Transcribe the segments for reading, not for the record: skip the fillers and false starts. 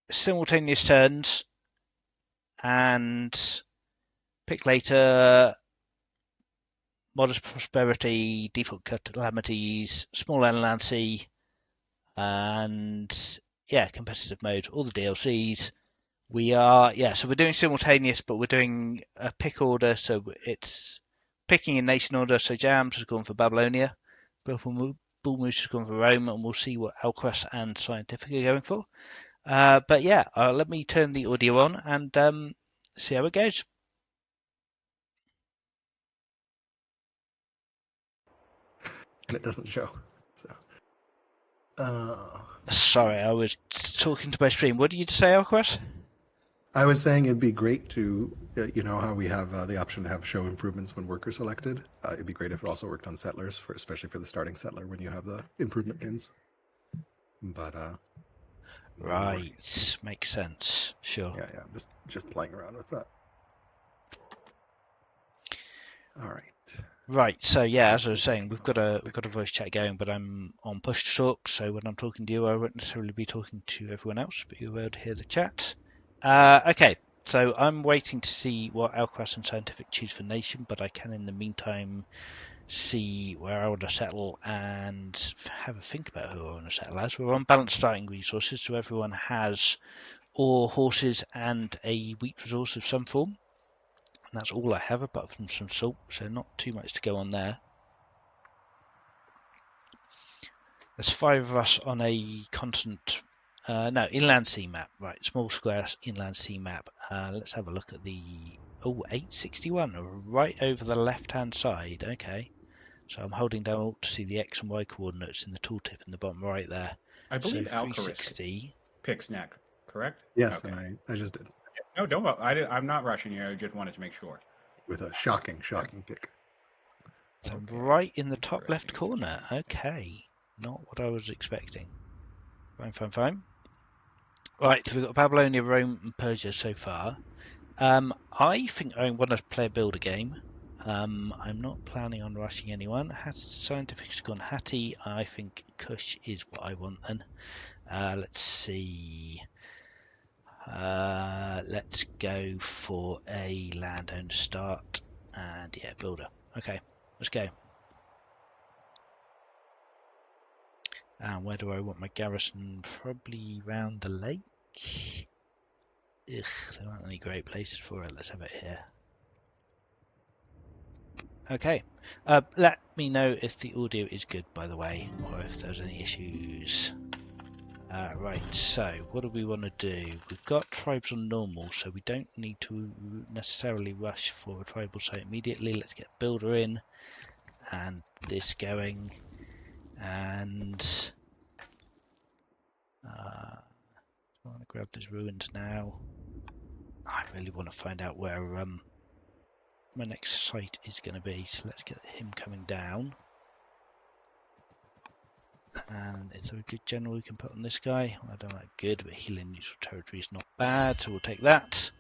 simultaneous turns, and pick later, modest prosperity, default calamities, small inland sea, and yeah, competitive mode, all the DLCs. So we're doing simultaneous, but we're doing a pick order, so it's picking in nation order. So Jams has gone for Babylonia, Bullmoose has gone for Rome, and we'll see what Alcaras and Scientific are going for. But yeah, let me turn the audio on and see how it goes. And it doesn't show. Sorry, I was talking to my stream. What did you say, Alcaraz? I was saying it'd be great to, how we have the option to have show improvements when workers selected. It'd be great if it also worked on settlers, especially for the starting settler when you have the improvement pins. But right, makes sense. Sure. Yeah, just playing around with that. All right. Right, so yeah, as I was saying, we've got a voice chat going, but I'm on push to talk, so when I'm talking to you, I won't necessarily be talking to everyone else, but you'll be able to hear the chat. Okay, so I'm waiting to see what Alcaraz and Scientific choose for nation, but I can in the meantime see where I want to settle and have a think about who I want to settle as. We're on balanced starting resources, so everyone has ore, horses, and a wheat resource of some form. And that's all I have, apart from some salt, so not too much to go on there. There's 5 of us on a continent, inland sea map. Right, small square inland sea map. Let's have a look at the 861, right over the left-hand side. Okay, so I'm holding down Alt to see the X and Y coordinates in the tooltip in the bottom right there. I believe so 360 picks next, correct? Yes, okay. And I just did. No, don't. I'm not rushing you. I just wanted to make sure. With a shocking pick. So okay. Right in the top left corner. Okay, not what I was expecting. Fine. Right, so we've got Babylonia, Rome, and Persia so far. I think I want to play a builder game. I'm not planning on rushing anyone. Scientific's gone Hattie. I think Kush is what I want then. Let's see. Let's go for a landowner start. And yeah, builder. Okay, let's go. And where do I want my garrison? Probably round the lake. Ugh, there aren't any great places for it. Let's have it here. Okay. Let me know if the audio is good, by the way, or if there's any issues. Right, so what do we want to do? We've got tribes on normal, so we don't need to necessarily rush for a tribal site immediately. Let's get builder in and this going. And I want to grab these ruins now. I really want to find out where my next site is going to be, so let's get him coming down. And is there a good general we can put on this guy? I don't like good, but healing neutral territory is not bad, so we'll take that.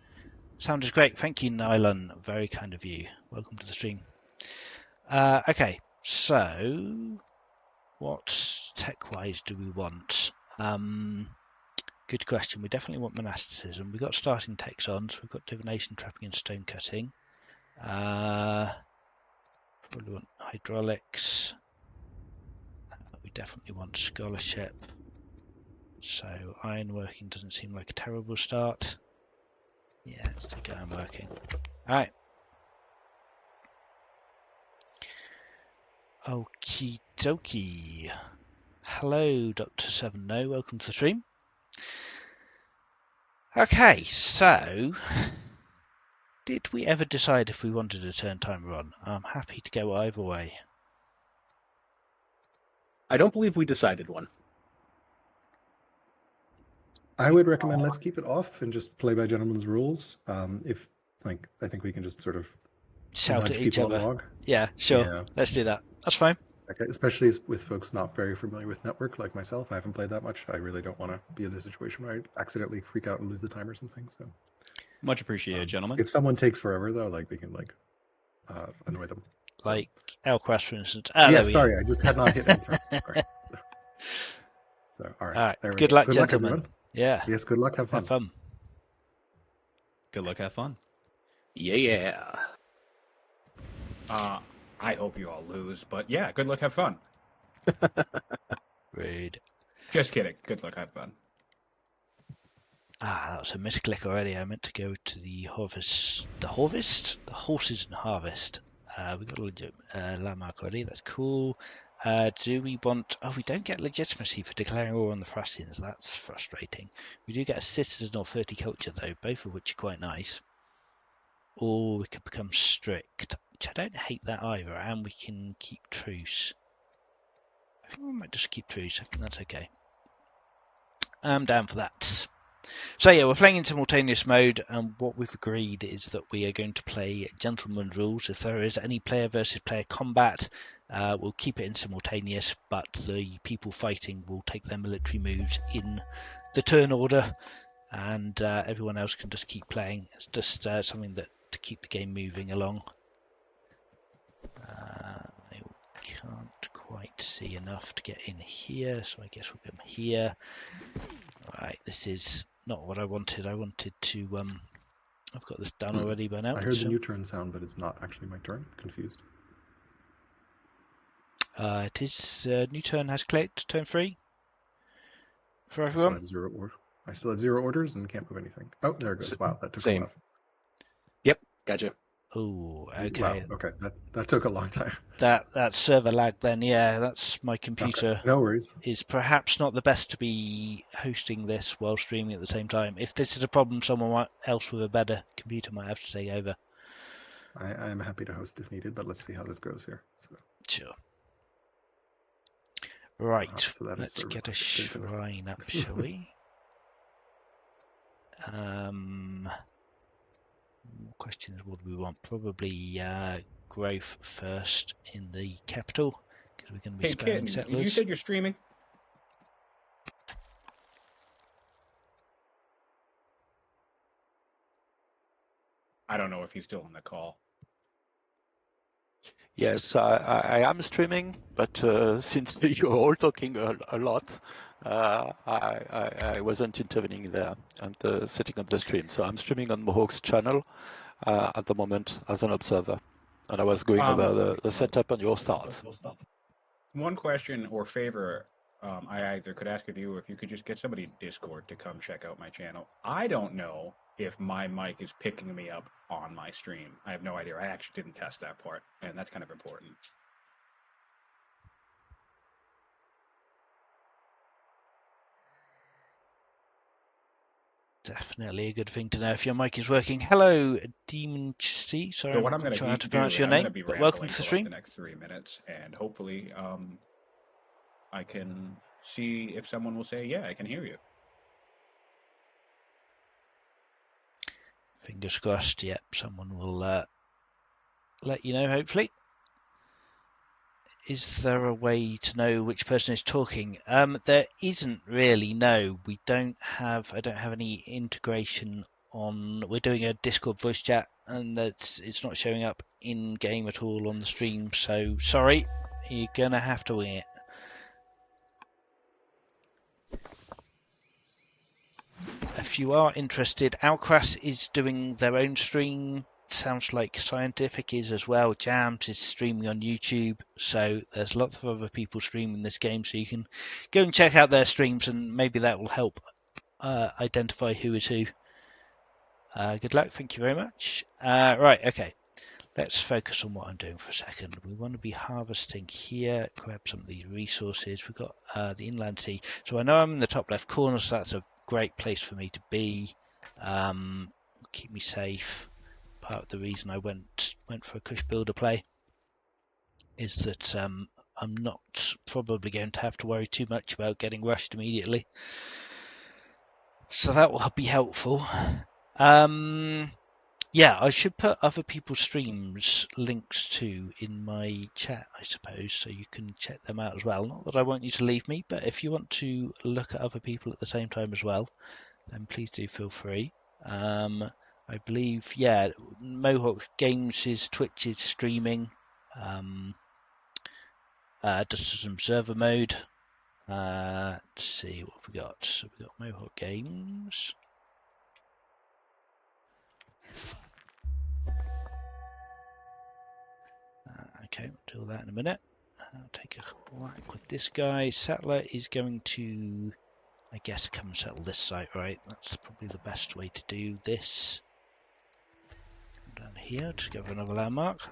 Sound is great. Thank you, Nylon. Very kind of you. Welcome to the stream. Okay, so what tech-wise do we want? Good question. We definitely want monasticism. We've got starting techs on, so we've got divination, trapping, and stone cutting. Probably want hydraulics. We definitely want scholarship. So ironworking doesn't seem like a terrible start. Yeah, let's take ironworking. Alright. Okie dokie. Hello, Dr. 7No. Welcome to the stream. Okay, so did we ever decide if we wanted a turn timer on? I'm happy to go either way. I don't believe we decided one. I would recommend let's keep it off and just play by gentlemen's rules. I think we can just sort of shout at each other. Along. Yeah, sure. Yeah. Let's do that. That's fine. Okay, especially with folks not very familiar with Network like myself. I haven't played that much. I really don't want to be in a situation where I accidentally freak out and lose the timers and things. So much appreciated, gentlemen. If someone takes forever though, we can annoy them. Like Alcaraz, for instance. Sorry, I just had not hit enter. So all right. Good luck, gentlemen. Yeah, Yes, good luck. Have fun. have fun. Good luck, have fun. Yeah. I hope you all lose, but yeah, good luck, have fun. Rude. Just kidding. Good luck, have fun. Ah, that was a misclick already. I meant to go to the harvest. The harvest? The horses and harvest. We got a legit landmark already. That's cool. Do we want... Oh, we don't get legitimacy for declaring war on the Thracians. That's frustrating. We do get a citizen or horticulture, though, both of which are quite nice. Or we could become strict, which I don't hate that either, and we can keep truce. I think we might just keep truce. I think that's okay. I'm down for that. So yeah, we're playing in simultaneous mode, and what we've agreed is that we are going to play gentleman's rules. If there is any player versus player combat, we'll keep it in simultaneous, but the people fighting will take their military moves in the turn order, and everyone else can just keep playing. It's just something that to keep the game moving along. I can't quite see enough to get in here, so I guess we'll come here. Right, this is not what I wanted. I wanted to I've got this done already by now. I heard the new turn sound, but it's not actually my turn. Confused. It is new turn has clicked. Turn 3 for I still everyone. have I still have 0 orders and can't move anything. Oh, there it goes. Wow, that took Same. a while. Yep, gotcha. Oh, okay. Wow, okay. That took a long time. That server lag then. Yeah, that's my computer. Okay. No worries. Is perhaps not the best to be hosting this while streaming at the same time. If this is a problem, someone else with a better computer might have to take over. I am happy to host if needed, but let's see how this goes here. So, Sure. Right, so that let's is get a good to know. shrine up, shall we? Questions, what do we want? Probably growth first in the capital, because we're going to be Hey, spamming Kitten, settlers. you said you're streaming? I don't know if he's still on the call. Yes, I am streaming, but since you're all talking a lot, I wasn't intervening there and setting up the stream. So I'm streaming on Mohawk's channel at the moment as an observer. And I was going over the setup and your start. One question or favor I either could ask of you, or if you could just get somebody in Discord to come check out my channel. I don't know if my mic is picking me up on my stream. I have no idea. I actually didn't test that part, and that's kind of important. Definitely a good thing to know if your mic is working. Hello, Demon C. Sorry, So I'm what I'm not going sure how to to pronounce do, your I'm going name, to be but rambling welcome to the for like stream. the next 3 minutes, and hopefully I can see if someone will say, yeah, I can hear you. Fingers crossed. Yep, someone will let you know, hopefully. Is there a way to know which person is talking? There isn't really. No, we don't have. I don't have any integration on. We're doing a Discord voice chat, and it's not showing up in game at all on the stream. So sorry, you're gonna have to wing it. If you are interested, Alcaras is doing their own stream. Sounds like Siontific is as well. Jams is streaming on YouTube, so there's lots of other people streaming this game, so you can go and check out their streams, and maybe that will help identify who is who. Good luck, thank you very much. Right, okay, let's focus on what I'm doing for a second. We want to be harvesting here, grab some of these resources. We've got the inland sea, so I know I'm in the top left corner, so that's a great place for me to be. Keep me safe. Part of the reason I went for a Cush Builder play is that I'm not probably going to have to worry too much about getting rushed immediately, so that will be helpful. Yeah, I should put other people's streams links to in my chat, I suppose, so you can check them out as well. Not that I want you to leave me, but if you want to look at other people at the same time as well, then please do feel free. I believe, yeah, Mohawk Games' Twitch is streaming just as observer mode. Let's see what we got. So we got Mohawk Games. Okay, we'll do all that in a minute. I'll take a whack with this guy. Settler is going to, I guess, come and settle this site, right? That's probably the best way to do this. Come down here, just go for another landmark.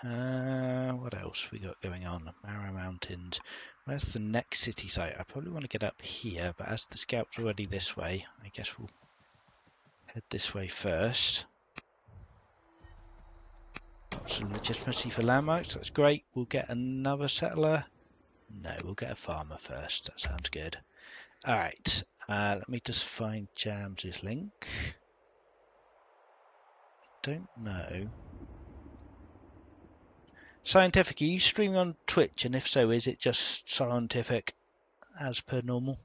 What else we got going on? Mara Mountains. Where's the next city site? I probably want to get up here, but as the scout's already this way, I guess we'll head this way first. Got some legitimacy for landmarks, that's great. We'll get another settler. No, we'll get a farmer first. That sounds good. Alright, let me just find Jams's link. Don't know. Siontific, are you streaming on Twitch? And if so, is it just Siontific as per normal?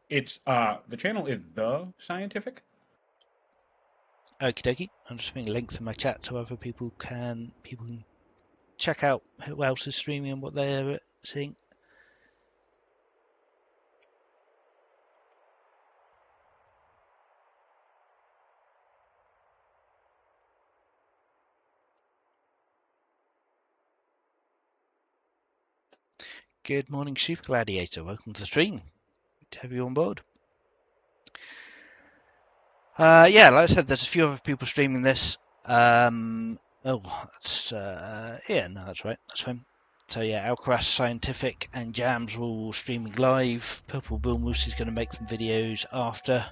It's the channel is TheScientific. Okie dokie. I'm just putting links in my chat so other people can check out who else is streaming and what they're seeing. Good morning, Super Gladiator. Welcome to the stream. Good to have you on board. Yeah, like I said, there's a few other people streaming this. That's yeah, no, that's right. That's fine. So yeah, Alcaras, Siontific, and Jams are all streaming live. ThePurpleBullMoose is going to make some videos after,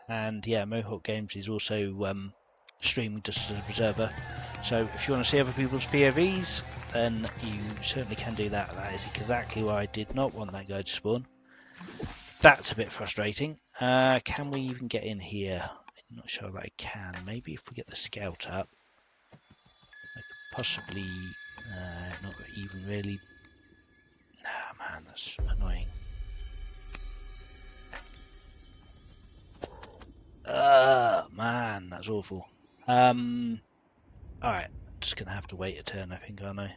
and yeah, Mohawk Games is also streaming just as an observer. So if you want to see other people's POVs, then you certainly can do that. That is exactly why I did not want that guy to spawn. That's a bit frustrating. Can we even get in here? I'm not sure that I can. Maybe if we get the scout up, I could possibly not even really. Nah, man, that's annoying. Man, that's awful. Alright, just gonna have to wait a turn, I think, aren't I?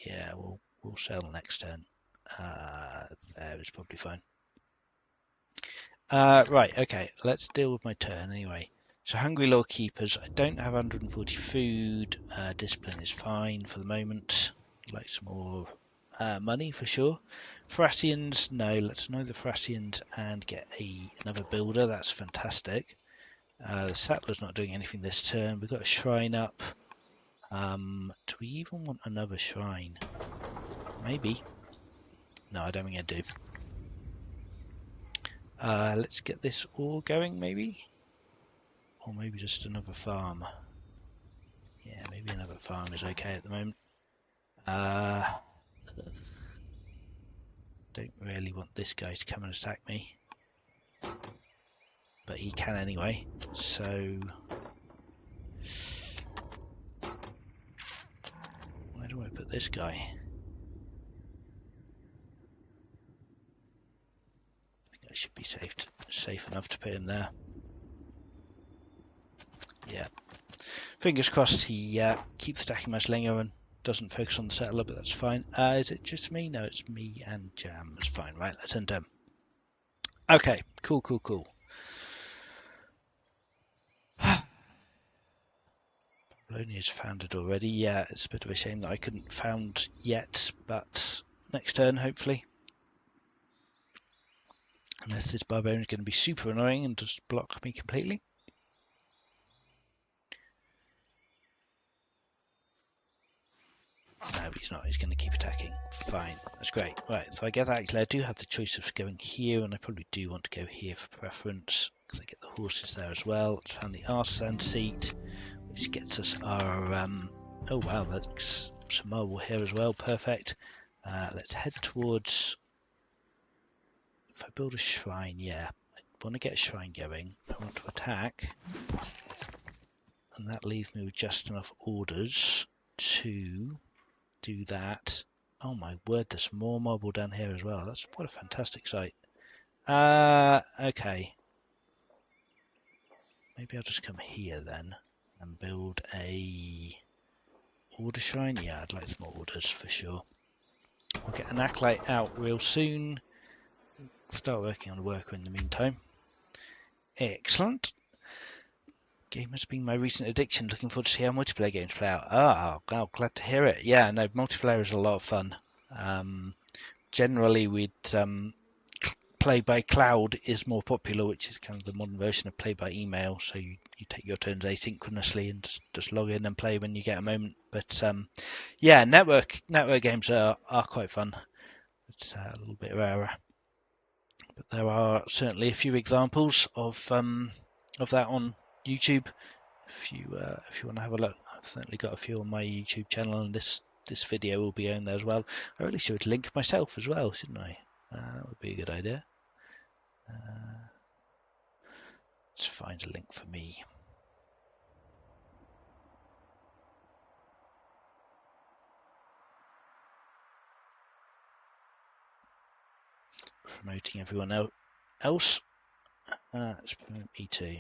Yeah, we'll sell next turn. There is probably fine. Right, okay, let's deal with my turn anyway. So Hungry Law Keepers, I don't have 140 food. Discipline is fine for the moment. Like some more money for sure. Thracians, no, let's know the Thracians and get another builder. That's fantastic. The Settler's not doing anything this turn. We've got a shrine up. Do we even want another shrine? Maybe. No, I don't think I do. Let's get this all going, maybe? Or maybe just another farm. Yeah, maybe another farm is okay at the moment. Don't really want this guy to come and attack me. But he can anyway, so... Where do I put this guy? I think I should be safe enough to put him there. Yeah. Fingers crossed he keeps stacking my slinger and doesn't focus on the settler, but that's fine. Is it just me? No, it's me and Jam. It's fine, right? Let's end him. Okay, cool. Polonia's founded already. Yeah, it's a bit of a shame that I couldn't found yet, but next turn, hopefully. Unless this barbarian is going to be super annoying and just block me completely. No, but he's not. He's going to keep attacking. Fine. That's great. Right, so I guess actually I do have the choice of going here, and I probably do want to go here for preference, because I get the horses there as well. Let's find the artisan seat, which gets us our... oh wow, that's some marble here as well. Perfect. Let's head towards... If I build a shrine, yeah. I want to get a shrine going. I want to attack. And that leaves me with just enough orders to do that. Oh my word, there's more marble down here as well. That's what a fantastic sight. Okay. Maybe I'll just come here then and build a Order shrine? Yeah, I'd like some more orders for sure. We'll get an acolyte out real soon. Start working on a worker in the meantime. Excellent. Game has been my recent addiction. Looking forward to see how multiplayer games play out. Oh, glad to hear it. Yeah, no, multiplayer is a lot of fun. Generally, we'd play by cloud is more popular, which is kind of the modern version of play by email. So you take your turns asynchronously and just log in and play when you get a moment. But yeah, network games are quite fun. It's a little bit rarer, but there are certainly a few examples of that on YouTube. If you want to have a look, I've certainly got a few on my YouTube channel, and this video will be on there as well. I really should link myself as well, shouldn't I? That would be a good idea. Let's find a link for me. Promoting everyone else. Let's promote me too.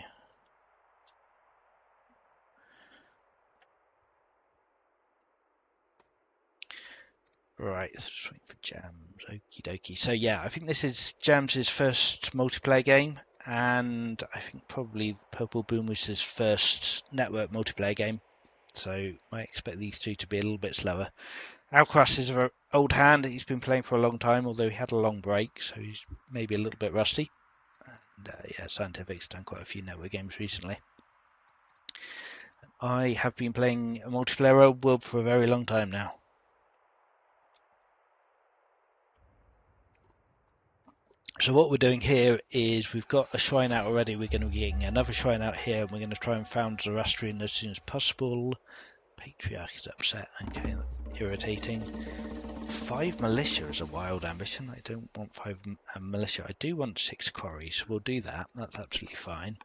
Right, so just waiting for Jams. Okie dokie. So yeah, I think this is Jams' first multiplayer game, and I think probably ThePurpleBullMoose's first network multiplayer game. So I expect these two to be a little bit slower. Alcaras is an old hand. He's been playing for a long time, although he had a long break, so he's maybe a little bit rusty. And yeah, Siontific's done quite a few network games recently. I have been playing a multiplayer world for a very long time now. So what we're doing here is we've got a shrine out already. We're going to be getting another shrine out here, and we're going to try and found Zoroastrian as soon as possible. Patriarch is upset. Okay, that's irritating. 5 militia is a wild ambition. I don't want 5 militia. I do want 6 quarries. We'll do that. That's absolutely fine.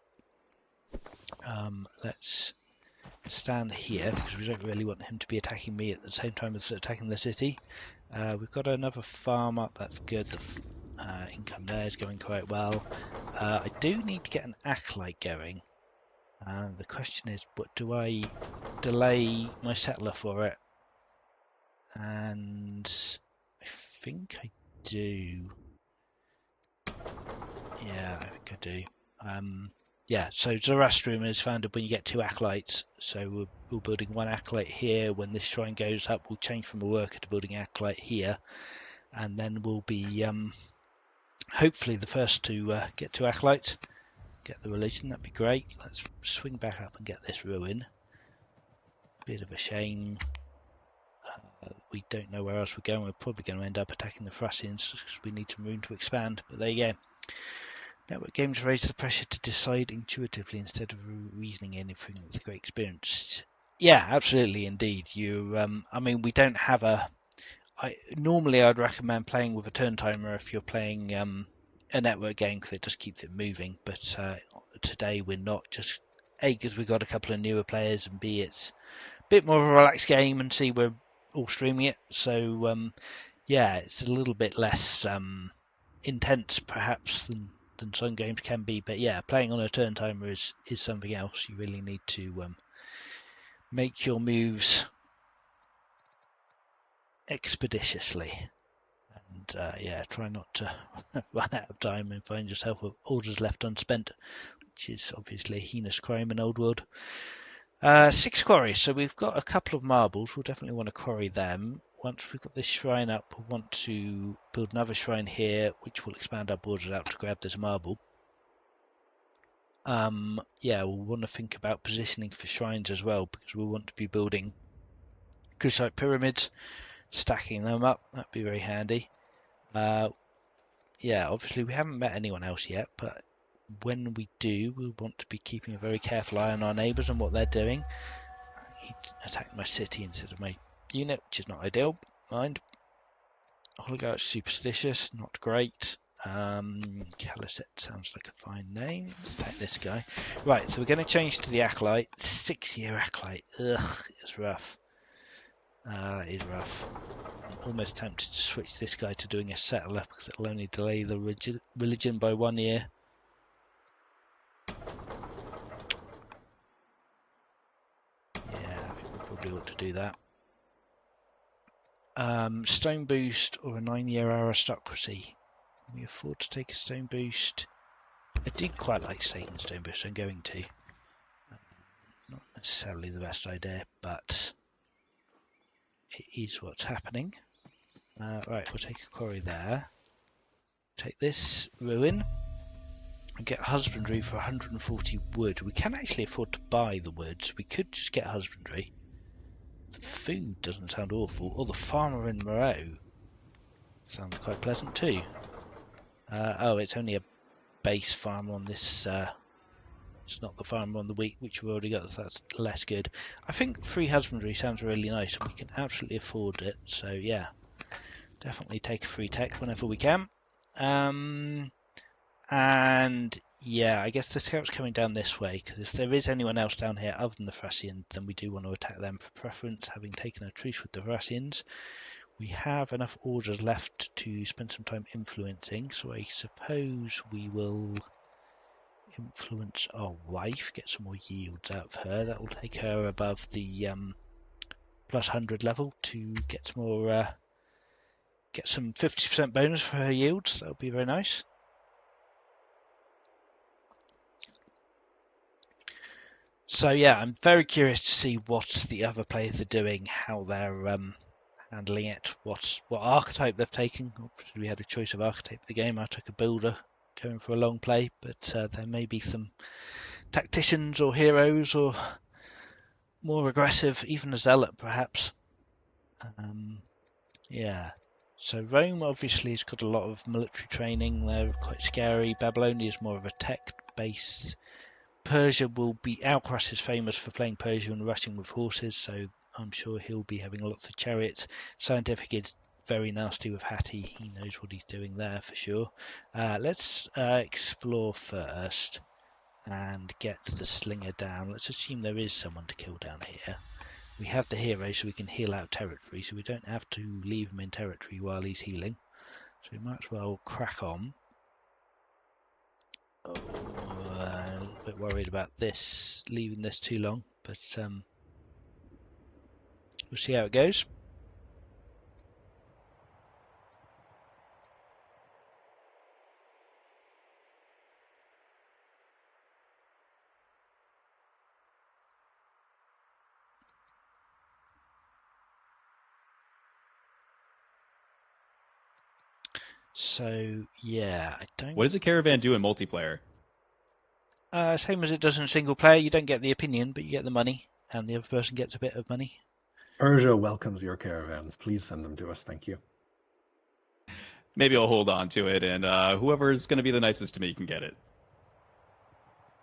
Let's stand here because we don't really want him to be attacking me at the same time as attacking the city. We've got another farm up. That's good. The income there is going quite well. I do need to get an acolyte going. The question is, what do I delay my settler for it? And I think I do. Yeah, I think I do. Yeah, so Zoroastrian is founded when you get 2 acolytes. So we're building 1 acolyte here. When this shrine goes up, we'll change from a worker to building an acolyte here. And then we'll be hopefully the first to get 2 acolytes. Get the religion, that'd be great. Let's swing back up and get this ruin. Bit of a shame. We don't know where else we're going. We're probably going to end up attacking the Thracians because we need some room to expand. But there you go. Network games raise the pressure to decide intuitively instead of reasoning anything with a great experience. Yeah, absolutely, indeed. I mean, we don't have normally I'd recommend playing with a turn timer if you're playing a network game because it just keeps it moving. But today we're not, just A, because we've got a couple of newer players, and B, it's a bit more of a relaxed game, and C, we're all streaming it. So yeah, it's a little bit less intense perhaps than some games can be. But yeah, playing on a turn timer is something else. You really need to make your moves expeditiously. And yeah, try not to run out of time and find yourself with orders left unspent, which is obviously a heinous crime in Old World. 6 quarries, so we've got a couple of marbles. We'll definitely want to quarry them. Once we've got this shrine up, we'll want to build another shrine here, which will expand our borders out to grab this marble. Yeah, we'll want to think about positioning for shrines as well, because we'll want to be building Kushite pyramids, stacking them up. That'd be very handy. Yeah, obviously we haven't met anyone else yet, but when we do, we want to be keeping a very careful eye on our neighbours and what they're doing. He attacked my city instead of my unit, which is not ideal. Mind. Oligarch superstitious, not great. Caliset sounds like a fine name. Let's attack this guy. Right, so we're going to change to the Acolyte. 6-year Acolyte. Ugh, it's rough. That is rough. I'm almost tempted to switch this guy to doing a settler because it'll only delay the religion by 1 year. Yeah, I think we probably ought to do that. Stone boost or a 9-year aristocracy. Can we afford to take a stone boost? I do quite like taking stone boost. I'm going to. Not necessarily the best idea, but it is what's happening. Right, we'll take a quarry there. Take this ruin and get husbandry for 140 wood. We can actually afford to buy the wood, so we could just get husbandry. The food doesn't sound awful. Or the farmer in Moreau sounds quite pleasant too. Oh, it's only a base farm on this. It's not the farm on the wheat, which we've already got, so that's less good. I think free husbandry sounds really nice, and we can absolutely afford it. So yeah, definitely take a free tech whenever we can. And yeah, I guess the scout's coming down this way, because if there is anyone else down here other than the Thracians, then we do want to attack them for preference, having taken a truce with the Thracians. We have enough orders left to spend some time influencing, so I suppose we will influence our wife, get some more yields out of her. That will take her above the plus 100 level to get some more, get some 50% bonus for her yields. That would be very nice. So yeah, I'm very curious to see what the other players are doing, how they're handling it, what archetype they've taken. Obviously, we had a choice of archetype of the game. I took a builder going for a long play, but there may be some tacticians or heroes or more aggressive, even a zealot perhaps. Yeah. So Rome obviously has got a lot of military training. They're quite scary. Babylonia is more of a tech base. Persia will be. Alcaras is famous for playing Persia and rushing with horses, so I'm sure he'll be having lots of chariots. Siontific is very nasty with Hattie. He knows what he's doing there for sure. Let's explore first and get the slinger down. Let's assume there is someone to kill down here. We have the hero, so we can heal out territory, so we don't have to leave him in territory while he's healing. So we might as well crack on. Oh, a little bit worried about this, leaving this too long, but we'll see how it goes. So yeah, I don't. What does a caravan do in multiplayer? Same as it does in single player. You don't get the opinion, but you get the money, and the other person gets a bit of money. Persia welcomes your caravans. Please send them to us. Thank you. Maybe I'll hold on to it, and whoever's going to be the nicest to me can get it.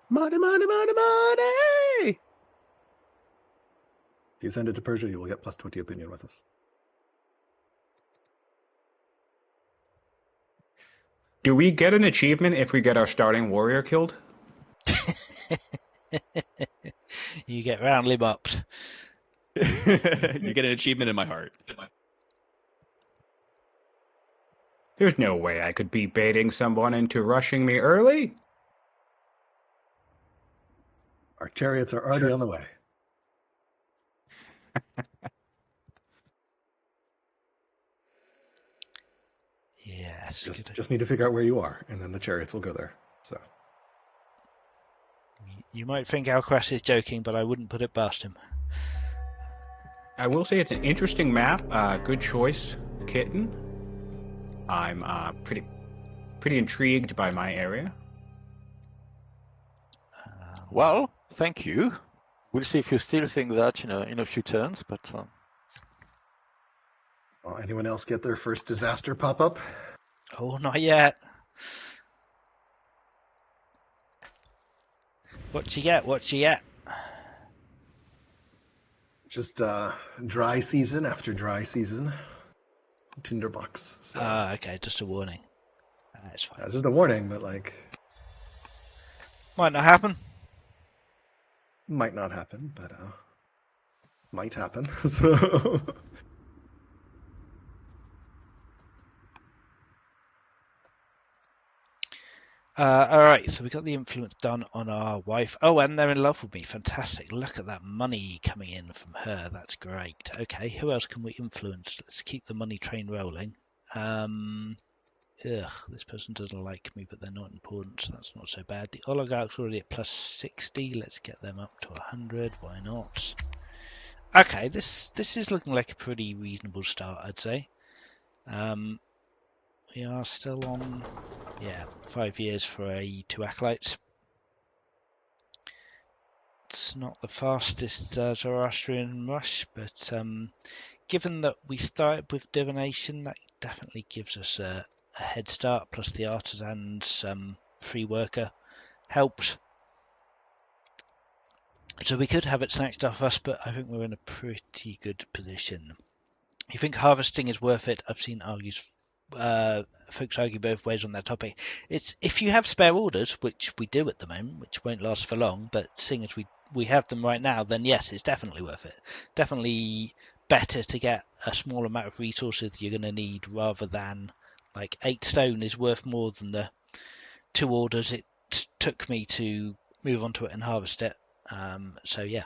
Money, money, money, money! If you send it to Persia, you will get plus 20 opinion with us. Do we get an achievement if we get our starting warrior killed? You get roundly mopped. You get an achievement in my heart. There's no way I could be baiting someone into rushing me early. Our chariots are already on the way. Yes. Just need to figure out where you are, and then the chariots will go there. So you might think Alcaras is joking, but I wouldn't put it past him. I will say it's an interesting map. Good choice, Kitten. I'm pretty intrigued by my area. Well, thank you. We'll see if you still think that in a few turns, but... Well, anyone else get their first disaster pop up? Oh, not yet. What you get? What you get? Just dry season after dry season. Tinderbox. So. Okay, just a warning. That's fine. It's just a warning, but like... Might not happen. Might not happen, but might happen. So... All right, so we got the influence done on our wife. Oh, and they're in love with me. Fantastic. Look at that money coming in from her. That's great. Okay, who else can we influence? Let's keep the money train rolling. This person doesn't like me, but they're not important, so that's not so bad. The oligarch's already at plus 60. Let's get them up to 100. Why not? Okay, this is looking like a pretty reasonable start, I'd say. We are still on, 5 years for two acolytes. It's not the fastest Zoroastrian rush, but given that we started with divination, that definitely gives us a head start. Plus the artisan's free worker helped, so we could have it snatched off us. But I think we're in a pretty good position. You think harvesting is worth it? I've seen folks argue both ways on that topic. It's if you have spare orders, which we do at the moment, which won't last for long, but seeing as we have them right now, then yes, it's definitely worth it. Definitely better to get a small amount of resources you're going to need rather than like 8 stone is worth more than the 2 orders it took me to move onto it and harvest it. So yeah,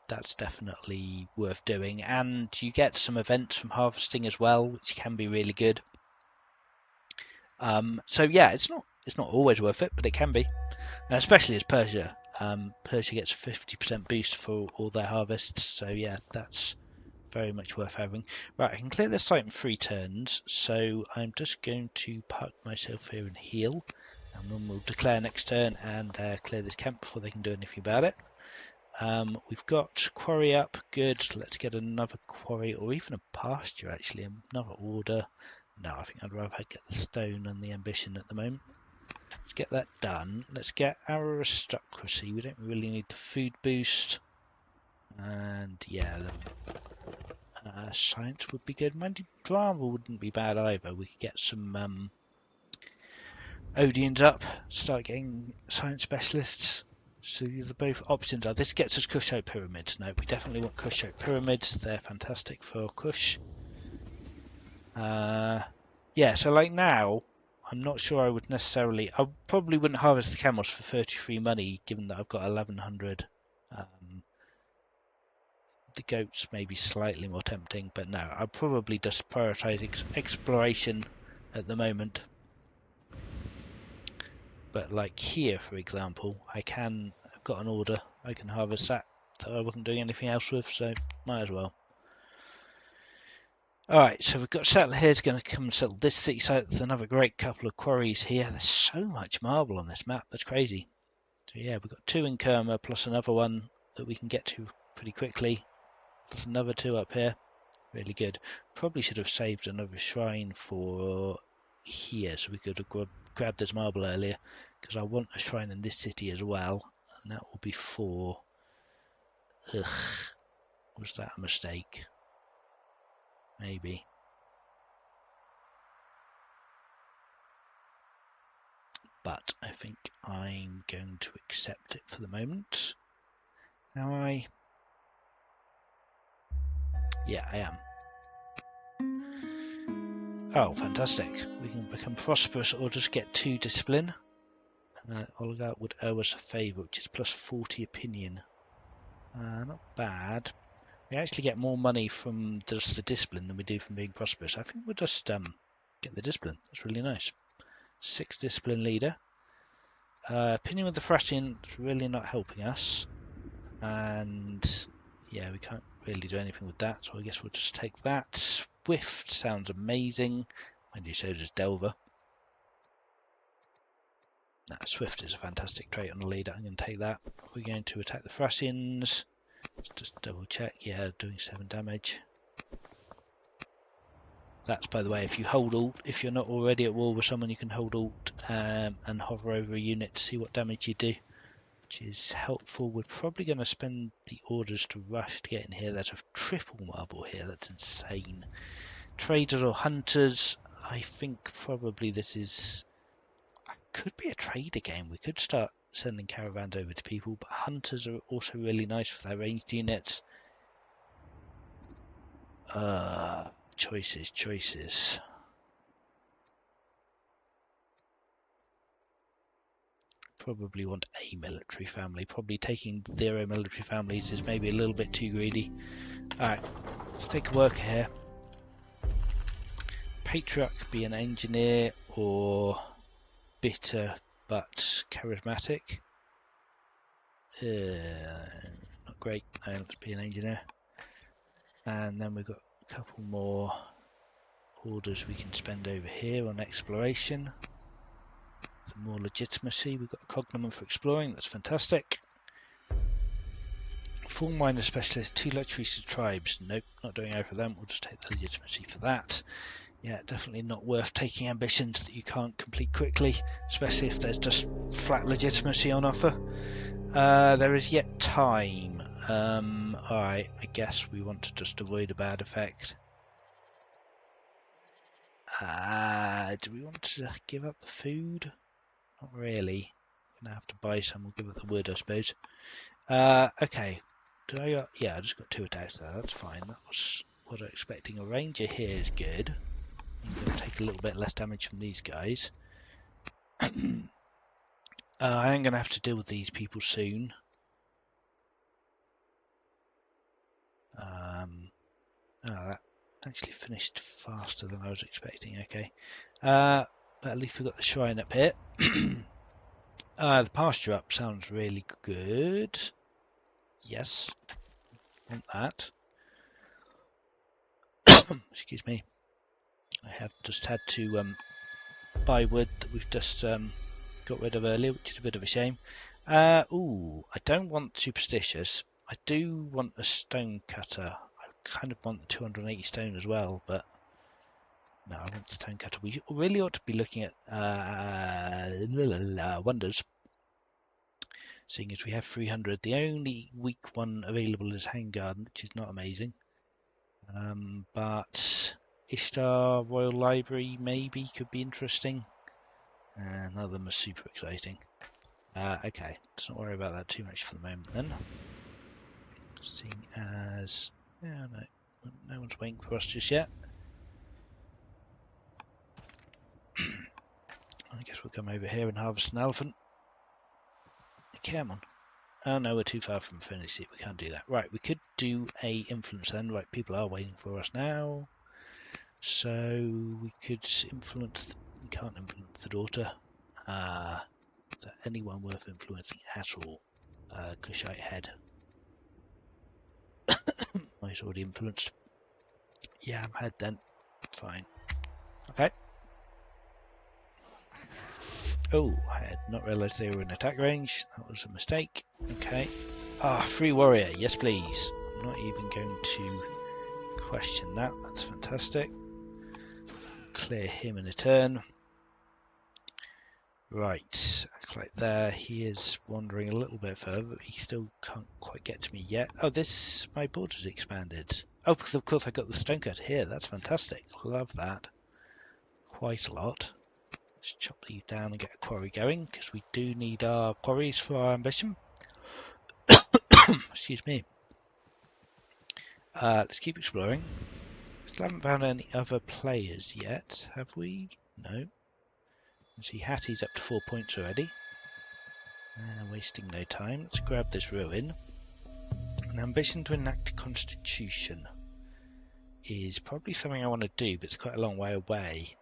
that's definitely worth doing, and you get some events from harvesting as well, which can be really good. So yeah, it's not always worth it, but it can be, and especially as Persia. Persia gets 50% boost for all their harvests, so yeah, that's very much worth having. Right, I can clear this site in 3 turns, so I'm just going to park myself here and heal, and then we'll declare next turn and clear this camp before they can do anything about it. We've got quarry up, good. Let's get another quarry, or even a pasture actually, another order. No, I think I'd rather get the stone and the ambition at the moment. Let's get that done. Let's get our aristocracy. We don't really need the food boost. And yeah, the science would be good. Mind you, drama wouldn't be bad either. We could get some Odeons up, start getting science specialists. So the both options are, this gets us Kushite pyramids. No, we definitely want Kushite pyramids. They're fantastic for Kush. Yeah, so like now, I'm not sure I would necessarily, I probably wouldn't harvest the camels for 33 money, given that I've got 1100. The goats may be slightly more tempting, but no, I'll probably just prioritize exploration at the moment. But like here, for example, I've got an order, I can harvest that I wasn't doing anything else with, so might as well. Alright, so we've got a settler here who's going to come and settle this city site. There's another great couple of quarries here. There's so much marble on this map, that's crazy. So yeah, we've got 2 in Kerma, plus another one that we can get to pretty quickly. Plus another 2 up here. Really good. Probably should have saved another shrine for here, so we could have grabbed this marble earlier, because I want a shrine in this city as well, and that will be for... was that a mistake? Maybe. But I think I'm going to accept it for the moment. Am I? Yeah, I am. Oh, fantastic. We can become prosperous or just get 2 discipline. Oligarch would owe us a favour, which is plus 40 opinion. Not bad. We actually get more money from just the discipline than we do from being prosperous. I think we'll just get the discipline. That's really nice. 6 discipline leader. Opinion with the Thracian is really not helping us. And yeah, we can't really do anything with that, so I guess we'll just take that. Swift sounds amazing. Mind you, so does Delver. No, Swift is a fantastic trait on the leader. I'm going to take that. We're going to attack the Thracians. Just double check. Yeah, doing 7 damage. That's, by the way, if you hold Alt, if you're not already at war with someone, you can hold Alt and hover over a unit to see what damage you do, which is helpful. We're probably going to spend the orders to rush to get in here. There's a triple marble here. That's insane. Traders or hunters. I think probably this is... could be a trader game. We could start sending caravans over to people, but hunters are also really nice for their ranged units. Choices. probably want a military family. Probably taking 0 military families is maybe a little bit too greedy. Alright, let's take a worker here. Patriarch be an engineer or bitter but charismatic. Not great. No, let's be an engineer. And then we've got a couple more orders we can spend over here on exploration. Some more legitimacy. We've got a cognomen for exploring. That's fantastic. 4 minor specialists, 2 luxuries to tribes. Nope, not doing over them. We'll just take the legitimacy for that. Yeah, definitely not worth taking ambitions that you can't complete quickly, especially if there's just flat legitimacy on offer. There is yet time. Alright, I guess we want to just avoid a bad effect. Do we want to give up the food? Not really. I'm going to have to buy some. We'll give up the wood, I suppose. Okay. Yeah, I just got 2 attacks there. That's fine. That was what I'm expecting. A ranger here is good. I'm going to take a little bit less damage from these guys. I am going to have to deal with these people soon. That actually finished faster than I was expecting. Okay. But at least we've got the shrine up here. The pasture up sounds really good. Yes. Want that. Excuse me. I have just had to buy wood that we've just got rid of earlier, which is a bit of a shame. I don't want superstitious. I do want a stone cutter. I kind of want the 280 stone as well, but no, I want the stone cutter. We really ought to be looking at wonders, seeing as we have 300. The only weak one available is Hang Garden, which is not amazing. But Ishtar Royal Library maybe could be interesting. None of them are super exciting. Okay, let's not worry about that too much for the moment then. Seeing as no one's waiting for us just yet. I guess we'll come over here and harvest an elephant. Come on. Oh no, we're too far from finishing it. We can't do that. Right, we could do a influence then. Right, people are waiting for us now. So we could influence. We can't influence the daughter. Is there anyone worth influencing at all? Kushite head. He's already influenced. Yeah, I'm head then. Fine. Okay. Oh, I had not realised they were in attack range. That was a mistake. Okay. Free warrior. Yes, please. I'm not even going to question that. That's fantastic. Clear him in a turn. Right. Like there. He is wandering a little bit further, but he still can't quite get to me yet. Oh, my border's expanded. Oh, because of course I got the stone cut here. That's fantastic. Love that. Quite a lot. Let's chop these down and get a quarry going, because we do need our quarries for our ambition. Excuse me. Let's keep exploring. Still haven't found any other players yet, have we? No. You see Hattie's up to 4 points already. Wasting no time. Let's grab this ruin. An ambition to enact a constitution is probably something I want to do, but it's quite a long way away.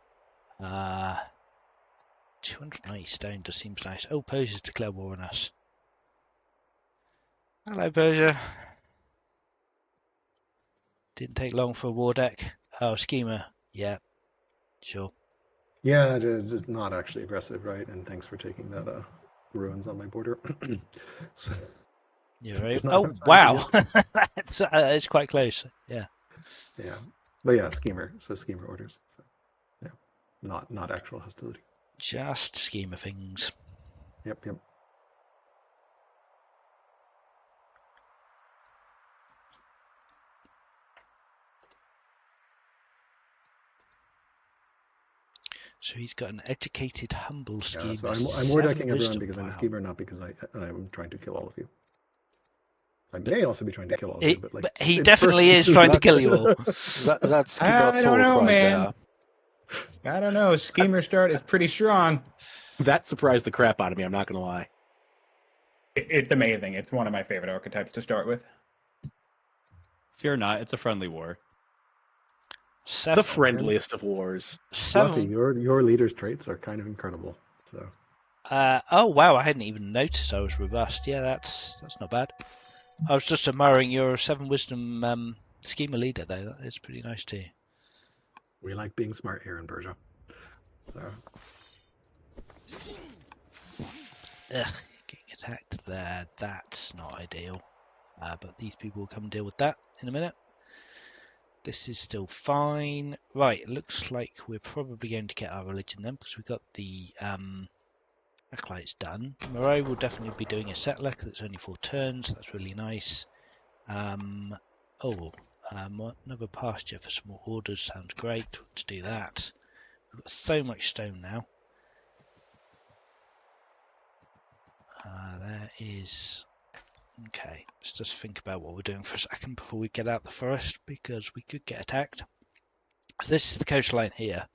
290 stone just seems nice. Oh, Persia's declared war on us. Hello, Persia. Didn't take long for a war deck. Oh, Schema. Yeah, sure. Yeah, just not actually aggressive, right? And thanks for taking that ruins on my border. So, You're right. does not Oh, have time wow. It's quite close. Yeah. Yeah, but yeah, schemer. So schemer orders. So, yeah, not actual hostility. Just scheme of things. Yep. So he's got an educated, humble schemer. Yeah, so I'm war decking everyone because I'm a schemer, not because I'm trying to kill all of you. I may also be trying to kill all of you, but he definitely is trying to kill you all. That's schemer I don't know, talk right man. there. I don't know. Schemer start is pretty strong. That surprised the crap out of me. I'm not going to lie. It's amazing. It's one of my favorite archetypes to start with. Fear not, it's a friendly war. The friendliest of wars. Fluffy, Seven. your leader's traits are kind of incredible. So Oh wow, I hadn't even noticed I was robust. Yeah, that's not bad. I was just admiring your 7 wisdom schema leader though. That is pretty nice too. we like being smart here in Persia. So Ugh, getting attacked there. That's not ideal. But these people will come and deal with that in a minute. This is still fine. Right, it looks like we're probably going to get our religion then, because we've got the acolytes done. Moreau will definitely be doing a settler, because it's only 4 turns. That's really nice. Another pasture for some more orders sounds great. To do that. We've got so much stone now. There is... Okay, let's just think about what we're doing for a second before we get out the forest, because we could get attacked. So this is the coastline here.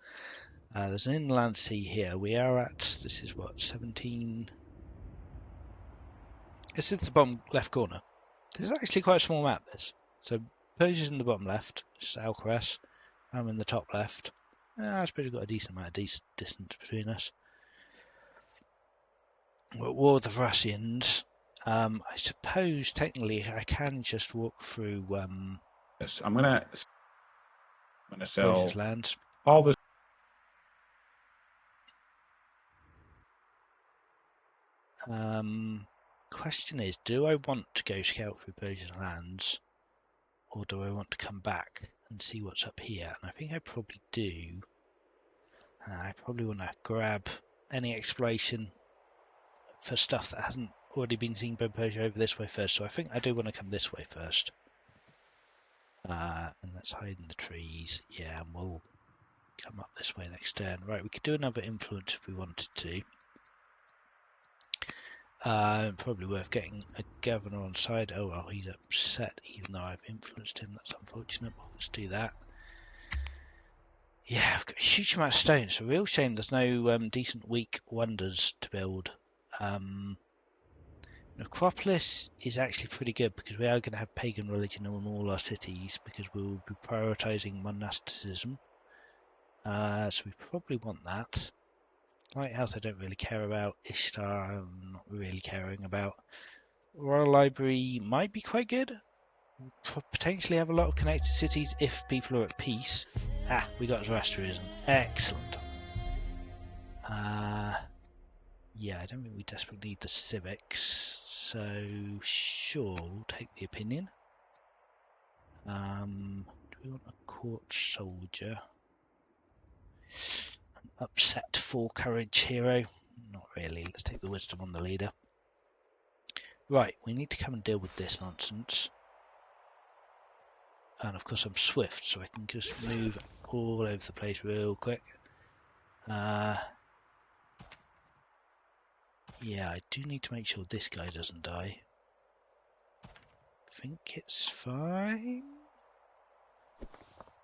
There's an inland sea here. We are at, this is what, 17? This is the bottom left corner. This is actually quite a small map, this. So Persia's in the bottom left, it's Alcaras. I'm in the top left. I suppose we've got a decent amount of distance between us. We're at war with the Thracians. I suppose technically I can just walk through Yes, I'm gonna sell Persia's lands. all this. Question is, do I want to go scout through Persian lands, or do I want to come back and see what's up here? And I think I probably do. I probably want to grab any exploration for stuff that hasn't already been seen by Persia over this way first. So I think I do want to come this way first. And let's hide in the trees. Yeah, and we'll come up this way next turn. Right, we could do another influence if we wanted to. Probably worth getting a governor on side. Oh well, he's upset even though I've influenced him. That's unfortunate, but let's do that. Yeah, I've got a huge amount of stone. It's a real shame there's no decent weak wonders to build. Necropolis is actually pretty good because we are going to have pagan religion in all our cities because we'll be prioritising monasticism. So we probably want that. Lighthouse I don't really care about. Ishtar I'm not really caring about. Royal Library might be quite good. Potentially have a lot of connected cities if people are at peace. We got Zoroastrianism. Excellent. Yeah, I don't think we desperately need the civics. So sure, we'll take the opinion. Do we want a court soldier? An upset 4 courage hero? Not really. Let's take the wisdom on the leader. Right, we need to come and deal with this nonsense. And of course I'm swift, so I can just move all over the place real quick. Yeah, I do need to make sure this guy doesn't die. I think it's fine.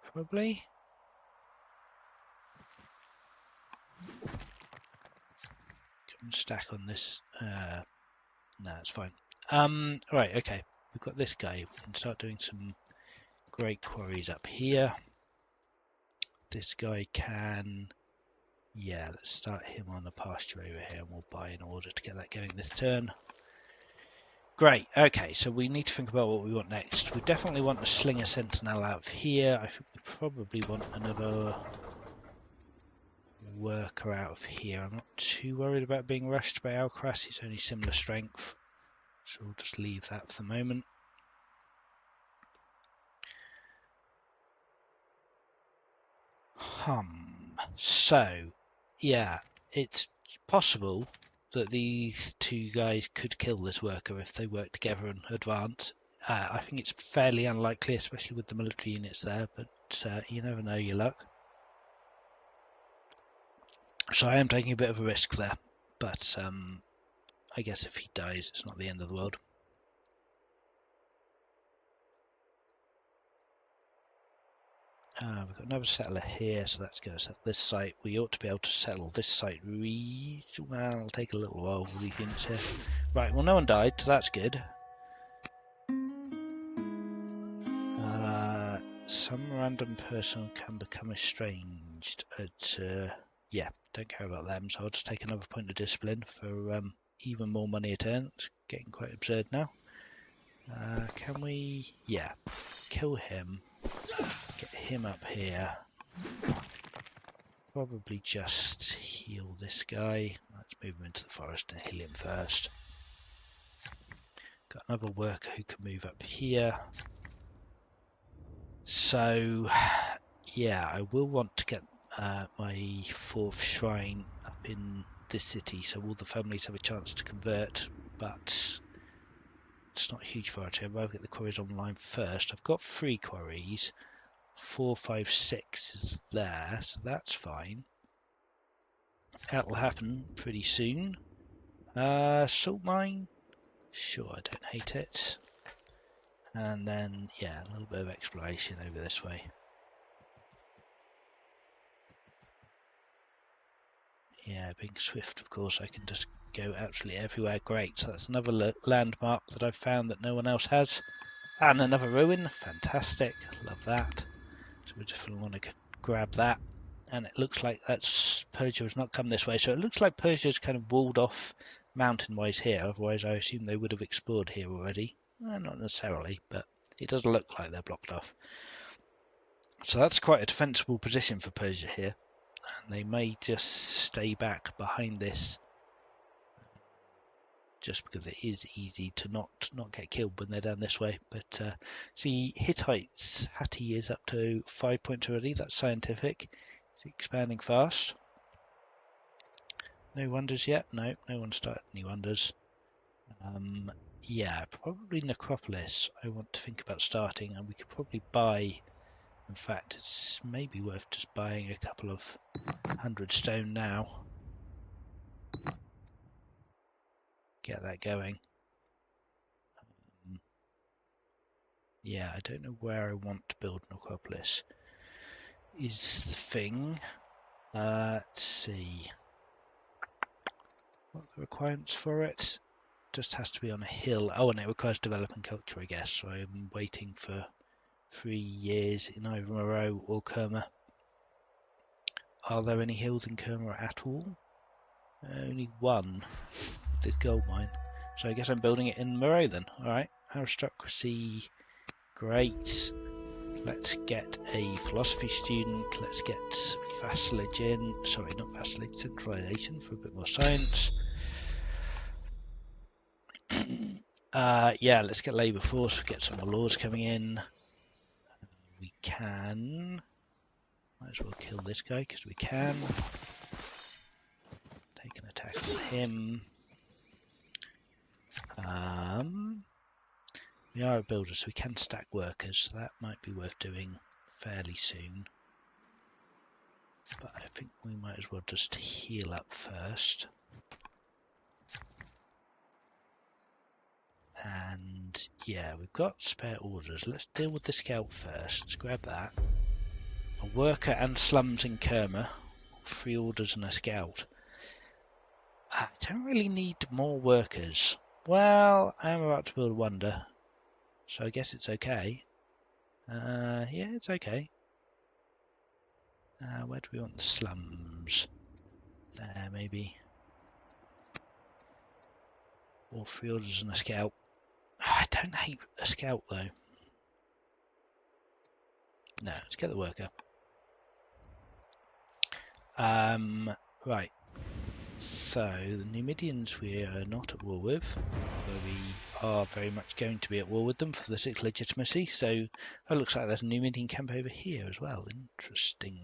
Probably. Come and stack on this. No, it's fine. Right, okay. We've got this guy. We can start doing some great quarries up here. This guy can... Yeah, let's start him on the pasture over here and we'll buy in order to get that going this turn. Great, okay, so we need to think about what we want next. We definitely want a Slinger Sentinel out of here. I think we probably want another worker out of here. I'm not too worried about being rushed by Alcaras. He's only similar strength. So we'll just leave that for the moment. So, yeah, it's possible that these 2 guys could kill this worker if they work together and advance. I think it's fairly unlikely, especially with the military units there, but you never know your luck. So I am taking a bit of a risk there, but I guess if he dies, it's not the end of the world. We've got another settler here, so that's going to settle this site. We ought to be able to settle this site well, it'll take a little while with these units here. Right, well, no one died, so that's good. Some random person can become estranged. Yeah, don't care about them, so I'll just take another point of discipline for even more money a turn. It's getting quite absurd now. Can we, yeah, kill him, get him up here, probably just heal this guy. Let's move him into the forest and heal him first. Got another worker who can move up here. So, yeah, I will want to get my fourth shrine up in this city so all the families have a chance to convert, but it's not a huge priority. I'd rather get the quarries online first. I've got 3 quarries. 4, 5, 6 is there, so that's fine. That'll happen pretty soon. Salt mine? Sure, I don't hate it. And then, yeah, a little bit of exploration over this way. Yeah, being swift, of course, I can just go absolutely everywhere. Great, so that's another landmark that I've found that no one else has. And another ruin, fantastic, love that. So we definitely want to grab that. And it looks like Persia has not come this way, so it looks like Persia's kind of walled off mountain-wise here, otherwise I assume they would have explored here already. Well, not necessarily, but it does look like they're blocked off. So that's quite a defensible position for Persia here, and they may just stay back behind this just because it is easy to not get killed when they're down this way. But see, Hittites, Hatti is up to 5 points already, that's scientific. It's expanding fast. No wonders yet? No one started any wonders. Yeah, probably Necropolis I want to think about starting, and we could probably buy, in fact it's maybe worth just buying a couple of 100 stone now. Get that going. Yeah, I don't know where I want to build Necropolis is the thing. Let's see. What are the requirements for it? Just has to be on a hill. Oh, and it requires development culture, I guess. So I'm waiting for 3 years in either Moreau or Kerma. Are there any hills in Kerma at all? Only one with this gold mine. So I guess I'm building it in Moreau then. Alright, aristocracy, great. Let's get a philosophy student. Let's get vassalage in. Sorry, not vassalage, centralization for a bit more science. Yeah, let's get labour force, get some more laws coming in. We can. Might as well kill this guy because we can. Take an attack on him. We are a builder, so we can stack workers, so that might be worth doing fairly soon. But I think we might as well just heal up first. And yeah, we've got spare orders. Let's deal with the scout first. Let's grab that. A worker and slums in Kerma. 3 orders and a scout. I don't really need more workers. Well, I am about to build a wonder, so I guess it's okay. Yeah, it's okay. Where do we want the slums? There, maybe. Or 3 orders and a scout. I don't hate a scout, though. No, let's get the worker. Right. So, the Numidians we are not at war with, although we are very much going to be at war with them for the 6th legitimacy. So, it looks like there's a Numidian camp over here as well. Interesting.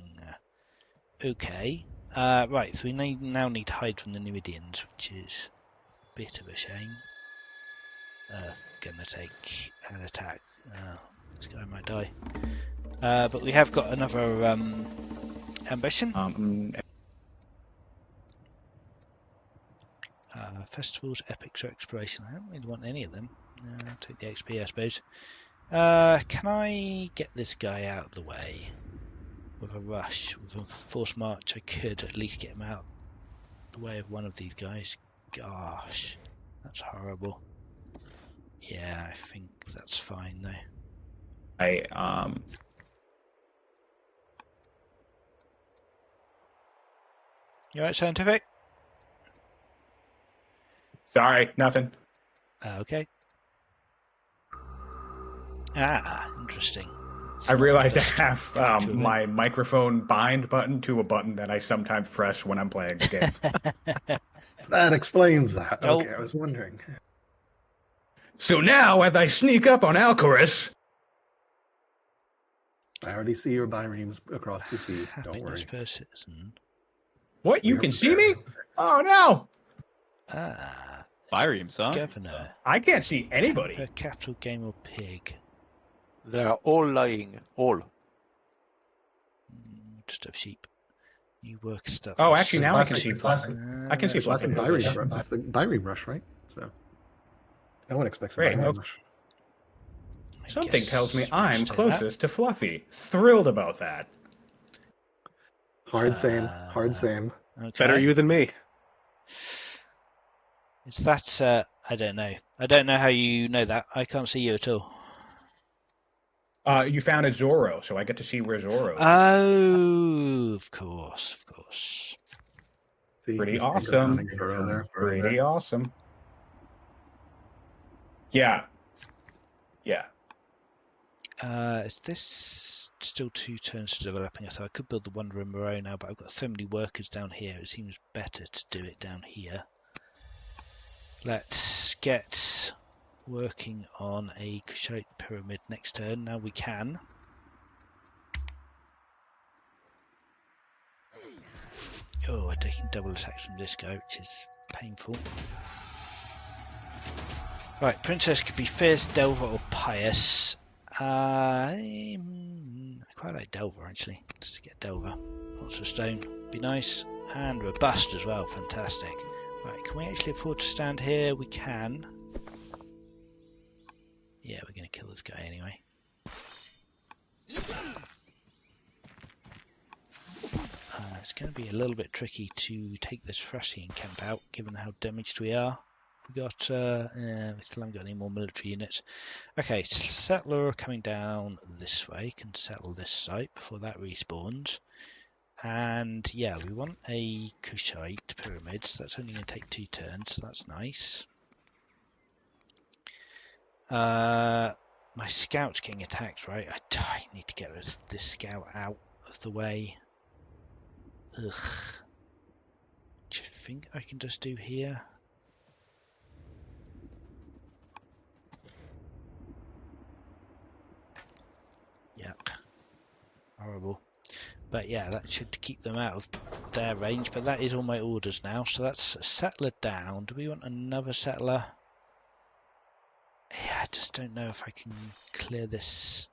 Okay. Right, so we now need to hide from the Numidians, which is a bit of a shame. Gonna take an attack. This guy might die. But we have got another ambition. Festivals, epics, or exploration. I don't really want any of them. Take the XP, I suppose. Can I get this guy out of the way? with a rush. With a forced march, I could at least get him out the way of one of these guys. Gosh, that's horrible. Yeah, I think that's fine though. You alright, Scientific? Sorry, nothing. Okay. Interesting. It's I not realized I just have capture event. my microphone bind button to a button that I sometimes press when I'm playing the game. That explains that. Oh. Okay, I was wondering. So now, as I sneak up on Alcaras, I already see your biremes across the sea. Don't Happiness worry. per citizen. what, you We are can see me? prepared. Oh no! Biremes, huh? Governor. I can't see anybody. Camper, capital game or pig? They are all lying. All. Just have sheep. You work stuff. Oh, actually, now I can see Fluffy. I can see That's Fluffy. the bireme. That's the bireme rush, right? So no one expects a Great, bireme okay. rush. Something tells me I'm closest to Fluffy. Thrilled about that. Hard same. Hard same. Okay. Better you than me. Is that? I don't know. I don't know how you know that. I can't see you at all. You found a Zorro, so I get to see where Zorro is. Oh, of course. See, Pretty mistake of awesome. having Zoro there. Pretty awesome. Yeah. Is this still 2 turns to developing? So I could build the Wonder in Moreau now, but I've got so many workers down here. It seems better to do it down here. Let's get working on a Kushite pyramid next turn. Now we can. Oh, we're taking double attacks from this guy, which is painful. Right, Princess could be Fierce, Delver, or Pious. I quite like Delver, actually. Just to get Delver. Lots of stone. Be nice. And Robust as well. Fantastic. Right, can we actually afford to stand here? We can. Yeah, we're going to kill this guy anyway. It's going to be a little bit tricky to take this Thracian camp out, given how damaged we are. We got, we still haven't got any more military units. Okay, settler coming down this way can settle this site before that respawns. And yeah, we want a Kushite pyramid, so that's only going to take 2 turns, so that's nice. My scout's getting attacked, right? I need to get this scout out of the way. Ugh. Which I think I can just do here. Yuck. Horrible. But yeah, that should keep them out of their range. But that is all my orders now. So that's a settler down. Do we want another settler? Yeah, I just don't know if I can clear this.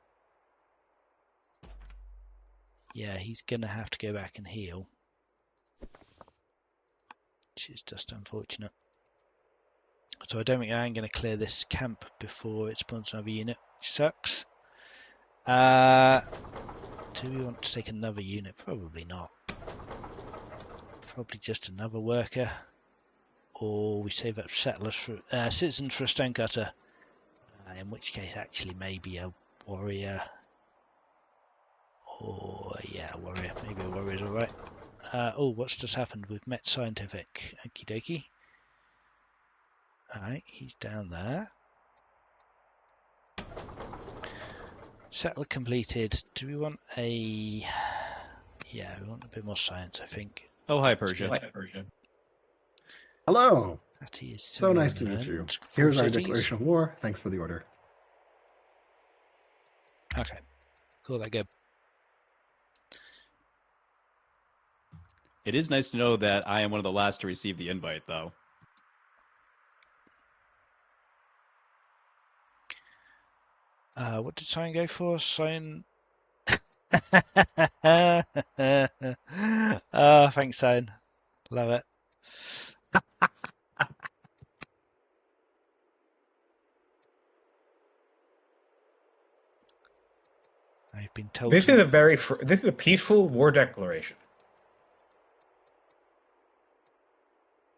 Yeah, he's going to have to go back and heal. Which is just unfortunate. So I don't think I'm going to clear this camp before it spawns another unit, which sucks. Do we want to take another unit? Probably not. Probably just another worker. Or we save up settlers for citizens for a stonecutter. In which case, actually, maybe a warrior. Or yeah, a warrior. Maybe a warrior's all right. Oh, what's just happened? We've met Scientific. Okie dokie. All right, he's down there. Settler completed. Do we want a? Yeah, we want a bit more science, I think. Oh, hi, Persia. Hello. That is So nice to meet you. Here's our declaration of war. Thanks for the order. Okay, cool. That good. It is nice to know that I am one of the last to receive the invite, though. What did Sign go for? Sign. Thanks, Sign. Love it. I've been told. This is a peaceful war declaration.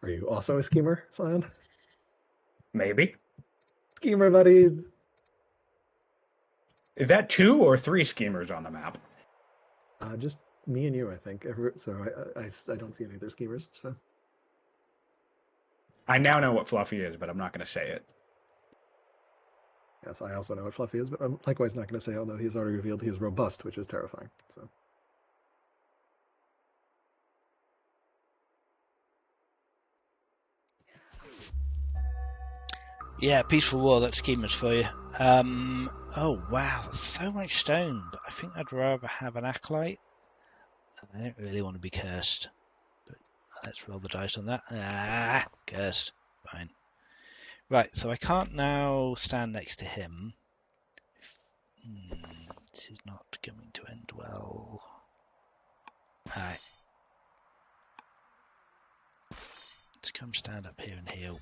Are you also a schemer, Sion? Maybe. Schemer buddies. Is that 2 or 3 schemers on the map? Just me and you, I think. So I don't see any other schemers. So I now know what Fluffy is, but I'm not going to say it. yes, I also know what Fluffy is, but I'm likewise not going to say. Although he's already revealed he is robust, which is terrifying. So. Yeah, peaceful war. That's schemers for you. Oh wow, so much stone. But I think I'd rather have an acolyte. I don't really want to be cursed. But let's roll the dice on that. Cursed. Fine. Right, so I can't now stand next to him. This is not going to end well. Alright. Let's come stand up here and heal.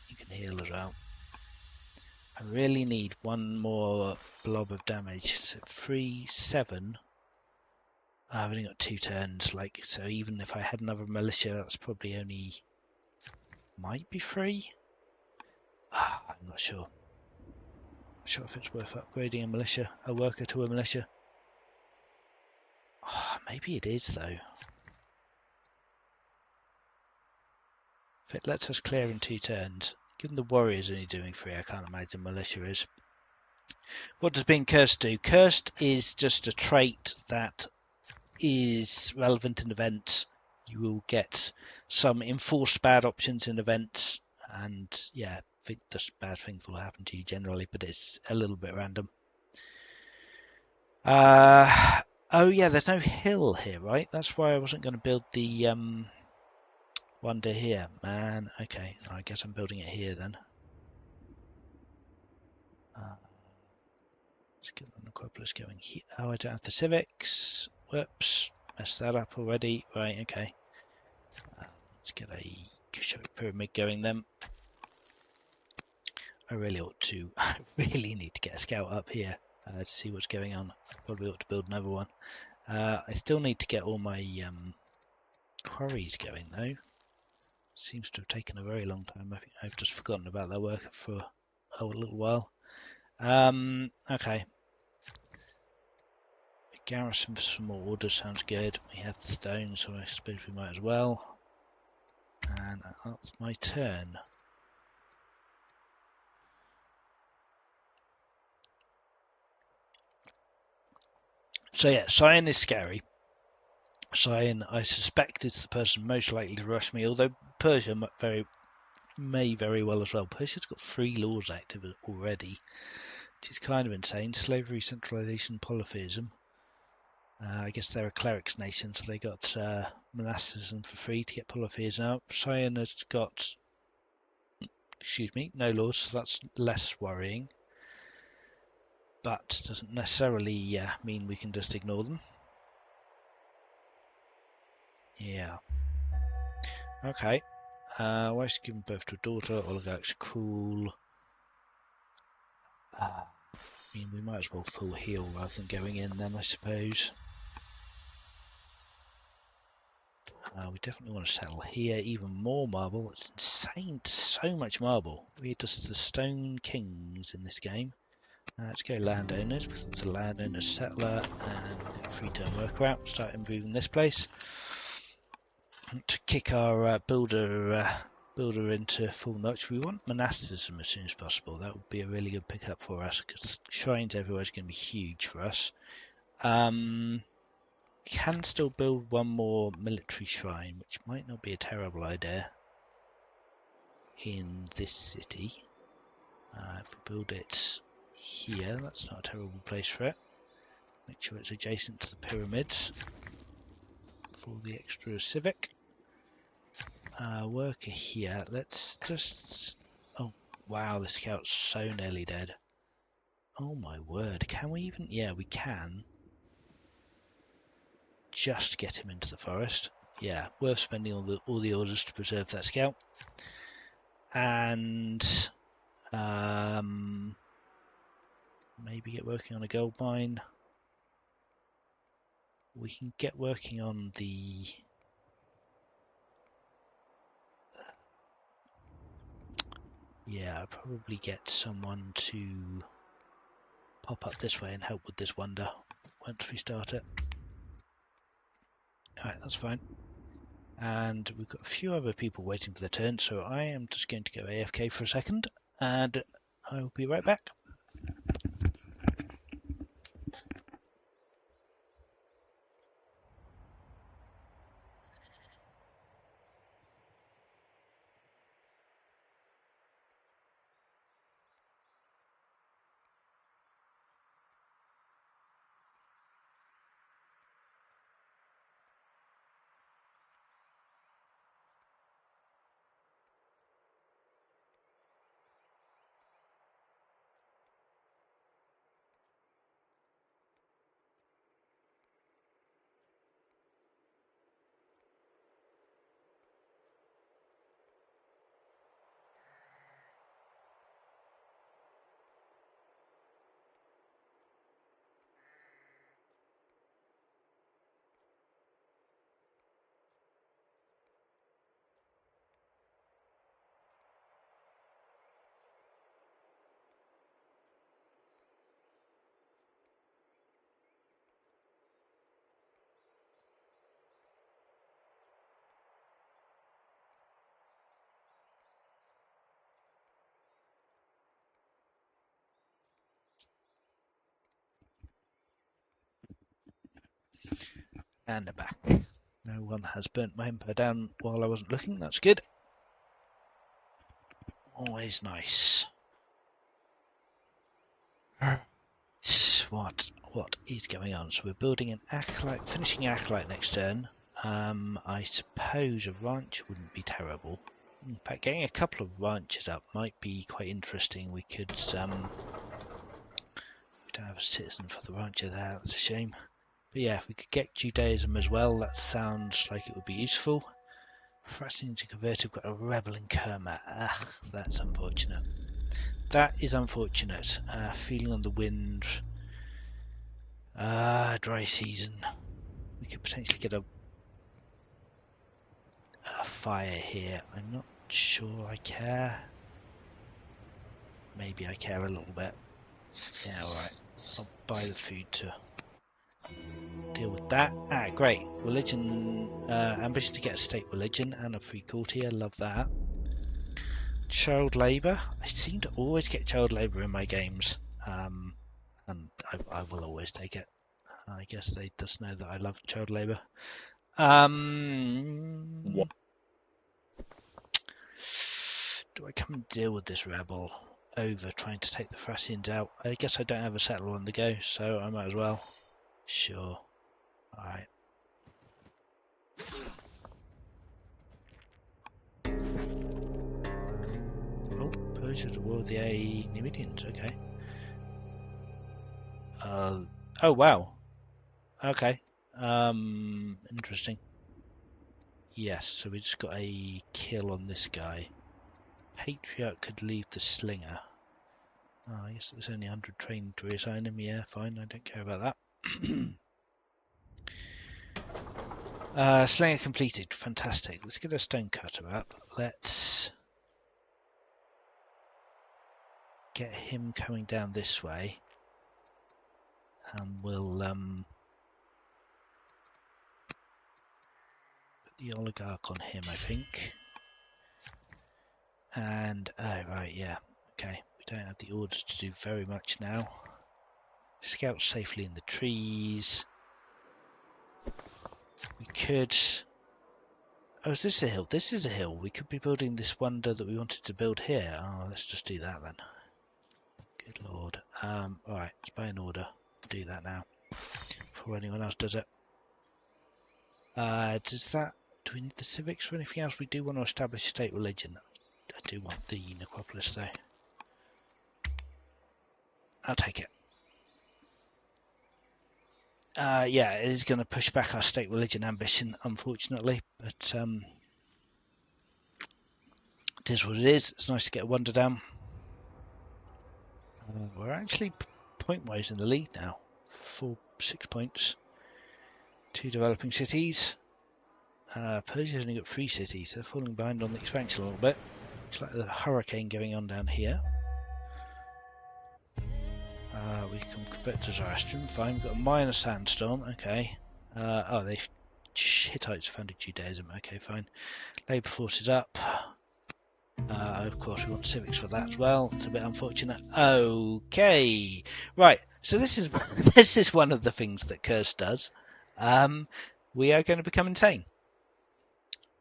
You can heal as well. I really need one more blob of damage. So 3, 7. I've only got 2 turns, so even if I had another militia, that's probably only might be 3. I'm not sure. Not sure if it's worth upgrading a worker to a militia. Maybe it is though. If it lets us clear in 2 turns, given the warrior's only doing 3, I can't imagine militia is. What does being cursed do? Cursed is just a trait that is relevant in events. You will get some enforced bad options in events, and yeah, I think just bad things will happen to you generally, but it's a little bit random. Oh yeah, there's no hill here, right? That's why I wasn't going to build the wonder here, man. Okay, I guess I'm building it here then. Let's get the necropolis going here. Oh, I don't have the civics. Whoops, messed that up already. Right, okay. Let's get a pyramid going then. I really ought to. I really need to get a scout up here to see what's going on. Probably ought to build another one. I still need to get all my quarries going though. Seems to have taken a very long time. I think I've just forgotten about that work for a little while. Okay. A garrison for some more orders sounds good. We have the stone, so I suppose we might as well. And that's my turn. So yeah, Sion is scary. Sion, I suspect, is the person most likely to rush me, although Persia may very well as well. Persia's got 3 laws active already, which is kind of insane. Slavery, centralization, polytheism. I guess they're a clerics nation, so they got monasticism for free to get polytheism out. Sion has got, no laws, so that's less worrying. But doesn't necessarily mean we can just ignore them. Yeah. Okay. Wife's given birth to a daughter. Oligarch's cruel. I mean, we might as well full heal rather than going in then, I suppose. We definitely want to settle here. Even more marble. It's insane. So much marble. We're just the stone kings in this game. Let's go landowners, because it's a landowner settler, and get a free turn worker out. Start improving this place. To kick our builder into full notch. We want monasticism as soon as possible. That would be a really good pickup for us, because shrines everywhere is going to be huge for us. We can still build one more military shrine, which might not be a terrible idea in this city. If we build it here, that's not a terrible place for it. Make sure it's adjacent to the pyramids for the extra civic. Worker here. Let's just... Oh, wow, the scout's so nearly dead. Oh my word, can we even... Yeah, we can. Just get him into the forest. Yeah, worth spending all the orders to preserve that scout. And maybe get working on a gold mine. we can get working on the I'll probably get someone to pop up this way and help with this wonder once we start it. Alright, that's fine. And we've got a few other people waiting for their turn, so I am just going to go AFK for a second, and I will be right back. And I'm back. No one has burnt my emperor down while I wasn't looking, that's good. Always nice. What is going on? So we're building an acolyte, finishing an acolyte next turn. I suppose a ranch wouldn't be terrible. In fact, getting a couple of ranches up might be quite interesting. We could we don't have a citizen for the rancher there, that's a shame. But yeah, if we could get Judaism as well, that sounds like it would be useful. Fracking to convert, we've got a rebel in Kerma. Ugh, that's unfortunate. That is unfortunate. Feeling on the wind. Dry season. We could potentially get a fire here. I'm not sure I care. Maybe I care a little bit. Yeah, alright. I'll buy the food to deal with that. Great. Religion, ambition to get a state religion and a free courtier. Love that. Child labour. I seem to always get child labour in my games. And I will always take it. I guess they just know that I love child labour. Do I come and deal with this rebel over trying to take the Thracians out? I guess I don't have a settler on the go, so I might as well. Sure. Alright. Oh, Persia to war with the Numidians, okay. Oh wow. Okay. Interesting. Yes, so we just got a kill on this guy. Patriarch could leave the slinger. Oh, I guess there's only 100 trained to reassign him. Yeah, fine, I don't care about that. Slinger completed. Fantastic. Let's get a stonecutter up. Let's get him coming down this way. And we'll put the oligarch on him, I think. And, oh, right, yeah. Okay, we don't have the orders to do very much now. Scout safely in the trees. We could... Oh, is this a hill? This is a hill. We could be building this wonder that we wanted to build here. Oh, let's just do that then. Good lord. Alright, let's buy an order. Do that now. Before anyone else does it. Do we need the civics for anything else? We do want to establish state religion. I do want the necropolis though. I'll take it. Yeah, it is going to push back our state religion ambition, unfortunately, but it is what it is. It's nice to get a wonder down. We're actually point-wise in the lead now. 6 points. 2 developing cities. Persia's only got 3 cities. They're falling behind on the expansion a little bit. It's like a hurricane going on down here. We can convert to Zoroastrian. Fine. We've got a minor sandstorm. Okay. Oh, they Hittites founded Judaism. Okay, fine. Labour force is up. Of course, we want civics for that as well. It's a bit unfortunate. Okay, right. So this is this is one of the things that Curse does. We are going to become insane.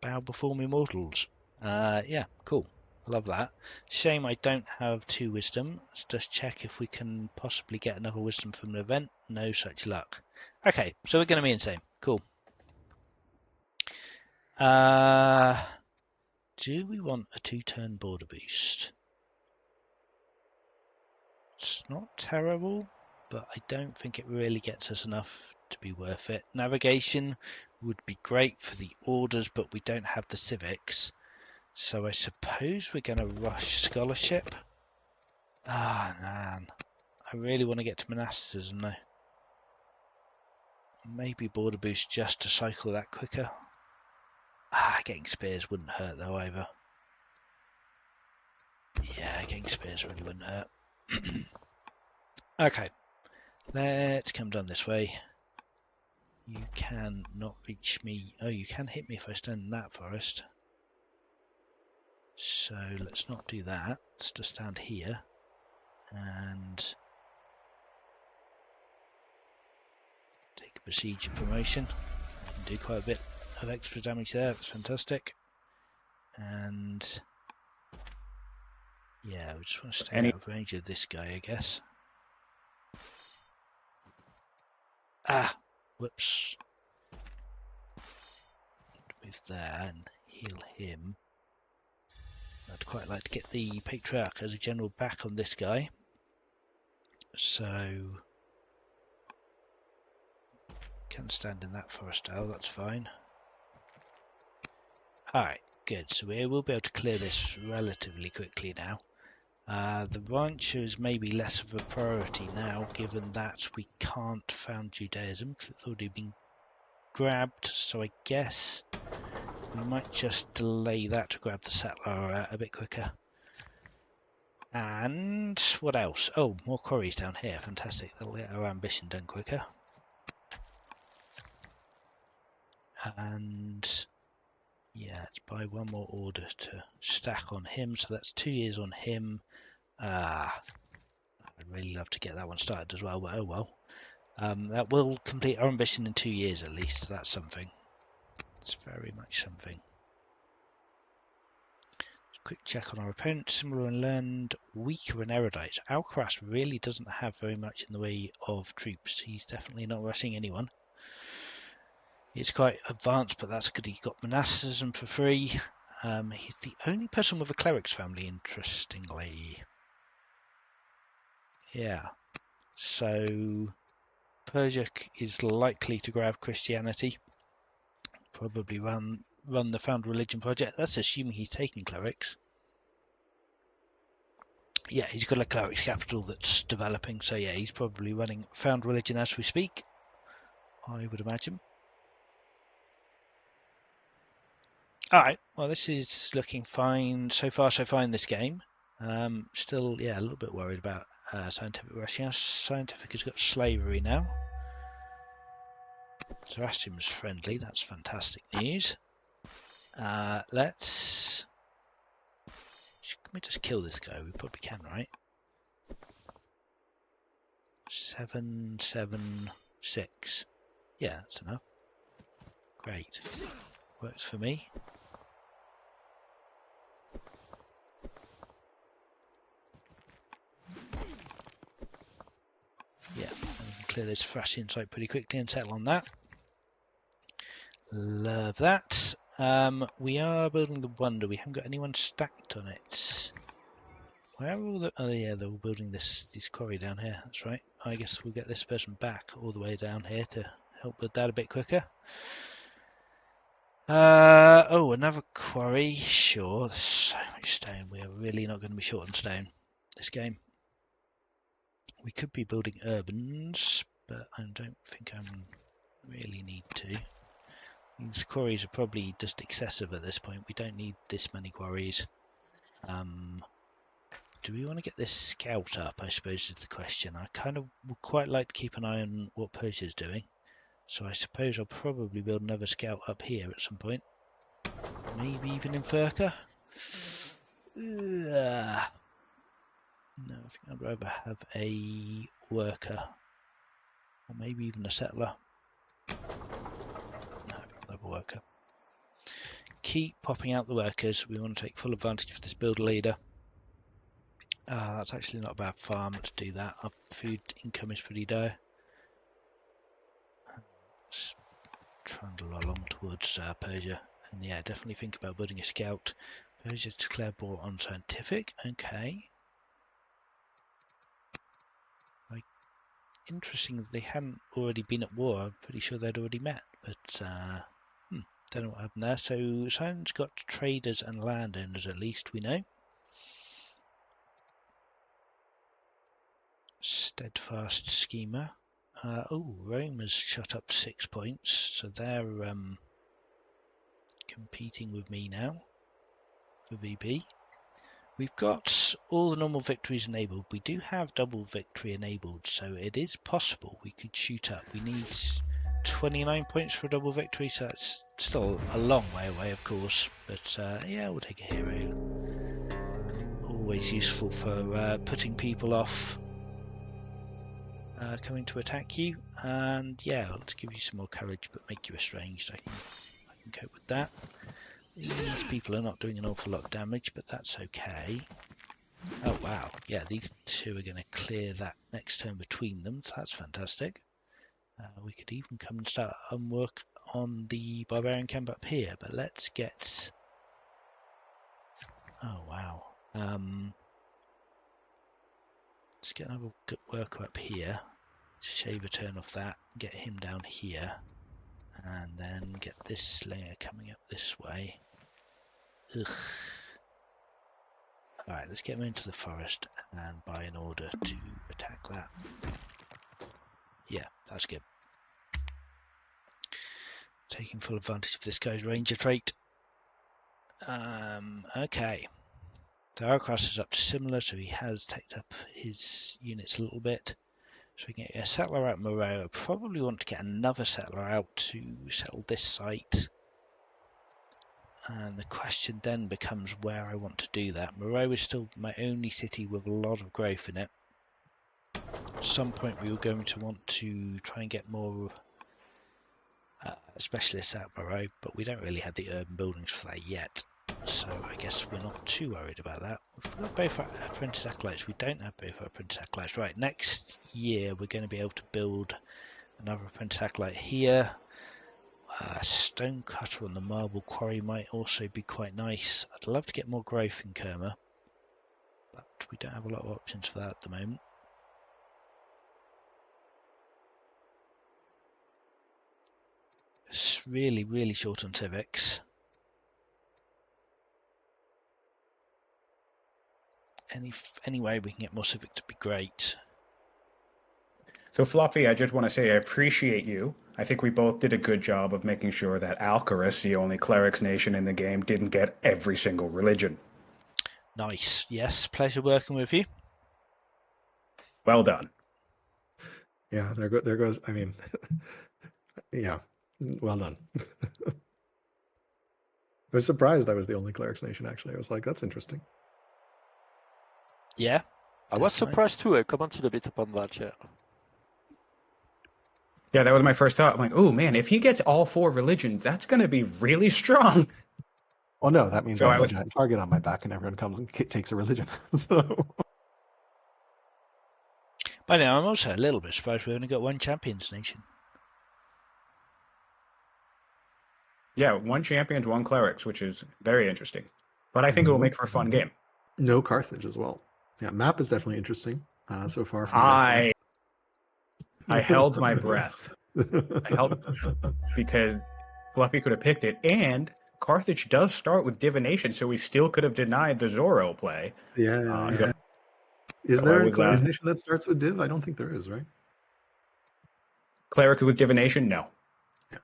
Bow before me, mortals. Yeah, cool. Love that. Shame I don't have 2 wisdom. Let's just check if we can possibly get another wisdom from the event. No such luck. Okay, so we're going to be insane. Cool. Do we want a 2-turn border boost? It's not terrible, but I don't think it really gets us enough to be worth it. Navigation would be great for the orders, but we don't have the civics. So I suppose we're going to rush scholarship. Ah, man. I really want to get to monasticism though. Maybe border boost just to cycle that quicker. Getting spears wouldn't hurt though either. Yeah, getting spears really wouldn't hurt. Okay, let's come down this way. You can not reach me. Oh, you can hit me if I stand in that forest. So let's not do that. Let's just stand here and take a procedure promotion. I can do quite a bit of extra damage there. That's fantastic. And yeah, we just want to stay out of range of this guy, I guess. Whoops. Move there and heal him. I'd quite like to get the Patriarch as a general back on this guy. So can stand in that forest owl, that's fine. Alright, good. So we will be able to clear this relatively quickly now. The rancher is maybe less of a priority now, given that we can't found Judaism because it's already been grabbed. So I guess we might just delay that to grab the settler a bit quicker. And what else? Oh, more quarries down here. Fantastic. That'll get our ambition done quicker. And yeah, let's buy 1 more order to stack on him. So that's 2 years on him. I'd really love to get that one started as well, but oh well. That will complete our ambition in 2 years at least. So that's something. It's very much something. Quick check on our opponent. Similar in land, weaker in erudites. Alcaras really doesn't have very much in the way of troops. He's definitely not rushing anyone. He's quite advanced, but that's good. He got monasticism for free. He's the only person with a cleric's family, interestingly. Yeah. So Persia is likely to grab Christianity. Probably run the Found Religion project. That's assuming he's taking clerics. Yeah, he's got a cleric's capital that's developing. So yeah, he's probably running Found Religion as we speak, I would imagine. Alright, well this is looking fine. So far so fine this game. Still, yeah, a little bit worried about Scientific Russia. Scientific has got slavery now. Zoroastrian's friendly, that's fantastic news. Let's... Can we just kill this guy? We probably can, right? 7, 7, 6. Yeah, that's enough. Great. Works for me. Yeah, and we can clear this Thracian site pretty quickly and settle on that. Love that. We are building the Wonder. We haven't got anyone stacked on it. Where are all the... Oh yeah, they're all building this quarry down here. That's right. I guess we'll get this person back all the way down here to help with that a bit quicker. Oh, another quarry. Sure, there's so much stone. We are really not going to be short on stone this game. We could be building urbans, but I don't think I'm Really need to. These quarries are probably just excessive at this point. We don't need this many quarries. Do we want to get this scout up, I suppose is the question. I kind of would quite like to keep an eye on what Persia's doing. So I suppose I'll probably build another scout up here at some point. Maybe even in Furka. No, I think I'd rather have a worker. Or maybe even a settler. No, I think I'll have a worker. Keep popping out the workers. We want to take full advantage of this builder leader. That's actually not a bad farm to do that. Our food income is pretty dire. Let's trundle along towards Persia. And yeah, definitely think about building a scout. Persia declare war on Siontific. Okay. Interesting that they hadn't already been at war. I'm pretty sure they'd already met. But don't know what happened there. So Sion's got traders and landowners at least, we know. Steadfast schemer. Rome has shot up 6 points, so they're competing with me now for VB. We've got all the normal victories enabled. We do have double victory enabled, so it is possible we could shoot up. We need 29 points for a double victory, so that's still a long way away, of course. But yeah, we'll take a hero. Always useful for putting people off coming to attack you. And yeah, let's give you some more courage, but make you estranged. I can cope with that. These people are not doing an awful lot of damage, but that's okay. Oh wow, yeah, these two are going to clear that next turn between them, so that's fantastic. We could even come and start and work on the barbarian camp up here, but let's get... Oh wow. Let's get another good worker up here. Shave a turn off that, get him down here, and then get this slinger coming up this way. Ugh. Alright, let's get him into the forest and buy an order to attack that. Yeah, that's good. Taking full advantage of this guy's ranger trait. Okay. The Alcaras is up to similar, so he has taken up his units a little bit. So we can get a settler out Moreau. I probably want to get another settler out to settle this site. And the question then becomes where I want to do that. Moreau is still my only city with a lot of growth in it. At some point we were going to want to try and get more specialists out Moreau, but we don't really have the urban buildings for that yet. So I guess we're not too worried about that. We've got both our apprentice acolytes. We don't have both our apprentice acolytes. Right, next year we're going to be able to build another apprentice acolyte here. Stone cutter on the marble quarry might also be quite nice. I'd love to get more growth in Kerma, but we don't have a lot of options for that at the moment. It's really, really short on civics. Any way we can get more civic to be great. So Fluffy, I just want to say I appreciate you. I think we both did a good job of making sure that Alcaras, the only clerics nation in the game, didn't get every single religion. Nice. Yes, pleasure working with you. Well done. Yeah, there goes. I mean, yeah, well done. I was surprised I was the only clerics nation. Actually, I was like, that's interesting. Yeah, I was surprised too. I commented a bit upon that. Yeah. Yeah, that was my first thought. I'm like, oh man, if he gets all 4 religions, that's going to be really strong. Oh no, that means So I have a giant target on my back, and everyone comes and takes a religion. So. By now, I'm also a little bit surprised we only got 1 champions nation. Yeah, 1 champions, 1 clerics, which is very interesting. But I think it will make for a fun game. No Carthage as well. Yeah, map is definitely interesting so far. From I held my breath. I held because Fluffy could have picked it, and Carthage does start with divination, so we still could have denied the Zorro play. Yeah. So Is there a clerics nation that starts with div? I don't think there is, right? Cleric with divination? No. Yeah.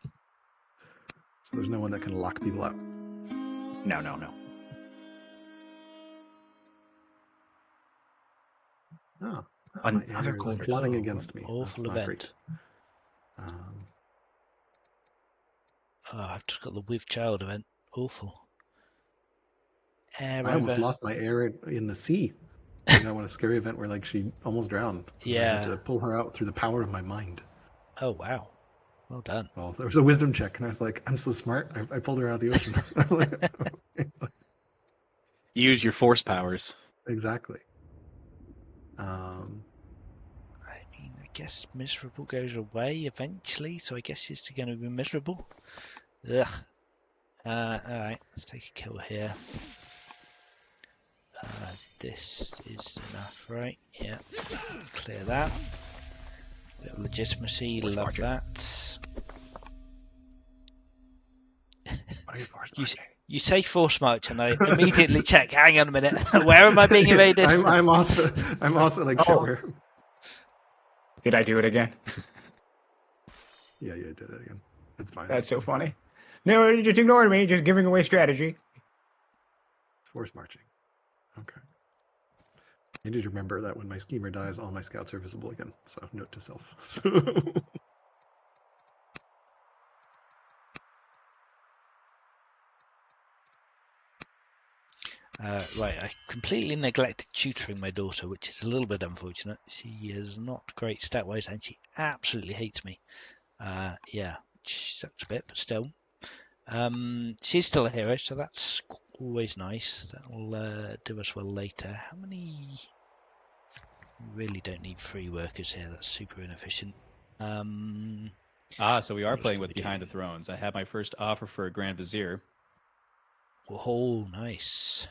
So there's no one that can lock people out. No. Oh, Another my air is cold plotting Oh, against me. awful That's not event. great. Oh, I've just got the with child event. Awful. Air I almost over. lost my air in the sea. I got one scary event where like she almost drowned. And I had Yeah. to pull her out through the power of my mind. Oh, wow. Well done. Well, there was a wisdom check, and I was like, "I'm so smart." I pulled her out of the ocean. Use your force powers. Exactly. I mean, I guess miserable goes away eventually, so I guess she's still going to be miserable. Ugh. Alright, let's take a kill here. This is enough, right? Yeah. Clear that. Bit of legitimacy, Force love marching. that. What are you force You, marching? you say force march, and I immediately check. Hang on a minute. Where am I being invaded? I'm also like, shit, Oh. where? Did I do it again? Yeah, I did it again. It's fine. That's so funny. No, you just ignored me. Just giving away strategy. Force marching. Okay. I need to remember that when my schemer dies, all my scouts are visible again. So note to self. Right, I completely neglected tutoring my daughter, which is a little bit unfortunate. She is not great stat-wise, and she absolutely hates me. Yeah, she sucks a bit, but still. She's still a hero, so that's always nice. That'll do us well later. How many? We really don't need free workers here. That's super inefficient. So we are What else playing can with we do? Behind the Thrones. I had my first offer for a Grand Vizier. Oh, nice.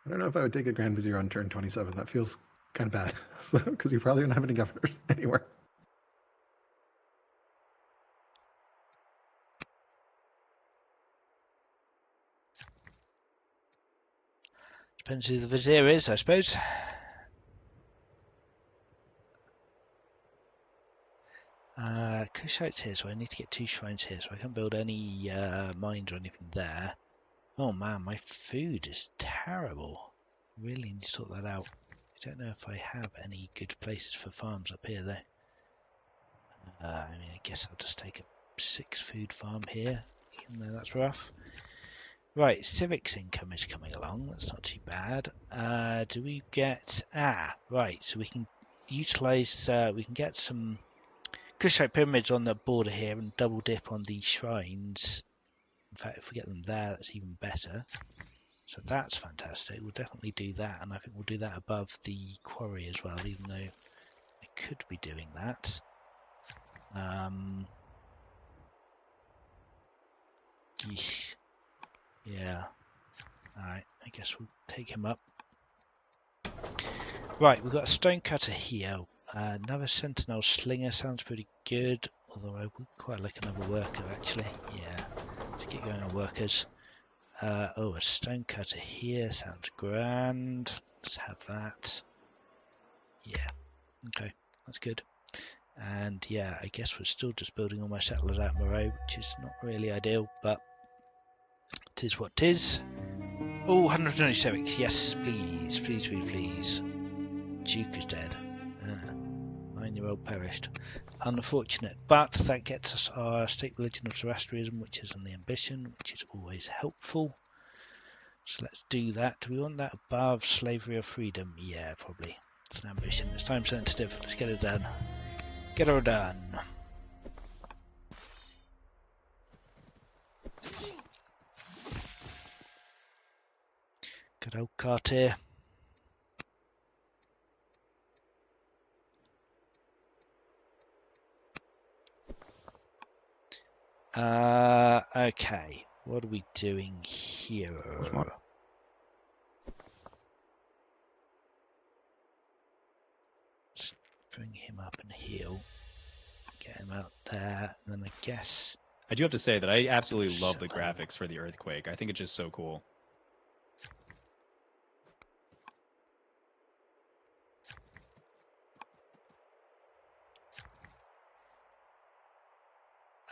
I don't know if I would take a Grand Vizier on turn 27. That feels kind of bad. Because you probably don't have any governors anywhere. Depends who the vizier is, I suppose. Kushite's here, so I need to get 2 shrines here, so I can't build any mines or anything there. Oh man, my food is terrible. Really need to sort that out. I don't know if I have any good places for farms up here though. I mean, I guess I'll just take a 6 food farm here, even though that's rough. Right, Civic's income is coming along. That's not too bad. Do we get... right, so we can utilize... we can get some Kushite pyramids on the border here and double dip on the shrines. In fact, if we get them there, that's even better. So that's fantastic. We'll definitely do that, and I think we'll do that above the quarry as well, even though I could be doing that. Geesh. Yeah. Alright, I guess we'll take him up. Right, we've got a stonecutter here. Another sentinel slinger sounds pretty good, although I would quite like another worker actually. Yeah, let's get going on workers. Oh, a stonecutter here sounds grand. Let's have that. Yeah, okay, that's good. And yeah, I guess we're still just building all my settlers out in Moreau, which is not really ideal, but tis what tis. Oh, 127. Yes, please, please, please, please. Duke is dead. 9-year-old perished. Unfortunate, but that gets us our state religion of Zoroastrianism, which is on the ambition, which is always helpful. So let's do that. Do we want that above slavery or freedom? Yeah, probably. It's an ambition. It's time sensitive. Let's get it done. Get her done. Good old Cartier. Okay. What are we doing here? Let's bring him up and heal. Get him out there. And then I guess... I do have to say that I absolutely love the graphics for the earthquake. I think it's just so cool.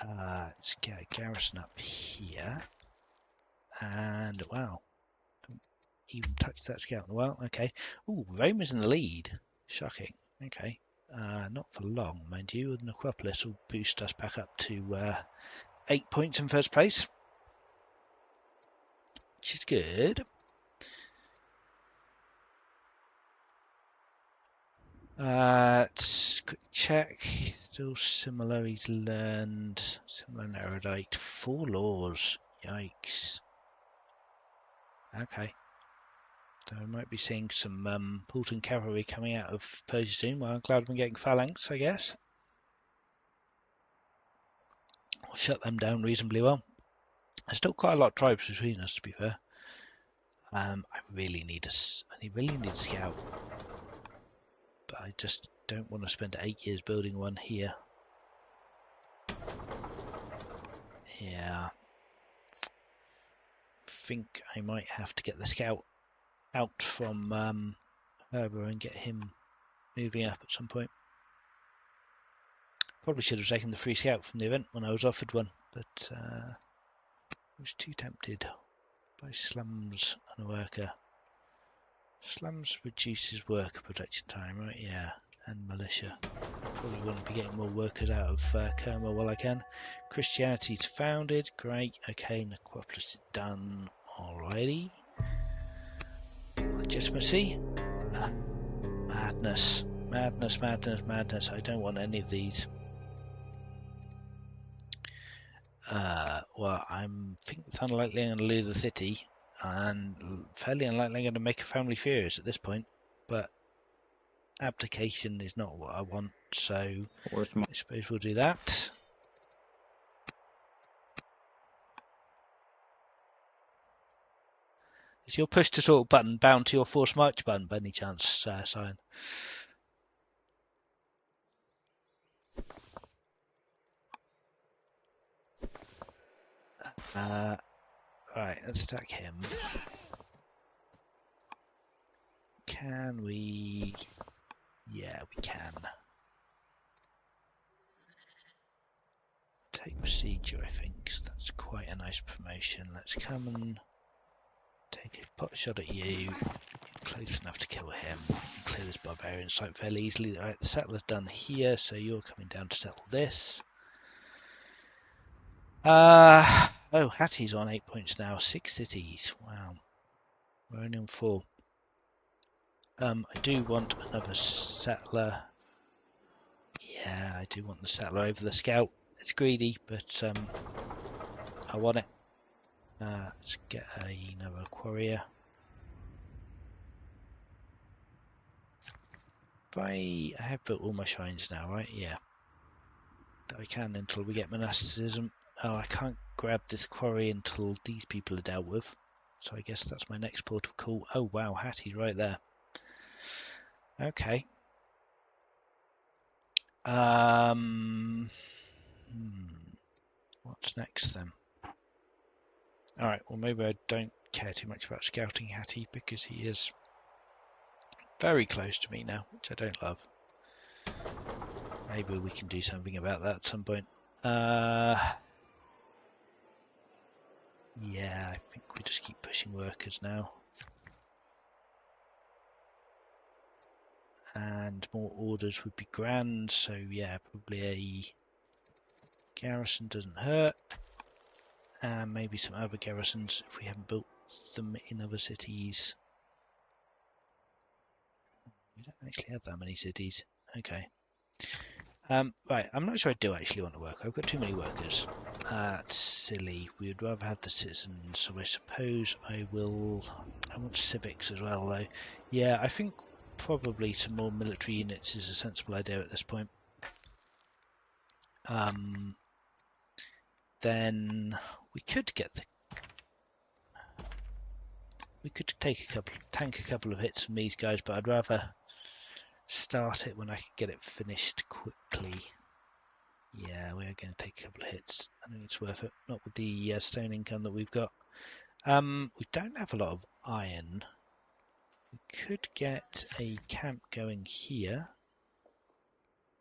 Let's get a garrison up here. And wow, don't even touch that scout in a while. Okay. Ooh, Rome is in the lead. Shocking. Okay. Not for long, mind you. The Necropolis will boost us back up to 8 points in first place, which is good. Quick check. Still similar. He's learned similar erudite. 4 laws. Yikes. Okay. So we might be seeing some Pulton cavalry coming out of Persia soon. Well, I'm glad we're getting phalanx, I guess. We'll shut them down reasonably well. There's still quite a lot of tribes between us, to be fair. I really need a scout, but I just don't want to spend 8 years building one here. Yeah, think I might have to get the scout out from Herber and get him moving up at some point. Probably should have taken the free scout from the event when I was offered one, but I was too tempted by slums and a worker. Slums reduces worker production time, right? Yeah, and militia. Probably want to be getting more workers out of Kerma while I can. Christianity's founded, great. Okay, Necropolis is done. Alrighty. Legitimacy. Madness. Madness, madness, madness. I don't want any of these. Well, think it's unlikely I'm going to lose the city, and fairly unlikely I'm going to make a family furious at this point, but abdication is not what I want, so I suppose we'll do that. Is your push to talk button bound to your force march button by any chance, Sion? Right, let's attack him. Can we? Yeah, we can. Take procedure, I think. So that's quite a nice promotion. Let's come and take a pot shot at you. You're close enough to kill him. Clear this barbarian site fairly easily. Right, the settler's done here, so you're coming down to settle this. Oh, Hattie's on 8 points now. 6 cities. Wow. We're only on 4. I do want another settler. Yeah, I do want the settler over the scout. It's greedy, but I want it. Let's get another quarrier. I have built all my shrines now, right? Yeah. I can until we get monasticism. Oh, I can't grab this quarry until these people are dealt with. So I guess that's my next port of call. Oh wow, Hattie's right there. Okay. What's next then? Alright, well maybe I don't care too much about scouting Hattie because he is very close to me now, which I don't love. Maybe we can do something about that at some point. Yeah, I think we just keep pushing workers now. And more orders would be grand, so yeah, probably a garrison doesn't hurt. And maybe some other garrisons if we haven't built them in other cities. We don't actually have that many cities. Okay. Right, I'm not sure I do actually want to work. I've got too many workers. That's silly. We would rather have the citizens, so I suppose I want civics as well, though. Yeah, I think probably some more military units is a sensible idea at this point. Then we could get we could tank a couple of hits from these guys, but I'd rather start it when I can get it finished quickly. Yeah, we are going to take a couple of hits. I think it's worth it. Not with the stone income that we've got. We don't have a lot of iron. We could get a camp going here.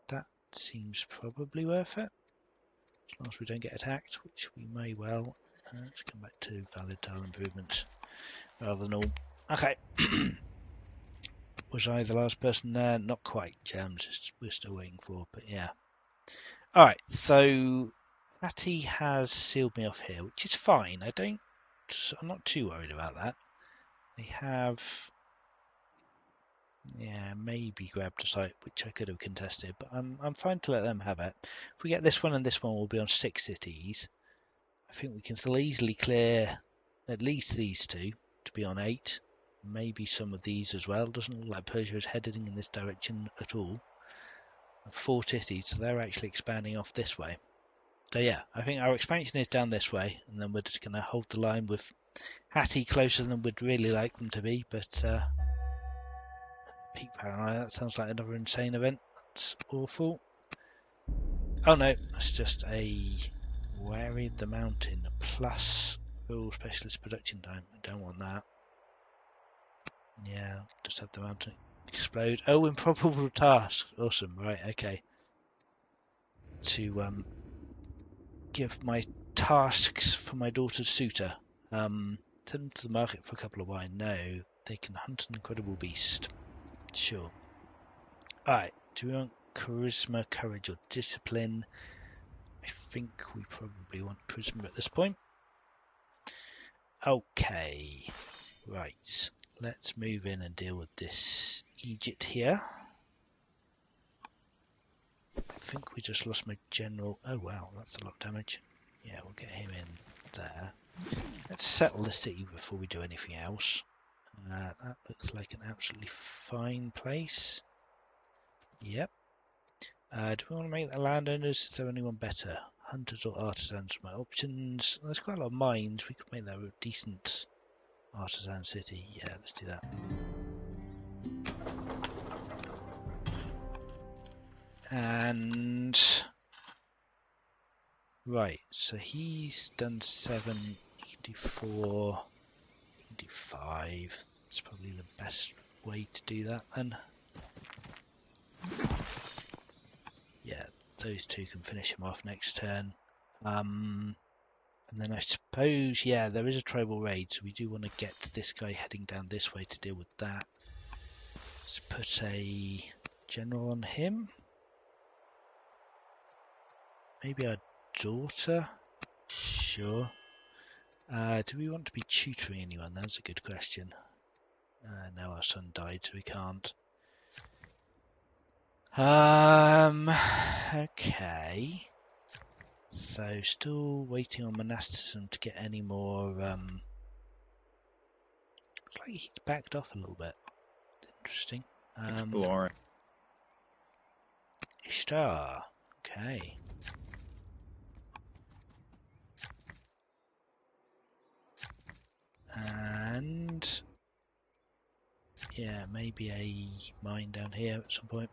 That seems probably worth it. as long as we don't get attacked, which we may well. Let's come back to valid tile improvements rather than all. Okay. Was I the last person there? Not quite. We're still waiting for, but yeah. All right. So Hattie has sealed me off here, which is fine. I'm not too worried about that. They have, yeah, maybe grabbed a site which I could have contested, but I'm fine to let them have it. If we get this one and this one, we'll be on 6 cities. I think we can still easily clear at least these two to be on 8. Maybe some of these as well. Doesn't look like Persia is heading in this direction at all. 4 cities, so they're actually expanding off this way. So yeah, I think our expansion is down this way, and then we're just going to hold the line with Hattie closer than we'd really like them to be, but peak paranoia, that sounds like another insane event. That's awful. Oh no, it's just a Wary the Mountain plus rural specialist production time. I don't want that. Yeah, just have the mountain explode. Oh, improbable tasks. Awesome, right, okay. To give my tasks for my daughter's suitor. Send them to the market for a couple of wine. No, they can hunt an incredible beast. Sure. Alright, do we want charisma, courage, or discipline? I think we probably want charisma at this point. Okay, right. Let's move in and deal with this Egypt here. I think we just lost my general. Oh wow, that's a lot of damage. Yeah, we'll get him in there. Let's settle the city before we do anything else. That looks like an absolutely fine place. Yep. Do we want to make the landowners? Is there anyone better? Hunters or artisans are my options. There's quite a lot of mines. We could make that a decent artisan city. Yeah, let's do that. And right, so he's done 7, he can do 4, he can do 5. It's probably the best way to do that then. Yeah, those two can finish him off next turn. And then I suppose, yeah, there is a tribal raid, so we do want to get this guy heading down this way to deal with that. Let's put a general on him. Maybe our daughter? Sure. Do we want to be tutoring anyone? That's a good question. No, our son died, so we can't. Okay. So still waiting on monasticism to get any more. Looks like he's backed off a little bit. Interesting. Exploring. Ishtar. Okay. And yeah, maybe a mine down here at some point.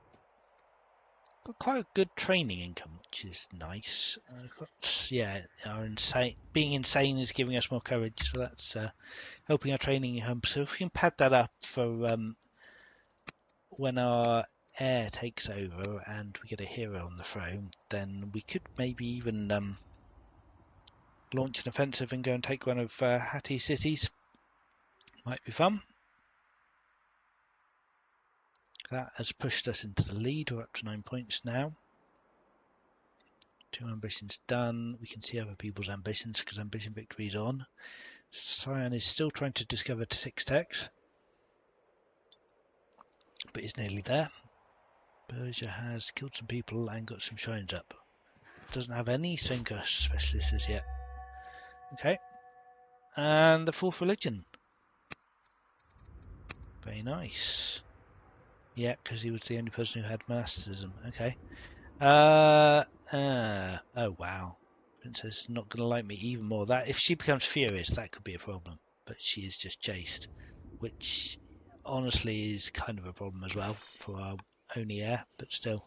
Got quite a good training income, which is nice. Yeah, being insane is giving us more courage, so that's helping our training income. So if we can pad that up for when our heir takes over and we get a hero on the throne, then we could maybe even launch an offensive and go and take one of Hattie's cities. Might be fun. That has pushed us into the lead. We're up to 9 points now. 2 ambitions done. We can see other people's ambitions because ambition victory is on. Sion is still trying to discover 6 techs, but he's nearly there. Persia has killed some people and got some shrines up. Doesn't have any thinker specialists as yet. Okay. And the 4th religion. Very nice. Yeah, because he was the only person who had monasticism. Okay. Oh wow. Princess is not going to like me even more. That if she becomes furious, that could be a problem. But she is just chaste, which honestly is kind of a problem as well for our only heir. But still,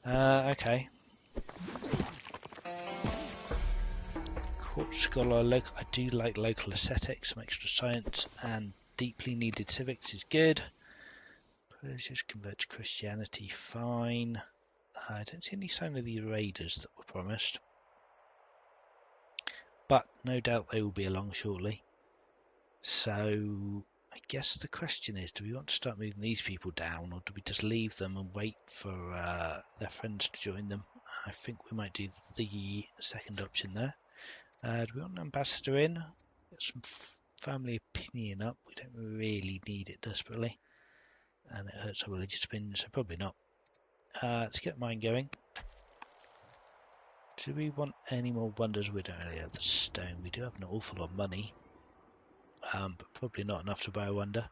okay. Court scholar, local. I do like local aesthetics, some extra science, and deeply needed civics is good. Just convert to Christianity, fine. I don't see any sign of the raiders that were promised. but no doubt they will be along shortly. So I guess the question is, do we want to start moving these people down, or do we just leave them and wait for their friends to join them? I think we might do the second option there. Do we want an ambassador in? Get some family opinion up. We don't really need it desperately. And it hurts our religious opinion, so probably not. Let's get mine going. Do we want any more wonders? We don't really have the stone. We do have an awful lot of money, but probably not enough to buy a wonder.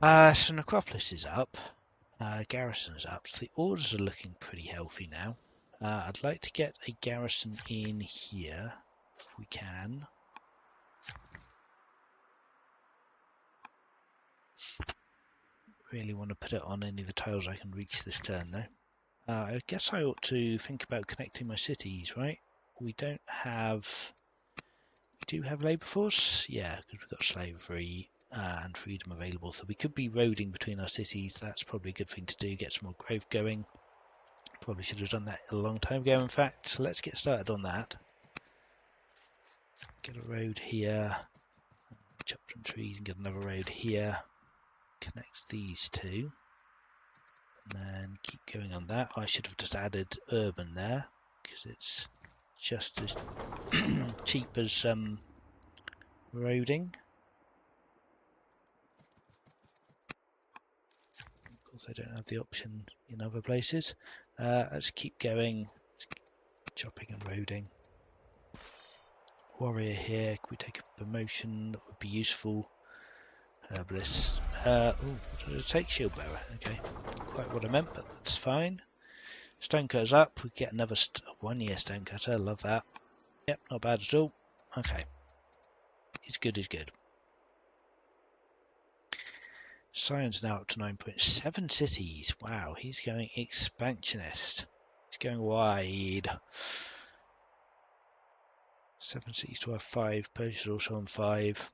So Necropolis is up. Garrison is up. So the orders are looking pretty healthy now. I'd like to get a garrison in here, if we can. Really want to put it on any of the tiles I can reach this turn, though. I guess I ought to think about connecting my cities, right? We don't have... We do have labour force? Yeah, because we've got slavery and freedom available. So we could be roading between our cities. That's probably a good thing to do, get some more growth going. Probably should have done that a long time ago, in fact. So let's get started on that. Get a road here. Chop some trees and get another road here. Connects these two. And then keep going on that. I should have just added urban there, because it's just as cheap as roading. Of course, I don't have the option in other places. Let's keep going, chopping and roading. Warrior here. Can we take a promotion? That would be useful. Herbalist. Oh, take shield bearer. Okay, quite what I meant, but that's fine. Stonecutter's up. We get another 1 year stonecutter. Love that. Yep, not bad at all. Okay, it's good. Is good. Sion's now up to 9.7 cities. Wow, he's going expansionist. He's going wide. 7 cities to have 5. Persia's also on 5.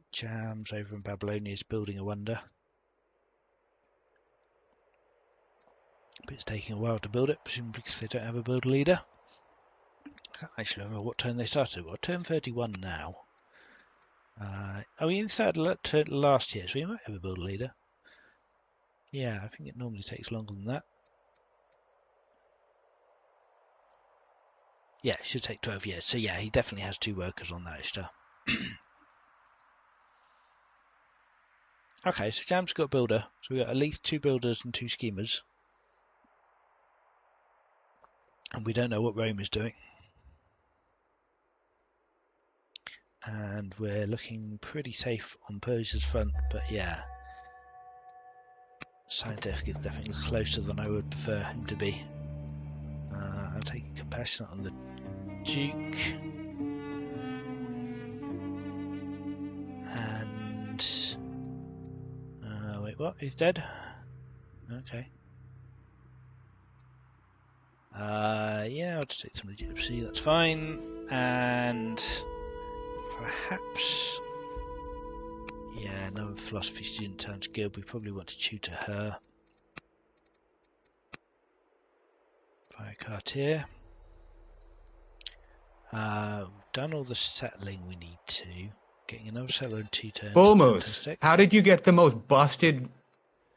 Jams over in Babylonia is building a wonder. But it's taking a while to build it, presumably because they don't have a build leader. I can't actually remember what turn they started. Well, turn 31 now. We started last year, so we might have a build leader. Yeah, I think it normally takes longer than that. Yeah, it should take 12 years. So yeah, he definitely has 2 workers on that Ishtar. Okay, so Jam's got a builder. So we've got at least 2 builders and 2 schemers. And we don't know what Rome is doing. And we're looking pretty safe on Persia's front, but yeah. Scientific is definitely closer than I would prefer him to be. I'll take compassionate on the Duke. And... wait, what? He's dead? Okay. Yeah, I'll just take some of the Gypsy, that's fine. And... perhaps... yeah, another philosophy student sounds good. We probably want to tutor her. Fire cart here. Done all the settling we need to. Getting another settler in 2 turns. BullMoose, Fantastic. how did you get the most busted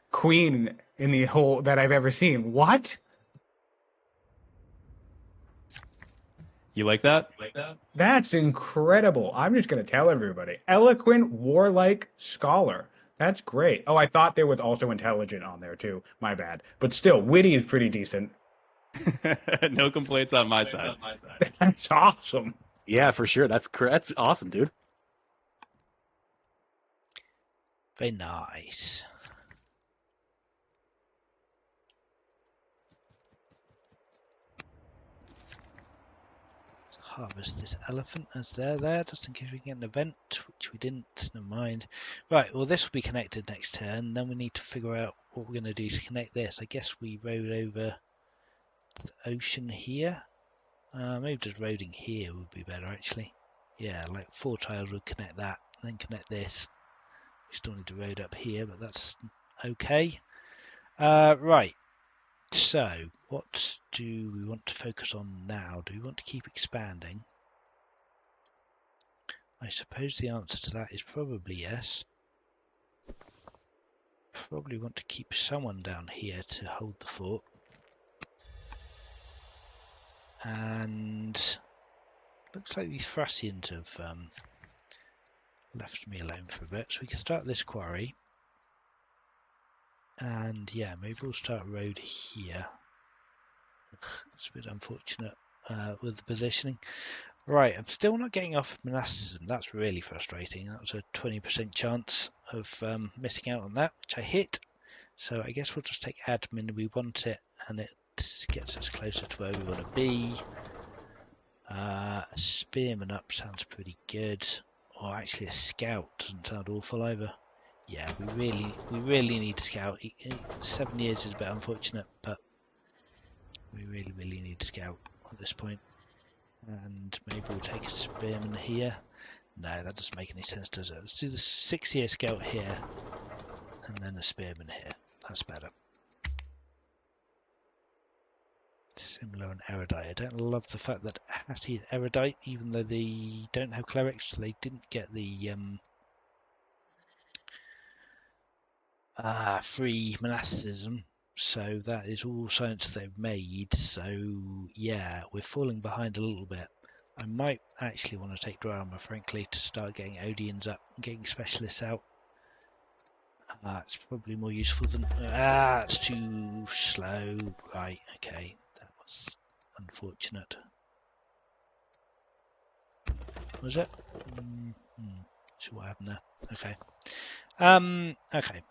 queen in the whole that I've ever seen? What? You like that? That's incredible. I'm just going to tell everybody. Eloquent, warlike, scholar. That's great. Oh, I thought there was also intelligent on there too. My bad. But still, witty is pretty decent. No complaints on my side. That's awesome. Yeah, for sure. That's awesome, dude. Very nice. Harvest this elephant as they're there, just in case we get an event, which we didn't. Never mind. Right, well, this will be connected next turn. Then we need to figure out what we're going to do to connect this. I guess we rode over the ocean here. Maybe just roading here would be better, actually. Yeah, like 4 tiles would connect that, then connect this. We still need to road up here, but that's okay. Right. So, what do we want to focus on now? Do we want to keep expanding? I suppose the answer to that is probably yes. Probably want to keep someone down here to hold the fort. And looks like these Thracians have left me alone for a bit. So we can start this quarry. And yeah, maybe we'll start a road here. It's a bit unfortunate with the positioning. Right, I'm still not getting off monasticism. That's really frustrating. That was a 20% chance of missing out on that, which I hit. So I guess we'll just take admin. We want it, and it gets us closer to where we want to be. Spearman up sounds pretty good. Or actually, a scout doesn't sound awful either. Yeah, we really need a scout. 7 years is a bit unfortunate, but we really need a scout at this point. And maybe we'll take a spearman here. No, that doesn't make any sense, does it? Let's do the 6-year scout here, and then a spearman here. That's better. Similar and erudite. I don't love the fact that Hattie is erudite, even though they don't have clerics, so they didn't get the free monasticism. So that is all science they've made. So yeah, we're falling behind a little bit. I might actually want to take dry armor, frankly, to start getting Odians up, getting specialists out. It's probably more useful than... it's too slow. Right, okay. That was unfortunate. Was it? See what happened there. Okay. Okay.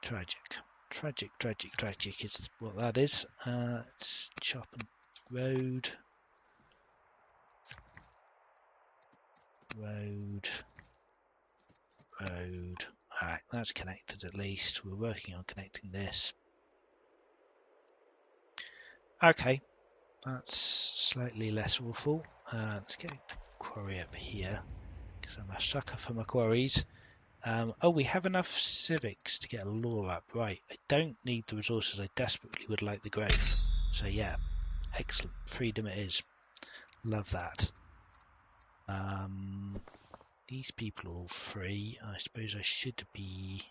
Tragic is what that is. It's chop and road. Alright, that's connected at least. We're working on connecting this. Okay, that's slightly less awful. Let's get a quarry up here, because I'm a sucker for my quarries. Oh, we have enough civics to get a law up. Right, I don't need the resources. I desperately would like the growth. So yeah, excellent. Freedom it is. Love that. These people are all free. I suppose I should be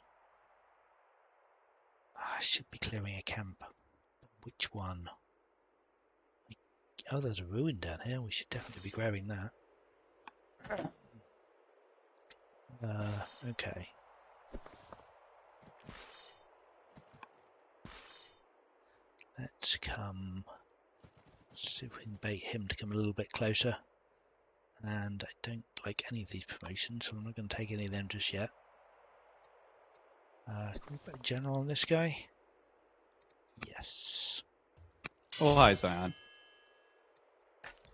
clearing a camp. Which one? Oh, there's a ruin down here. We should definitely be grabbing that. Okay. Let's see if we can bait him to come a little bit closer. And I don't like any of these promotions, so I'm not going to take any of them just yet. Can we put a general on this guy? Yes. Oh, hi, Zion.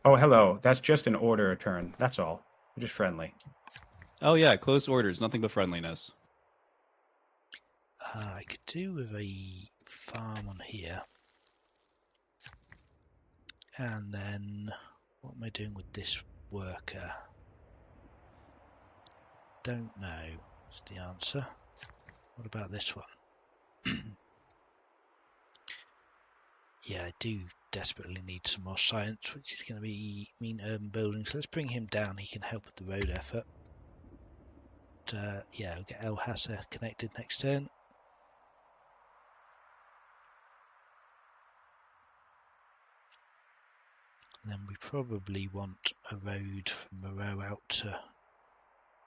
Oh, hello. That's just an order return. That's all. We're just friendly. Oh, yeah, close orders. Nothing but friendliness. I could do with a farm on here. And then, what am I doing with this worker? Don't know is the answer. What about this one? Yeah, I do desperately need some more science, which is going to mean urban building. So let's bring him down. He can help with the road effort. Yeah, we'll get El Hassa connected next turn. And then we probably want a road from Moreau out to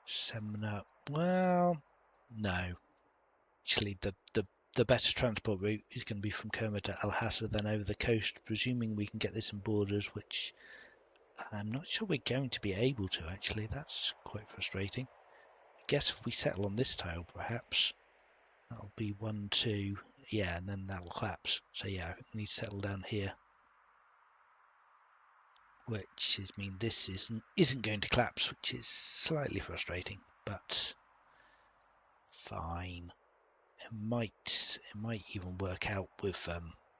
Semna. Well, no. Actually, the better transport route is going to be from Kerma to El Hassa, then over the coast, presuming we can get this in borders, which I'm not sure we're going to be able to, actually. That's quite frustrating. I guess if we settle on this tile, perhaps, that'll be 1, 2, yeah, and then that'll collapse. So yeah, I think we need to settle down here. Which is mean this isn't going to collapse, which is slightly frustrating, but fine. It might even work out with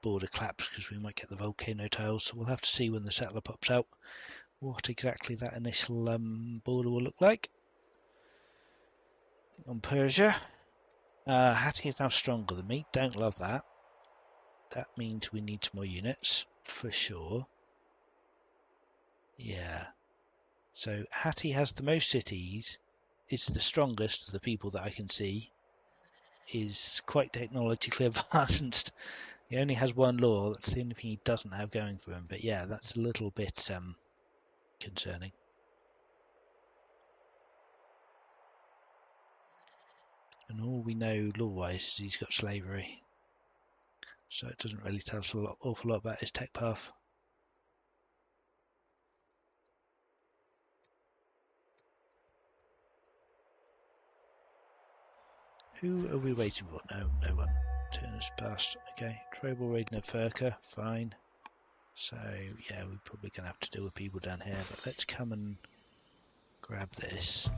border collapse because we might get the volcano tiles. So we'll have to see when the settler pops out what exactly that initial border will look like on Persia. Hattie is now stronger than me. Don't love that. that means we need some more units, for sure. Yeah. So Hattie has the most cities, is the strongest of the people that I can see, is quite technologically advanced. He only has one law, that's the only thing he doesn't have going for him. But yeah, that's a little bit concerning. And all we know law-wise is he's got slavery. So it doesn't really tell us an awful lot about his tech path. Who are we waiting for? No one. Turn us past. Okay, Trobal raiding a Furka, fine. So yeah, we're probably going to have to deal with people down here, but let's come and grab this.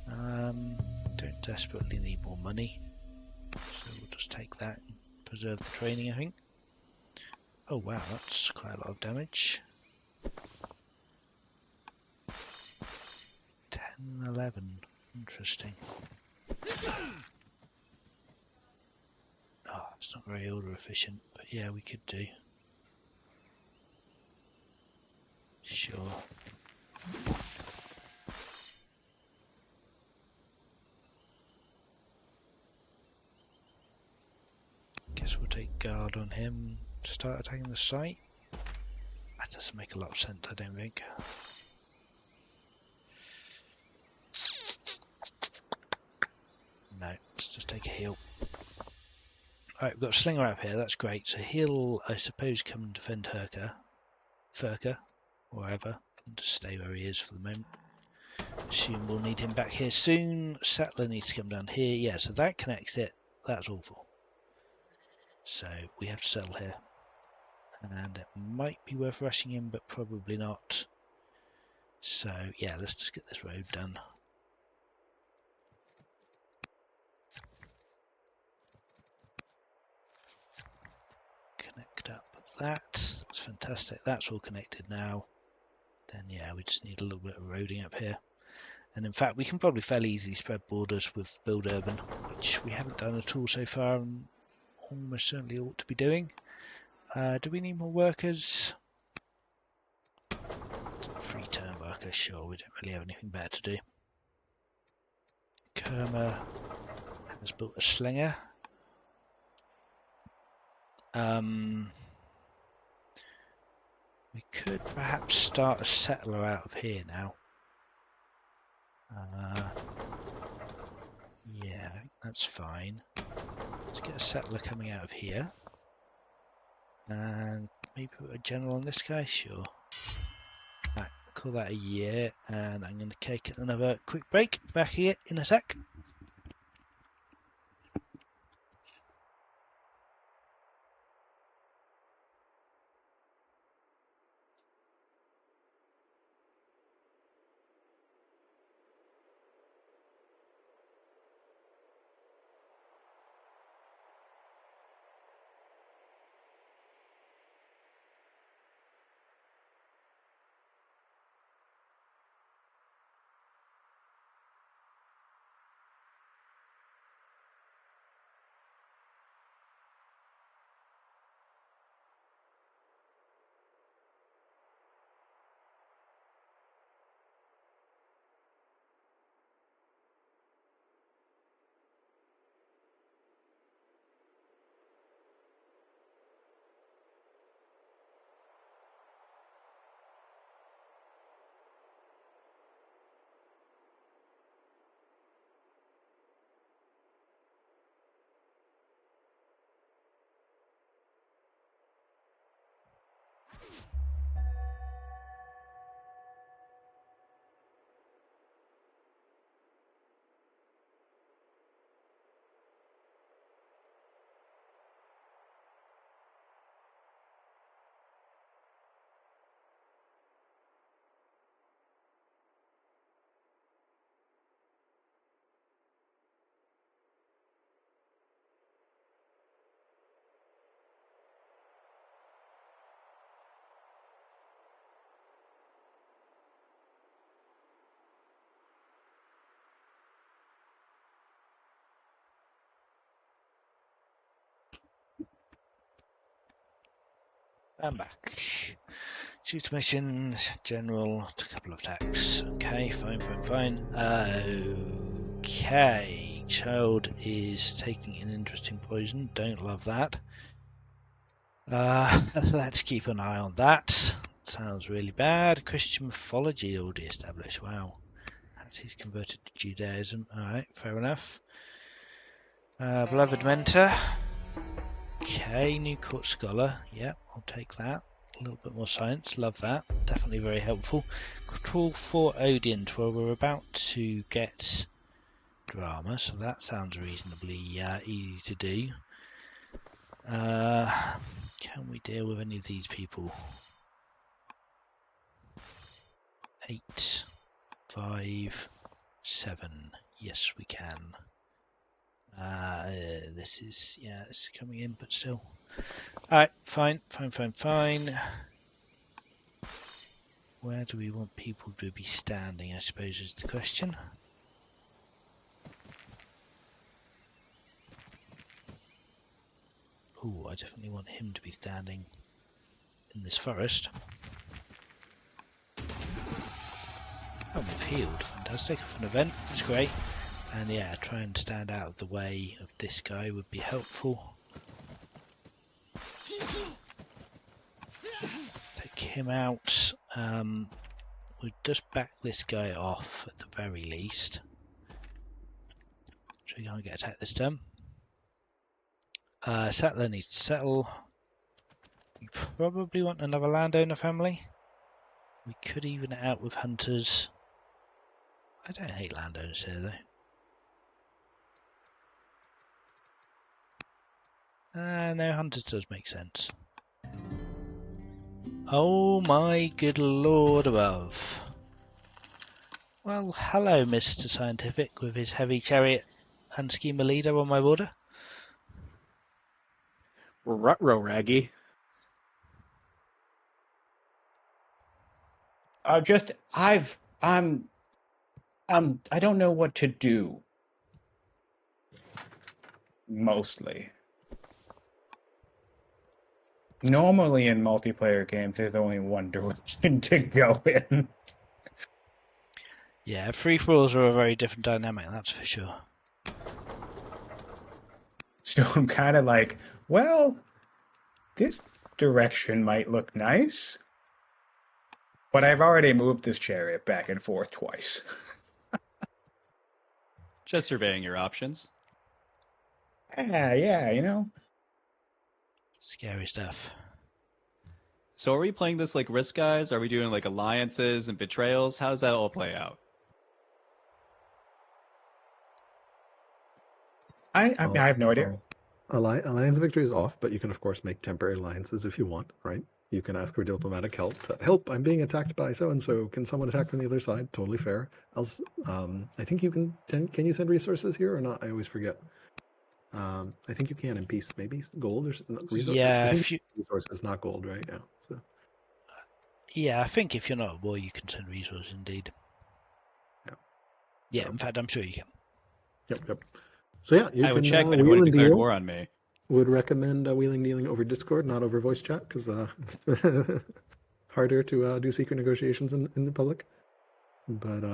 Don't desperately need more money, so we'll just take that and preserve the training, I think. Oh wow, that's quite a lot of damage. 10, 11, interesting. Oh, it's not very order efficient, but yeah, we could do. Sure. Guess we'll take guard on him. Start attacking the site. That doesn't make a lot of sense, I don't think. No, let's just take a heal. Alright, we've got a slinger up here, that's great. So he'll, I suppose, come and defend Furka, wherever. And just stay where he is for the moment. Assume we'll need him back here soon. Settler needs to come down here. Yeah, so that connects it. That's awful. So we have to settle here. And it might be worth rushing him, but probably not. So yeah, let's just get this road done. Connect up that. That's fantastic. That's all connected now. Then yeah, we just need a little bit of roading up here. And in fact, we can probably fairly easily spread borders with Build Urban, which we haven't done at all so far, and almost certainly ought to be doing. Do we need more workers? 3-turn workers, sure, we don't really have anything better to do. Kerma has built a slinger. We could perhaps start a settler out of here now. Yeah, I think that's fine. Let's get a settler coming out of here. And maybe put a general on this guy, sure. Right, call that a year, and I'm going to take another quick break. Back here in a sec. And back. Shoot missions, general, a couple of attacks. Okay, fine. Okay, child is taking an interesting poison. Don't love that. Let's keep an eye on that. Sounds really bad. Christian mythology already established. Wow. He's converted to Judaism. Alright, fair enough. Beloved mentor. Okay, new court scholar. Yep, I'll take that. A little bit more science. Love that. Definitely very helpful. Control 4 Odin. Well, we're about to get drama, so that sounds reasonably easy to do. Can we deal with any of these people? 8, 5, 7. Yes, we can. This is coming in, but still. Alright, fine. Where do we want people to be standing, I suppose, is the question. Oh, I definitely want him to be standing in this forest. Oh, we've healed. Fantastic. For an event, it's great. And yeah, try and stand out of the way of this guy would be helpful. Take him out. We'll just back this guy off at the very least. So we can't get attacked this turn. Settler needs to settle. We probably want another landowner family. We could even it out with hunters. I don't hate landowners here though. No, hunters does make sense. Oh my good lord above. Well, hello Mr. Scientific with his heavy chariot and schemer leader on my border. Ruh-roh, Raggy. I don't know what to do. Mostly. Normally in multiplayer games, there's only one direction to go in. Yeah, free-for-alls are a very different dynamic, that's for sure. So I'm kind of like, well, this direction might look nice. But I've already moved this chariot back and forth twice. Just surveying your options. Yeah, you know. Scary stuff. So are we playing this like risk guys? Are we doing like alliances and betrayals? How does that all play out? I have no idea. Alliance victory is off, but you can of course make temporary alliances if you want, right? You can ask for diplomatic help. Help! I'm being attacked by so and so. Can someone attack from the other side? Totally fair. Else, I think you can. Can you send resources here or not? I always forget. I think you can in peace. Maybe gold or resources. Yeah, I think resources, not gold, right? Yeah. So. Yeah, I think if you're not at war, you can send resources indeed. Yeah. Yeah, in fact, I'm sure you can. Yep. So yeah, you I would can check, but wheel everyone and declared deal. war on me. Would recommend wheeling dealing over Discord, not over voice chat, because harder to do secret negotiations in the public. But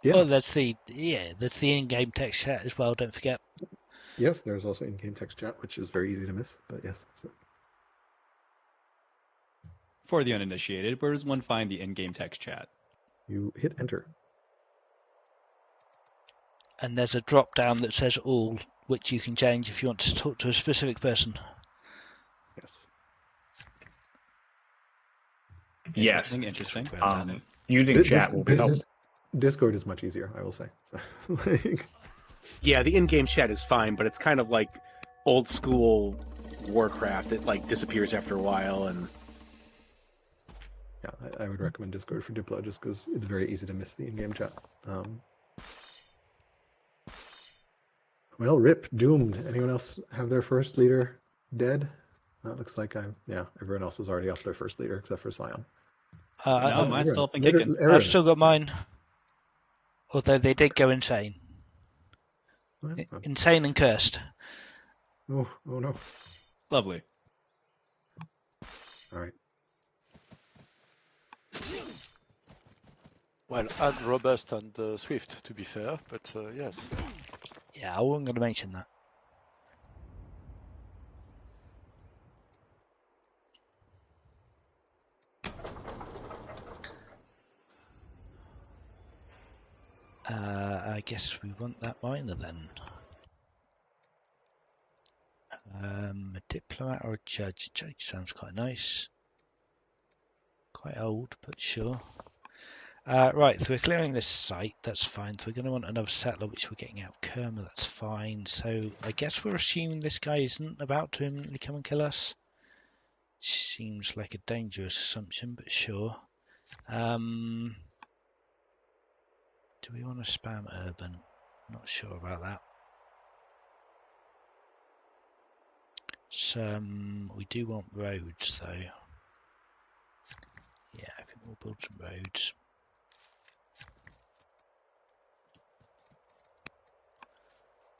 yeah. Oh, that's the in-game text chat as well. Don't forget. Yes, there's also in-game text chat, which is very easy to miss. But yes. So. For the uninitiated, where does one find the in-game text chat? You hit enter. And there's a drop down that says all, which you can change if you want to talk to a specific person. Yes. Yes. Interesting. Using chat will be helpful. Discord is much easier, I will say. So, Yeah, the in-game chat is fine, but it's kind of like old school Warcraft. It like disappears after a while, and yeah, I would recommend Discord for Diplo just because it's very easy to miss the in-game chat. Well, rip, doomed. Anyone else have their first leader dead? It looks like everyone else is already off their first leader except for Sion. No, mine's still up and kicking. I've still got mine. Although they did go insane. Insane and cursed. Oh no. Lovely. All right. Well, add robust and swift, to be fair, but yes. Yeah, I wasn't going to mention that. I guess we want that miner then. A diplomat or a judge? Judge sounds quite nice. Quite old, but sure. Right, so we're clearing this site, that's fine. So we're going to want another settler, which we're getting out of Kerma, that's fine. So I guess we're assuming this guy isn't about to imminently come and kill us. Seems like a dangerous assumption, but sure. Do we want to spam urban? Not sure about that. We do want roads though. Yeah, I think we'll build some roads.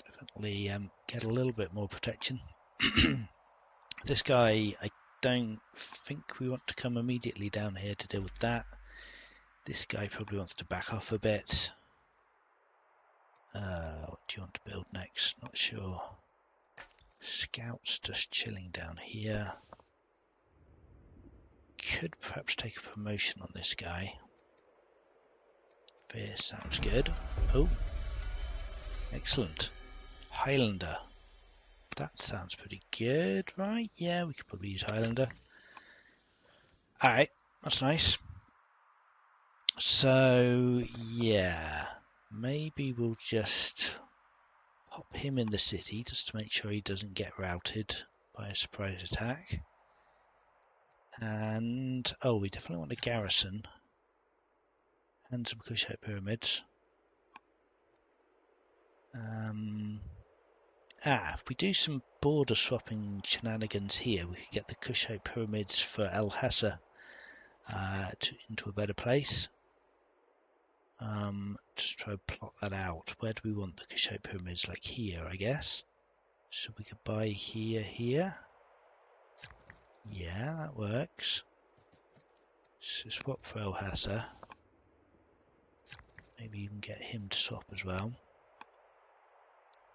Definitely get a little bit more protection. This guy, I don't think we want to come immediately down here to deal with that. This guy probably wants to back off a bit. What do you want to build next? Not sure. Scouts just chilling down here. Could perhaps take a promotion on this guy. Fierce sounds good. Oh, excellent. Highlander. That sounds pretty good, right? Yeah, we could probably use Highlander. Alright, that's nice. So, yeah, maybe we'll just pop him in the city just to make sure he doesn't get routed by a surprise attack. And, oh, we definitely want a garrison and some Kushite pyramids. If we do some border swapping shenanigans here, we could get the Kushite pyramids for El Hassa into a better place. Just try to plot that out. Where do we want the Kushite pyramids? Like here, I guess. So we could buy here. Yeah, that works. So swap for El Hassa. Maybe even get him to swap as well.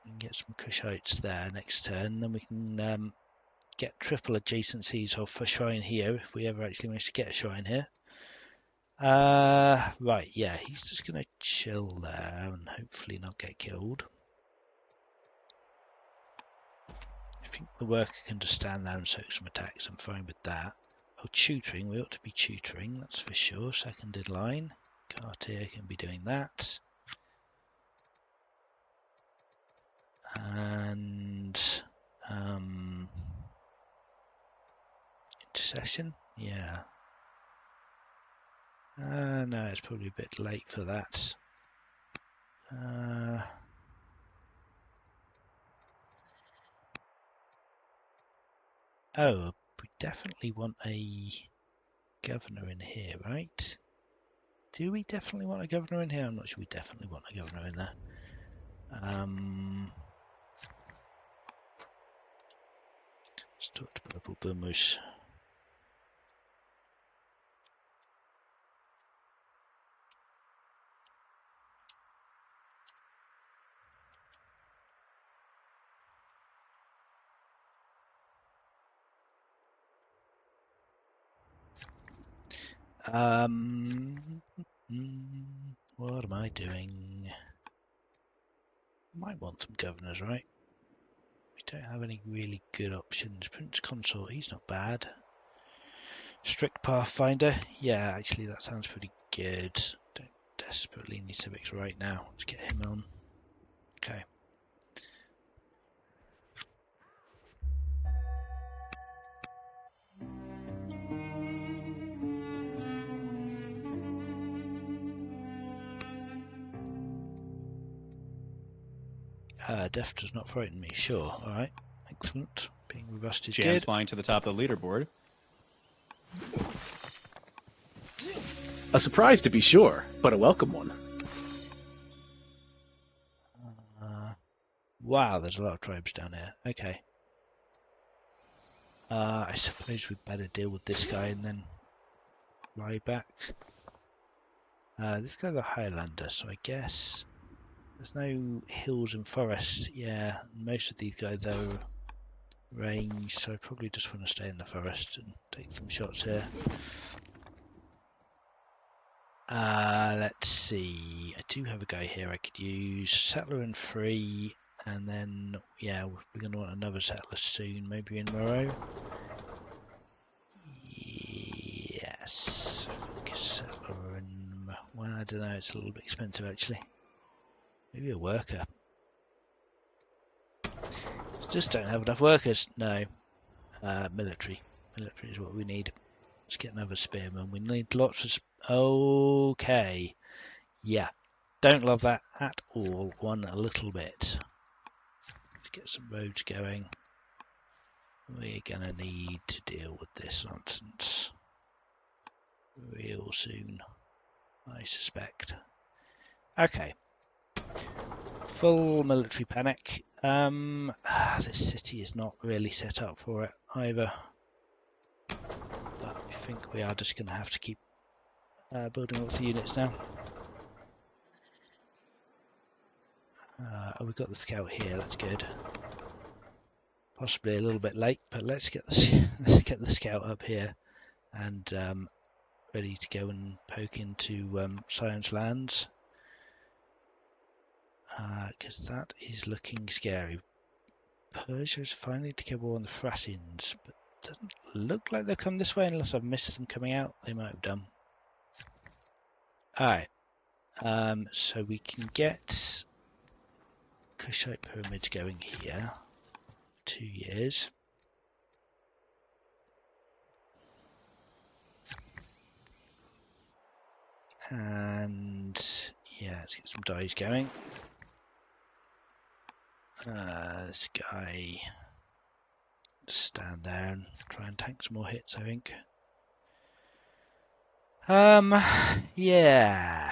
We can get some Kushites there next turn. Then we can get triple adjacencies of a shrine here if we ever actually manage to get a shrine here. Right, yeah, he's just going to chill there and hopefully not get killed. I think the worker can just stand there and soak some attacks. I'm fine with that. Oh, tutoring, we ought to be tutoring, that's for sure. Second in line. Cartier can be doing that. And intercession, yeah. No, it's probably a bit late for that. Oh, we definitely want a governor in here, right? Do we definitely want a governor in here? I'm not sure we definitely want a governor in there. Let's talk to ThePurpleBullMoose. What am I doing? Might want some governors, right? We don't have any really good options. Prince Consort, he's not bad. Strict Pathfinder, yeah, actually that sounds pretty good. Don't desperately need civics right now. Let's get him on. Okay. Death does not frighten me, sure. Alright, excellent. Being robust is Jan's good. flying to the top of the leaderboard. A surprise to be sure, but a welcome one. Wow, there's a lot of tribes down here. Okay. I suppose we'd better deal with this guy and then fly back. This guy's a Highlander, so I guess there's no hills and forests. Yeah, most of these guys are range, so I probably just want to stay in the forest and take some shots here. Let's see. I do have a guy here I could use. Settler and free, and then yeah, we're going to want another settler soon, maybe in Moreau. Yes, I think a settler and well, I don't know. It's a little bit expensive actually. Maybe a worker. Just don't have enough workers. No, military. Military is what we need. Let's get another spearman. We need lots of. Okay. Yeah. Don't love that at all. One a little bit. Let's get some roads going. We're gonna need to deal with this nonsense real soon, I suspect. Okay. Full military panic. This city is not really set up for it either. But I think we are just going to have to keep building up the units now. We've got the scout here, that's good. Possibly a little bit late, but let's get the scout up here and ready to go and poke into Sion's lands. Because that is looking scary. Persia is finally to go on the Thracians, but doesn't look like they'll come this way unless I've missed them coming out. They might have done. Alright, so we can get Kushite pyramids going here. 2 years. And yeah, let's get some dies going. This guy stand there and try and tank some more hits, I think. Yeah,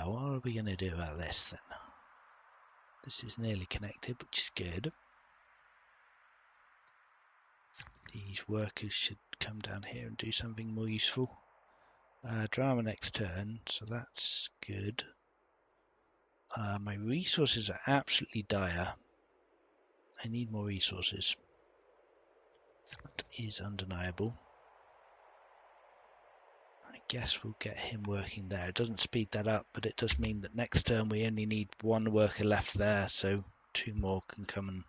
what are we going to do about this then? This is nearly connected, which is good. These workers should come down here and do something more useful. Drama next turn, so that's good. My resources are absolutely dire. I need more resources. That is undeniable. I guess we'll get him working there. It doesn't speed that up, but it does mean that next turn we only need one worker left there, so 2 more can come and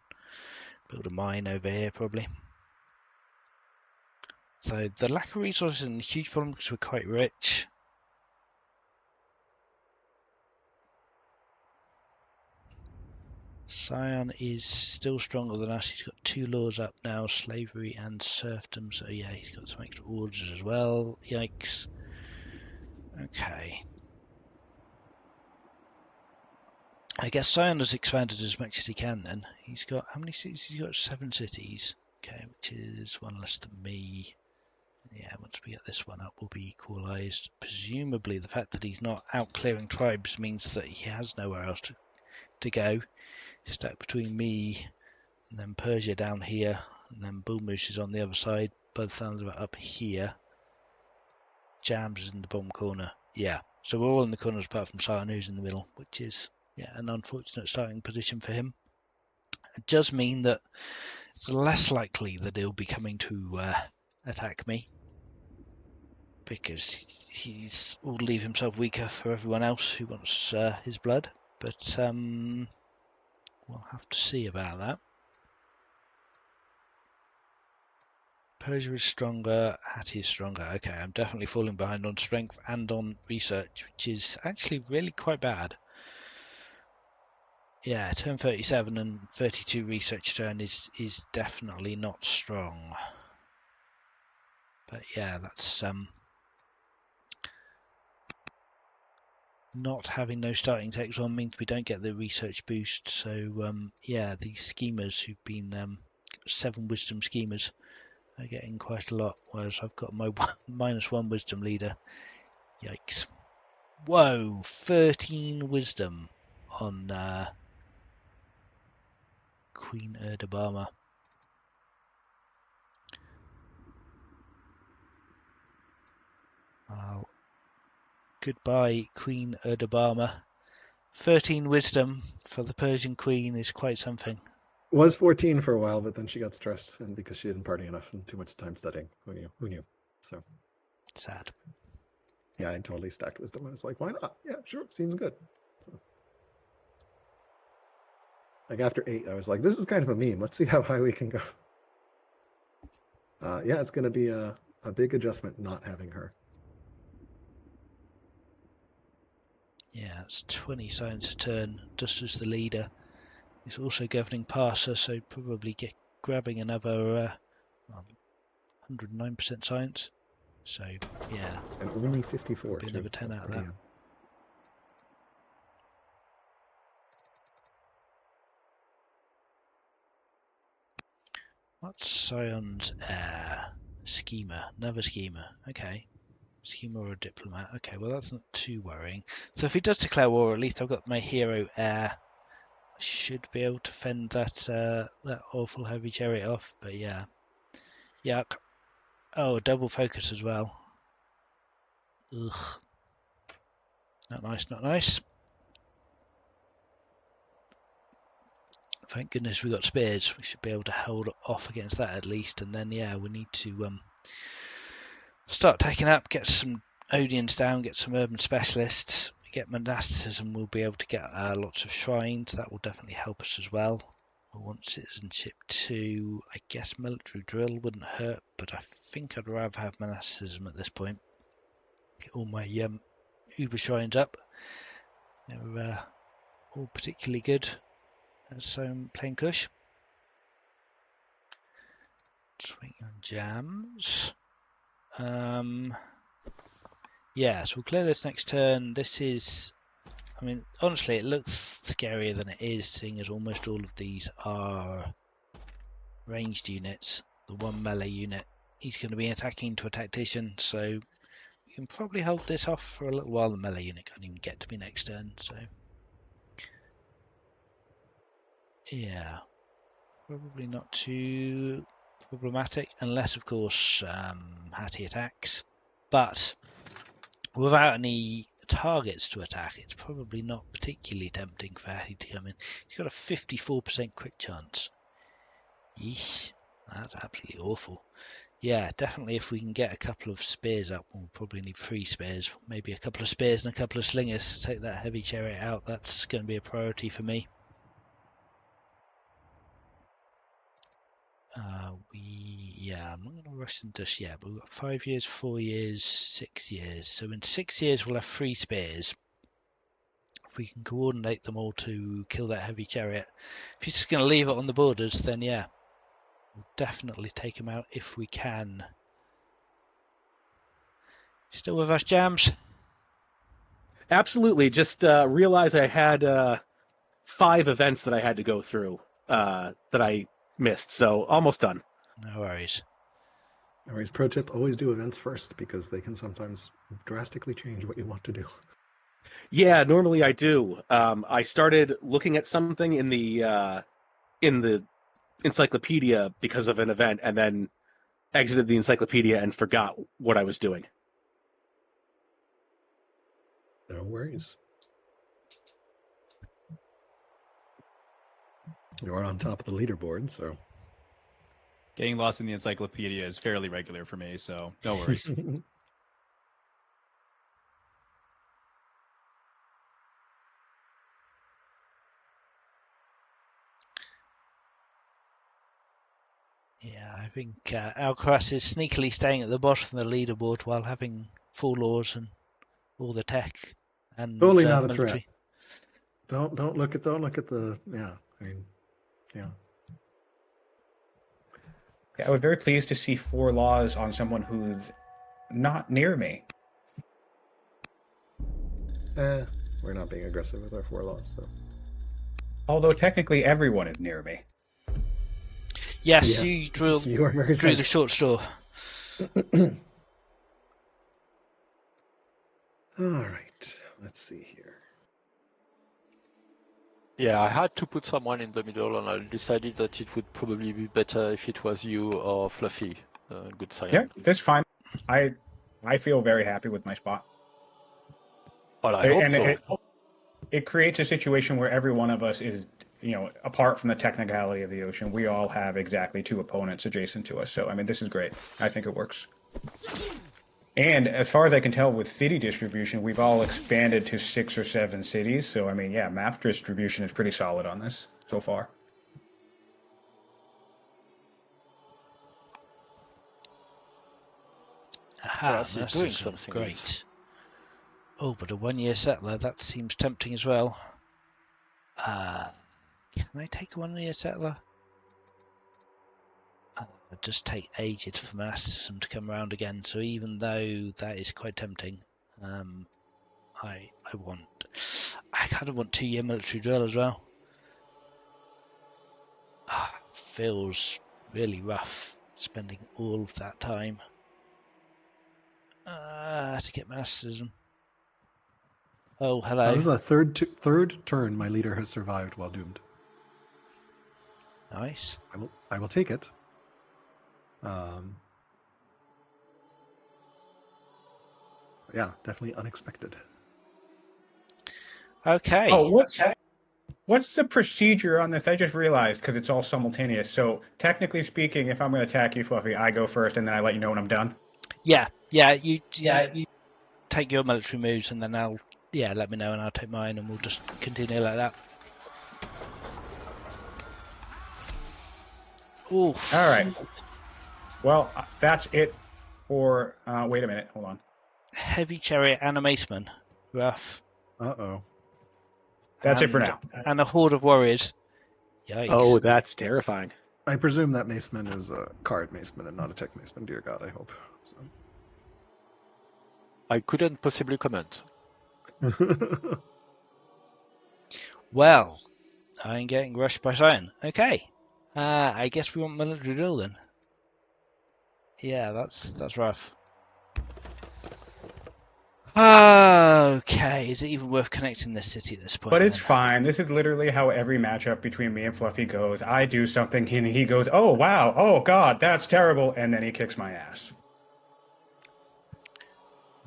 build a mine over here probably. So the lack of resources is a huge problem because we're quite rich. Sion is still stronger than us. He's got 2 laws up now, slavery and serfdom. So yeah, he's got some extra orders as well. Yikes. Okay. I guess Sion has expanded as much as he can then. He's got, how many cities? He's got 7 cities. Okay, which is 1 less than me. Yeah, once we get this one up, we'll be equalised. Presumably the fact that he's not out clearing tribes means that he has nowhere else to go. He's stuck between me and then Persia down here, and then BullMoose is on the other side, by the sounds of it up here. Jams is in the bottom corner. Yeah, so we're all in the corners apart from Sion, who's in the middle, which is an unfortunate starting position for him. It does mean that it's less likely that he'll be coming to attack me, because he's will leave himself weaker for everyone else who wants his blood. But we'll have to see about that. Persia is stronger, Hattie is stronger. Okay, I'm definitely falling behind on strength and on research, which is actually really quite bad. Yeah, turn 37 and 32 research turn is definitely not strong. But yeah, that's not having no starting text on means we don't get the research boost. So yeah, these schemers who've been 7 wisdom schemers are getting quite a lot, whereas I've got my -1 wisdom leader. Yikes. Whoa, 13 wisdom on Queen Erdabama. Goodbye, Queen Erdabama. 13 wisdom for the Persian Queen is quite something. Was 14 for a while, but then she got stressed, and because she didn't party enough and too much time studying. Who knew? Who knew? So Sad. yeah, I totally stacked wisdom. I was like, why not? Yeah, sure, seems good. So, like after 8, I was like, this is kind of a meme. Let's see how high we can go. Yeah, it's going to be a big adjustment not having her. Yeah, it's 20 science a turn, just as the leader. He's also governing passer, so probably grabbing another 109% science. So, yeah. And only 54. Could be another 10 out of that. Yeah. What's Sion's schema? Another schema. Okay. Schema or a diplomat. Okay, well that's not too worrying. So if he does declare war, at least I've got my hero heir. I should be able to fend that awful heavy chariot off. But yeah. Yuck. Oh, double focus as well. Ugh. Not nice, not nice. Thank goodness we got spears. We should be able to hold off against that at least. And then, yeah, we need to start taking up, get some Odians down, get some urban specialists, get monasticism. We'll be able to get lots of shrines. That will definitely help us as well. I want citizenship too. I guess military drill wouldn't hurt, but I think I'd rather have monasticism at this point. Get all my Uber shrines up. They're all particularly good. So I'm playing Kush. Swing on jams. Yeah, so we'll clear this next turn. This is, I mean, honestly, it looks scarier than it is, seeing as almost all of these are ranged units. The one melee unit, he's going to be attacking to a tactician, so we can probably hold this off for a little while. The melee unit can't even get to me next turn, so yeah, probably not too problematic, unless of course Hattie attacks. But without any targets to attack, it's probably not particularly tempting for Hattie to come in. He's got a 54% crit chance. Yeesh, that's absolutely awful. Yeah, definitely if we can get a couple of spears up, we'll probably need 3 spears, maybe a couple of spears and a couple of slingers to take that heavy chariot out. That's going to be a priority for me. I'm not going to rush into this yet, but we've got 5 years, 4 years, 6 years. So in 6 years, we'll have 3 spears. If we can coordinate them all to kill that heavy chariot. If he's just going to leave it on the borders, then yeah, we'll definitely take him out if we can. Still with us, Jams? Absolutely. Just realized I had 5 events that I had to go through that I missed, so almost done. No worries. No worries. Pro tip, always do events first, because they can sometimes drastically change what you want to do. Yeah, normally I do. I started looking at something in the encyclopedia because of an event, and then exited the encyclopedia and forgot what I was doing. No worries. You are on top of the leaderboard, so. Getting lost in the encyclopedia is fairly regular for me, so no worries. Yeah, I think Alcaras is sneakily staying at the bottom of the leaderboard while having 4 laws and all the tech and Totally not a military. threat. Don't look at the yeah. I mean, yeah. Yeah, I was very pleased to see 4 laws on someone who's not near me. We're not being aggressive with our 4 laws, so. Although technically everyone is near me. Yes, you drew You are very the short straw. All right. Let's see here. Yeah, I had to put someone in the middle, and I decided that it would probably be better if it was you or Fluffy. Good Yeah, science. that's fine. I feel very happy with my spot. Well, I hope And so. it creates a situation where every one of us is, apart from the technicality of the ocean, we all have exactly 2 opponents adjacent to us. So, I mean, this is great. I think it works. And as far as I can tell with city distribution, we've all expanded to 6 or 7 cities. So, I mean, yeah, map distribution is pretty solid on this so far. Aha, Yes, he's that's doing something with- great. Oh, but a 1-year settler, that seems tempting as well. Can I take a 1-year settler? It'd just take ages for monasticism to come around again, so even though that is quite tempting, I kind of want 2-year military drill as well. Feels really rough spending all of that time to get monasticism. Oh, hello. This is the third turn my leader has survived while doomed. Nice. I will take it. Yeah, definitely unexpected. Okay. Oh, what's the procedure on this? I just realized because it's all simultaneous. So technically speaking, if I'm going to attack you, Fluffy, I go first, and then I let you know when I'm done. Yeah. You take your military moves, and then let me know, and I'll take mine, and we'll just continue like that. Oof. All right. Well, that's it for. Wait a minute. Hold on. Heavy chariot and a maceman. Rough. Uh-oh. That's it for now. And a horde of warriors. Yikes. Oh, that's terrifying. I presume that maceman is a card maceman and not a tech maceman, dear God, I hope. So. I couldn't possibly comment. Well, I'm getting rushed by Sion. Okay. I guess we want military drill then. Yeah, that's rough. Okay, is it even worth connecting this city at this point? But it's then? fine. This is literally how every matchup between me and Fluffy goes. I do something, and he goes, "Oh wow, oh God, that's terrible," and then he kicks my ass.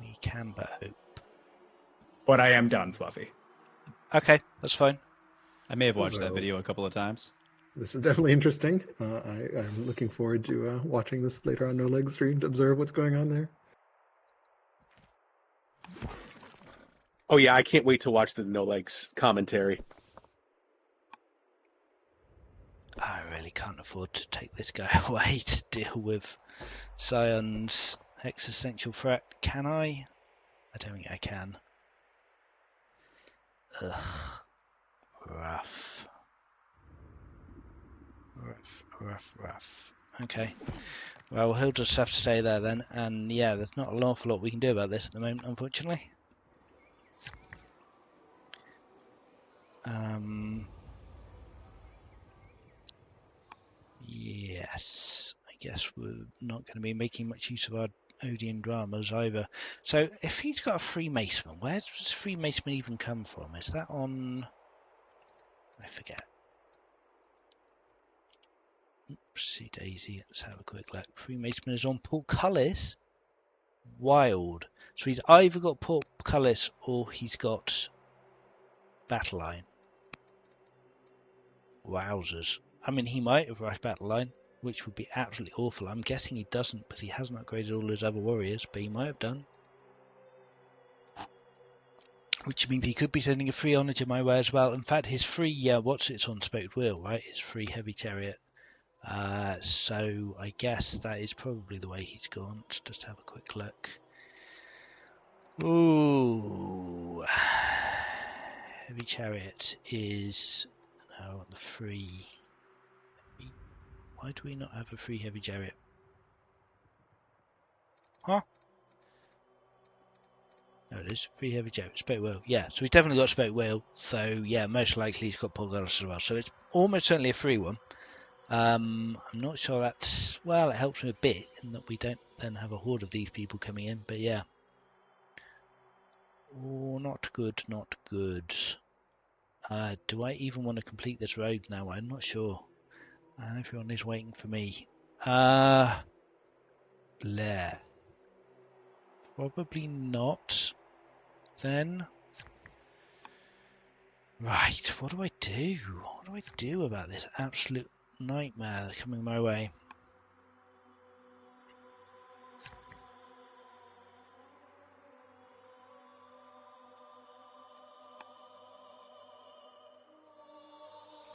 We can but hope. But I am done, Fluffy. Okay, that's fine. I may have watched So- that video a couple of times. This is definitely interesting. I'm looking forward to watching this later on No Legs stream to observe what's going on there. Oh yeah, I can't wait to watch the No Legs commentary. I really can't afford to take this guy away to deal with Sion's existential threat. Can I? I don't think I can. Ugh. Rough. Rough. Okay. Well, he'll just have to stay there then. And yeah, there's not an awful lot we can do about this at the moment, unfortunately. Yes, I guess we're not going to be making much use of our Odeon dramas either. So if he's got a free maceman, where does free maceman even come from? Is that on... I forget. Oopsie daisy, let's have a quick look. Free maceman is on portcullis. Wild. So he's either got portcullis or he's got battle line. Wowzers. I mean, he might have rushed battle line, which would be absolutely awful. I'm guessing he doesn't, because he hasn't upgraded all his other warriors, but he might have done. Which means he could be sending a free onager my way as well. In fact, his free, it's on spoked wheel, right? His free heavy chariot. So I guess that is probably the way he's gone. Let's just have a quick look. Ooh. Heavy chariot is now the free. Why do we not have a free heavy chariot? Huh? There it is. Free heavy chariot. Spoke wheel. Yeah, so he's definitely got spoke wheel. So yeah, most likely he's got portcullis as well. So it's almost certainly a free one. I'm not sure that's... Well, it helps me a bit in that we don't then have a horde of these people coming in. But yeah. Oh, not good, not good. Do I even want to complete this road now? I'm not sure. And everyone is waiting for me. Blair. Probably not. Then Right, what do I do? What do I do about this absolute nightmare coming my way?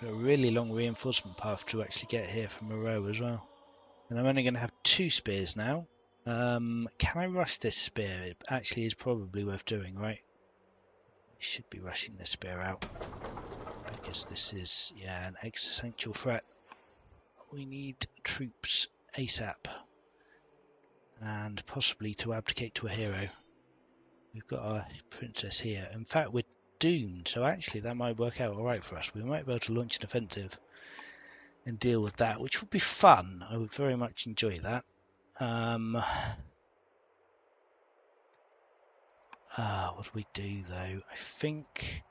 Got a really long reinforcement path to actually get here from Moreau as well. And I'm only going to have 2 spears now. Can I rush this spear? It actually is probably worth doing, right? We should be rushing this spear out. Because this is, yeah, an existential threat. We need troops ASAP. And possibly to abdicate to a hero. We've got our princess here. In fact, we're doomed, so actually that might work out alright for us. We might be able to launch an offensive and deal with that, which would be fun. I would very much enjoy that. What do we do though? I think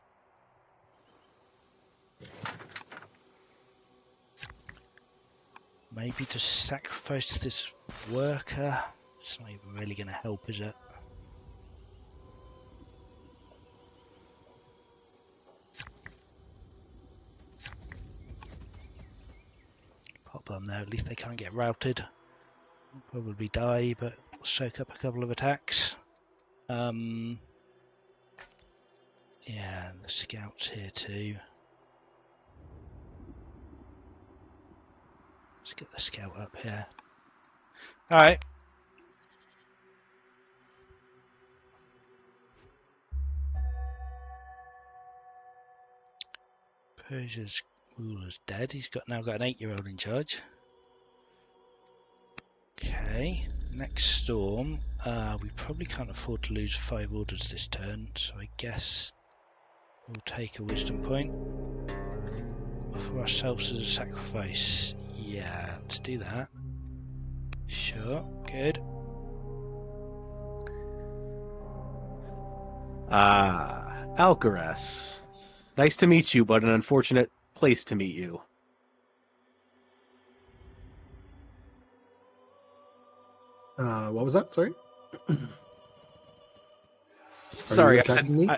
maybe to sacrifice this worker. It's not even really going to help, is it? Pop them there, at least they can't get routed. They'll probably die, but we'll soak up a couple of attacks. Yeah, and the scouts here too. Let's get the scout up here. Alright. Persia's ruler's dead. He's now got an 8-year-old in charge. Okay, next storm. We probably can't afford to lose 5 orders this turn, so I guess we'll take a wisdom point. Offer ourselves as a sacrifice. Yeah, let's do that. Sure, good. Alcaras. Nice to meet you, but an unfortunate place to meet you. What was that? Sorry. Sorry, you I said. attacking me?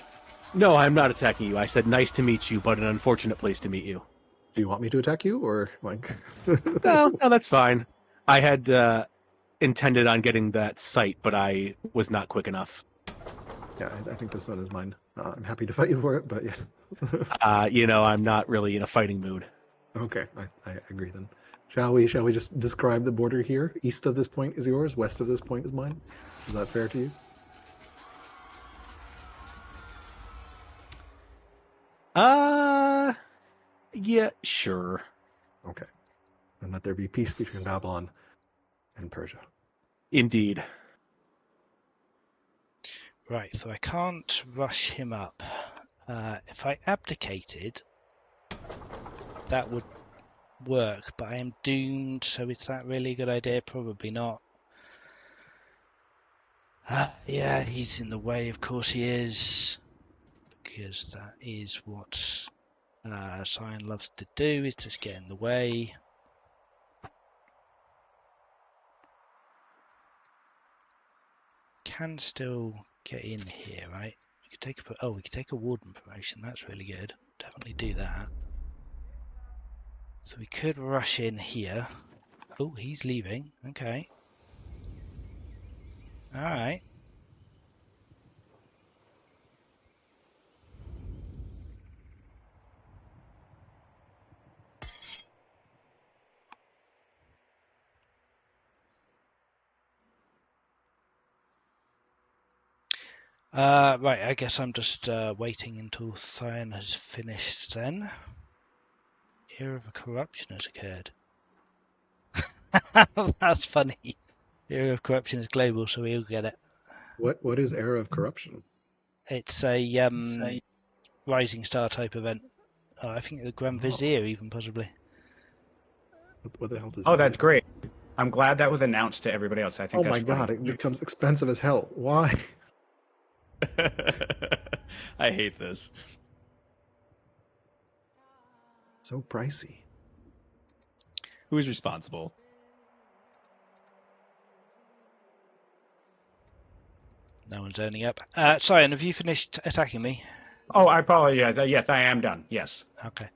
No, I'm not attacking you. I said nice to meet you, but an unfortunate place to meet you. Do you want me to attack you, or like? No, that's fine. I had intended on getting that site, but I was not quick enough. Yeah, I think this one is mine. I'm happy to fight you for it, but yeah. I'm not really in a fighting mood. Okay, I agree then. Shall we just describe the border here? East of this point is yours, west of this point is mine. Is that fair to you? Yeah, sure. Okay. And let there be peace between Babylon and Persia. Indeed. Right, so I can't rush him up. If I abdicated, that would work, but I am doomed, so is that really a good idea? Probably not. Yeah, he's in the way, of course he is, because that is what Sion loves to do, is just get in the way. Can still get in here, right? We could take a warden promotion. That's really good. Definitely do that. So we could rush in here. Oh, he's leaving. Okay. All right. Right, I guess I'm just waiting until Sion has finished then. Era of corruption has occurred. That's funny. Era of corruption is global, so we'll get it. What is Era of Corruption? It's a Rising Star type event. I think the Grand Vizier even possibly. What the hell does Oh, that that's mean? great. I'm glad that was announced to everybody else. I think Oh that's my god, funny. it becomes expensive as hell. Why? I hate this. So pricey. Who is responsible? No one's owning up. Sion, have you finished attacking me? Oh, I apologize. Yes, I am done. Yes. Okay.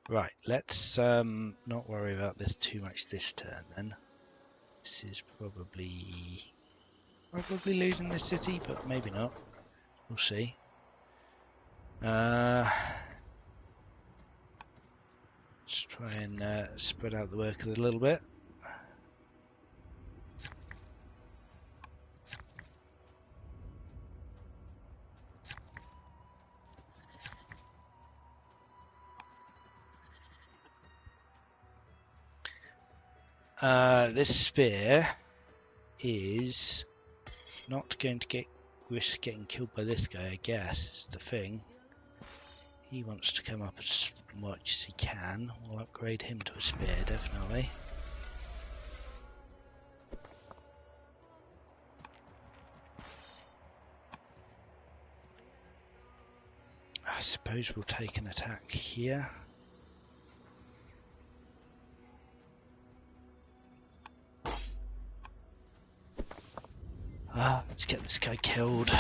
Right, let's not worry about this too much this turn then. This is probably losing this city, but maybe not. We'll see. Let's try and spread out the work a little bit. This spear is not going to risk getting killed by this guy, I guess, is the thing. He wants to come up as much as he can. We'll upgrade him to a spear, definitely. I suppose we'll take an attack here. Let's get this guy killed.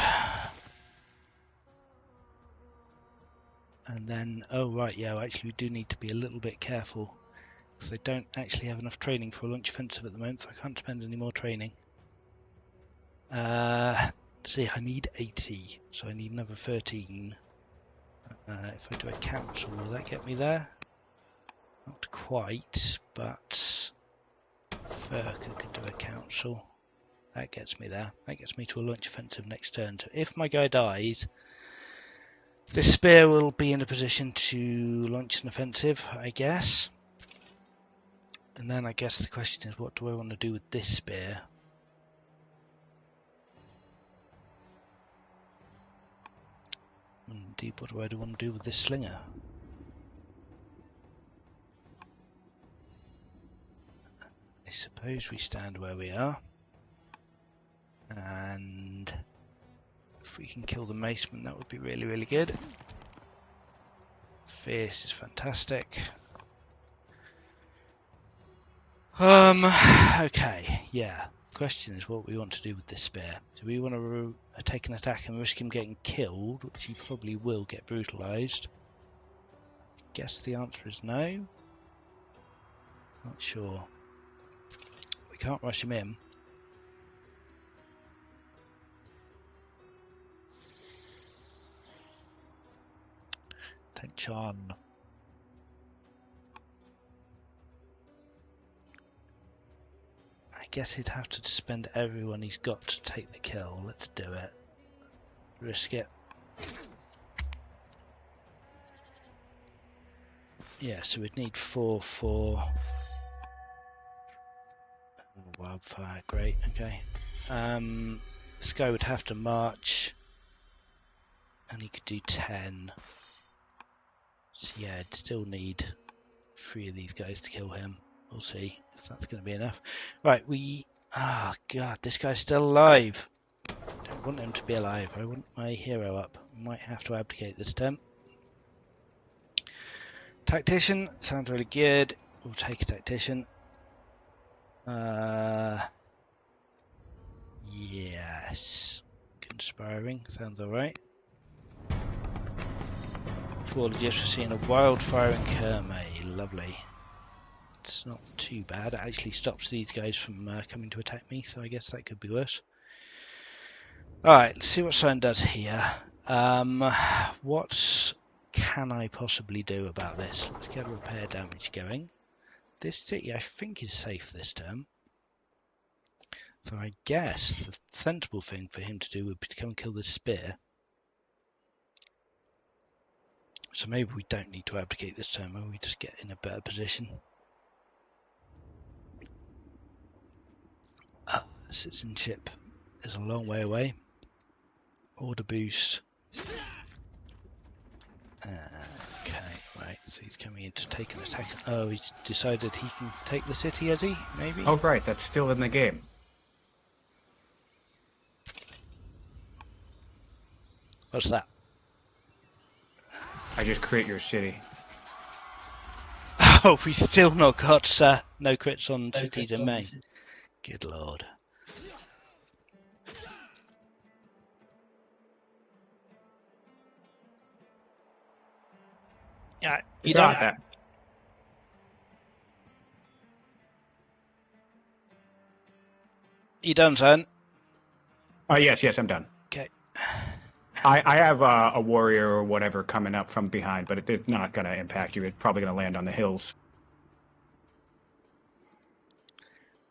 And then, oh right, yeah, actually we do need to be a little bit careful. Because they don't actually have enough training for a launch offensive at the moment, so I can't spend any more training. See, I need 80, so I need another 13. If I do a council, will that get me there? Not quite, but Furka could do a council. That gets me there. That gets me to a launch offensive next turn. So if my guy dies, this spear will be in a position to launch an offensive, I guess. And then I guess the question is, what do I want to do with this spear? Indeed, what do I want to do with this slinger? I suppose we stand where we are. And if we can kill the maceman, that would be really, really good. Fierce is fantastic. Okay, yeah. Question is what we want to do with this spear. Do we want to take an attack and risk him getting killed, which he probably will get brutalized? Guess the answer is no. Not sure. We can't rush him in. Tenchan. I guess he'd have to spend everyone he's got to take the kill. Let's do it. Risk it. Yeah, so we'd need 4 for wildfire. Great, okay. This guy would have to march, and he could do 10. So yeah, I'd still need 3 of these guys to kill him. We'll see if that's going to be enough. Right, ah, God, this guy's still alive. I don't want him to be alive. I want my hero up. Might have to abdicate this turn. Tactician sounds really good. We'll take a tactician. Yes. Conspiring sounds alright. 4 legits for seeing a wildfire in Kermay. Lovely. It's not too bad. It actually stops these guys from coming to attack me, so I guess that could be worse. Alright, let's see what Sion does here. What can I possibly do about this? Let's get repair damage going. This city, I think, is safe this turn. So I guess the sensible thing for him to do would be to come and kill this spear. So maybe we don't need to abdicate this turn, maybe we just get in a better position. Citizenship is a long way away. Order boost. Okay, right, so he's coming in to take an attack. Oh, he's decided he can take the city, has he? Maybe? Oh, right, that's still in the game. What's that? I just create your city. Oh, we still not got no crits on cities in May. Good lord. Yeah, you Got don't. that. You done, son? Yes, I'm done. Okay. I have a warrior or whatever coming up from behind, but it's not going to impact you. It's probably going to land on the hills.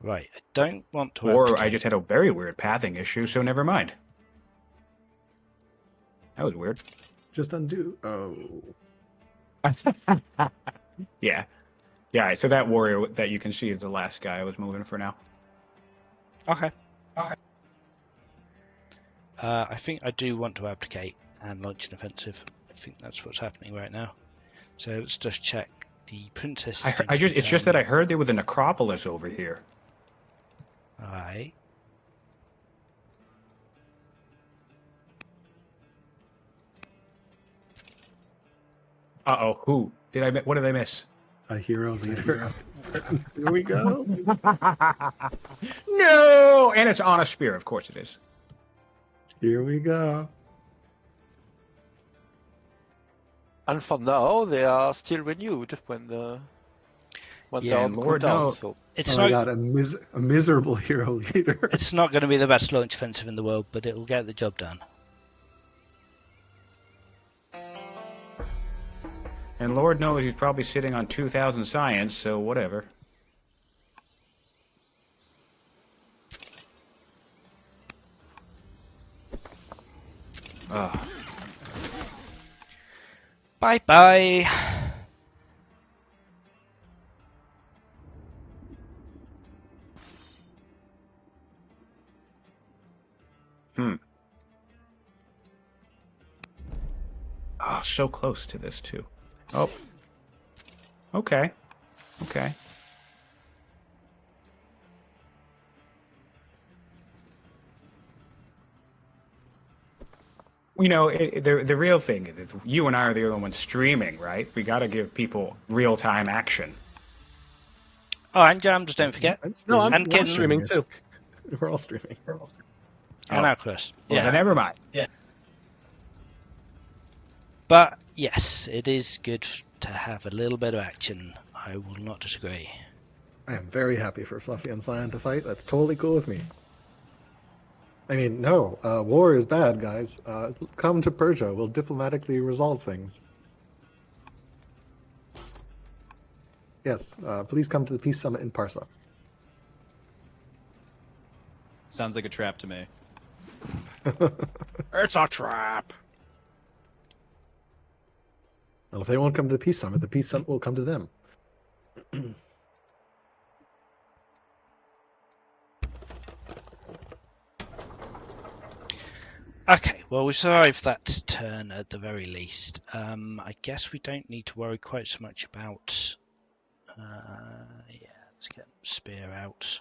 Right. I don't want to. Or abdicate. I just had a very weird pathing issue, so never mind. That was weird. Just undo. Oh. Yeah. Yeah, so that warrior that you can see is the last guy I was moving for now. Okay. I think I do want to abdicate and launch an offensive. I think that's what's happening right now. So let's just check. The princess. It's just that I heard there was a necropolis over here. Aye. Uh-oh, who? What did I miss? A hero leader. Here we go. No! And it's on a spear, of course it is. Here we go. And for now, they are still renewed when they're Yeah, on Lord cooldown. knows. So It's Oh my not. god, a miserable hero leader. It's not going to be the best launch offensive in the world, but it'll get the job done. And Lord knows he's probably sitting on 2,000 science, so whatever. Bye bye. Oh, so close to this, too. Oh. Okay. Okay. You know, the real thing is you and I are the only ones streaming, right? We got to give people real-time action. Oh, and Jams, don't forget. No, I'm And Kitten. streaming too. We're all streaming. And Oh. Alcaras. Well, then never mind. But yes, it is good to have a little bit of action. I will not disagree. I am very happy for Fluffy and Cyan to fight. That's totally cool with me. I mean, no, war is bad, guys. Come to Persia. We'll diplomatically resolve things. Yes, please come to the Peace Summit in Parsa. Sounds like a trap to me. It's a trap. Well, if they won't come to the Peace Summit will come to them. Okay, well, we survived that turn at the very least. I guess we don't need to worry quite so much about... yeah, let's get Spear out.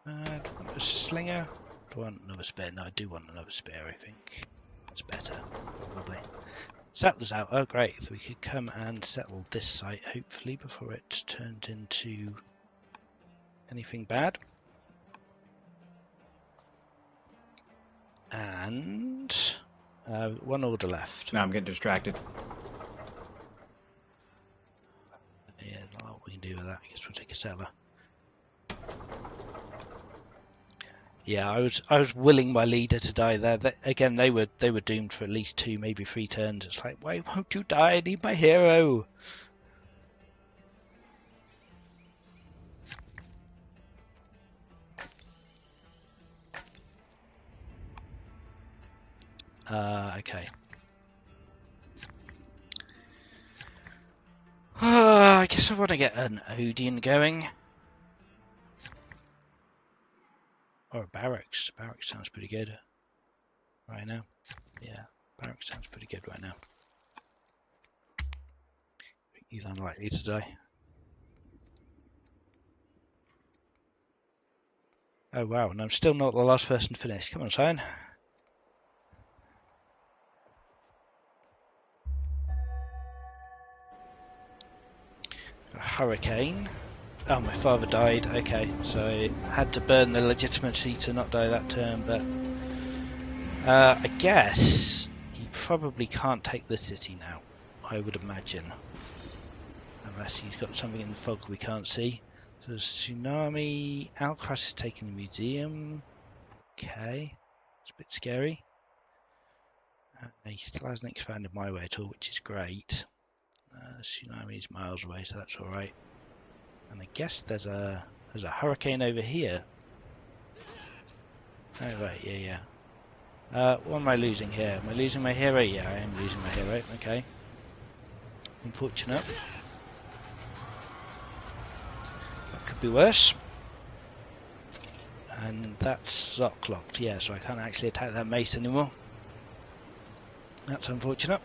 Do I want a Slinger? Do I want another Spear? No, I do want another Spear, I think. That's better, probably. Settlers out. Oh, great. So we could come and settle this site, hopefully, before it turned into anything bad. And one order left. No, I'm getting distracted. Yeah, not a lot we can do with that. I guess we'll take a settler. Yeah, I was willing my leader to die there. Again, they were doomed for at least 2, maybe 3 turns. It's like, why won't you die? I need my hero. Okay. I guess I want to get an Odeon going. Or a barracks. Barracks sounds pretty good right now. Yeah, barracks sounds pretty good right now. He's unlikely to die. Oh wow, and I'm still not the last person to finish. Come on, Cyan. A hurricane. Oh, my father died. Okay, so I had to burn the legitimacy to not die that turn, but I guess he probably can't take the city now, I would imagine. Unless he's got something in the fog we can't see. So tsunami, Alcaras is taking the museum. Okay, it's a bit scary. He still hasn't expanded my way at all, which is great. Tsunami's miles away, so that's all right. And I guess there's a hurricane over here. Oh right, yeah. What am I losing here? Am I losing my hero? Yeah, I am losing my hero. Okay. Unfortunate. That could be worse. And that's lock locked, yeah, so I can't actually attack that mace anymore. That's unfortunate.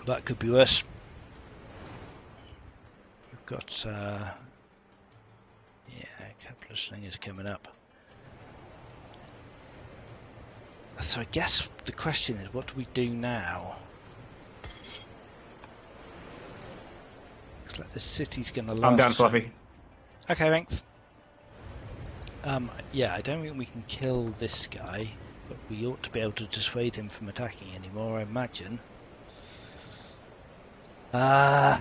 That could be worse. We've got yeah, a couple of slingers coming up. So I guess the question is, what do we do now? Looks like the city's going to last. I'm down, Fluffy. Okay, thanks. Yeah, I don't think we can kill this guy, but we ought to be able to dissuade him from attacking anymore, I imagine. Yeah,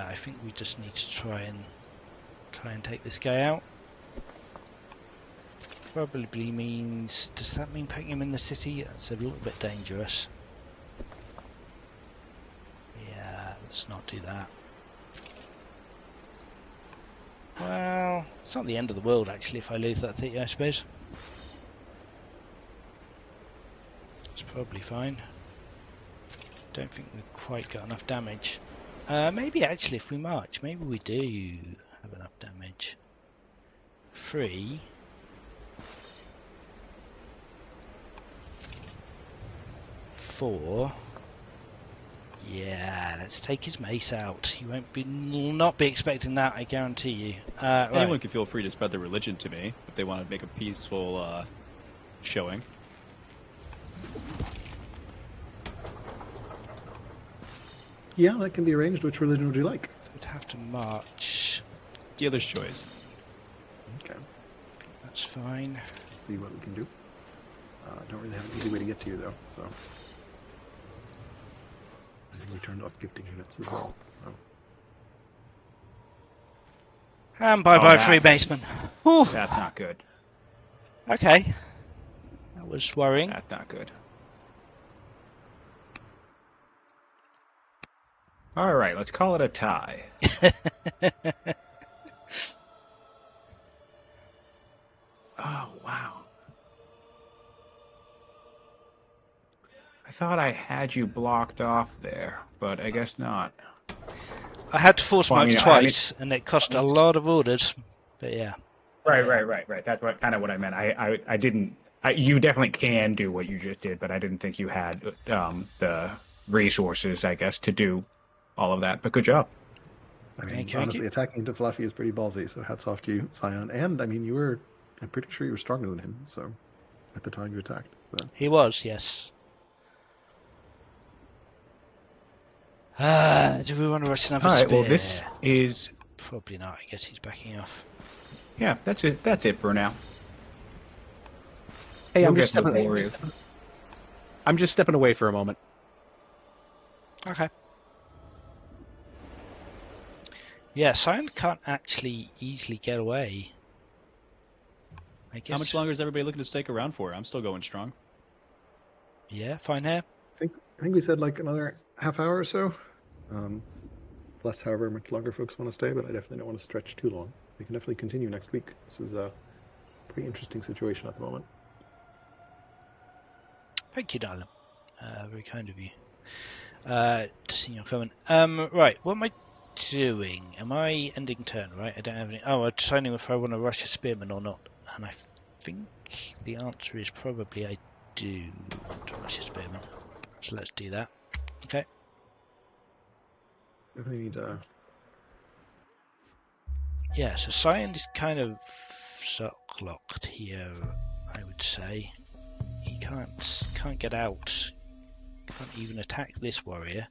I think we just need to try and take this guy out. Probably means, does that mean putting him in the city? That's a little bit dangerous. Yeah, let's not do that. Well, it's not the end of the world actually if I lose that city, I suppose. It's probably fine. Don't think we've quite got enough damage. Maybe actually if we march, maybe we do have enough damage. 3. 4. Yeah, let's take his mace out. He won't not be expecting that, I guarantee you. Anyone Right. can feel free to spread their religion to me if they want to make a peaceful showing. Yeah, that can be arranged. Which religion would you like? So we'd have to march. Dealer's choice. Okay, That's fine. see what we can do. Don't really have an easy way to get to you though, so. I think we turned off gifting units as well. Oh. And bye-bye, Oh, free basement. Whew. That's not good. Okay. That was worrying. That's not good. All right, let's call it a tie. Oh, wow. I thought I had you blocked off there, but I guess not. I had to force Well, I march mean, twice, and it cost a lot of orders. But yeah. Right. That's kind of what I meant. I didn't. You definitely can do what you just did, but I didn't think you had the resources, I guess, to do all of that. But good job. I mean, Thank you. honestly, attacking into Fluffy is pretty ballsy, so hats off to you, Scion. And, I mean, I'm pretty sure you were stronger than him, so, at the time you attacked. So. He was, yes. Do we want to rush another All right. spear? Well, this is Probably not. I guess he's backing off. yeah. That's it. That's it for now. Hey, We'll I'm just get to the stepping. warriors. I'm just stepping away for a moment. Okay. Yeah, Sion can't actually easily get away. I guess. How much longer is everybody looking to stake around for? I'm still going strong. Yeah, fine here. I think we said like another half hour or so. Less, however much longer folks want to stay, but I definitely don't want to stretch too long. We can definitely continue next week. This is a pretty interesting situation at the moment. Thank you, darling. Very kind of you. To see your comment. Right, what am I doing? Am I ending turn, right? I don't have any. Oh, I'm deciding if I want to rush a spearman or not. And I think the answer is probably I do want to rush a spearman. So let's do that. Okay. Definitely need Yeah, so Sion is kind of locked here, I would say. He can't get out Can't even attack this warrior.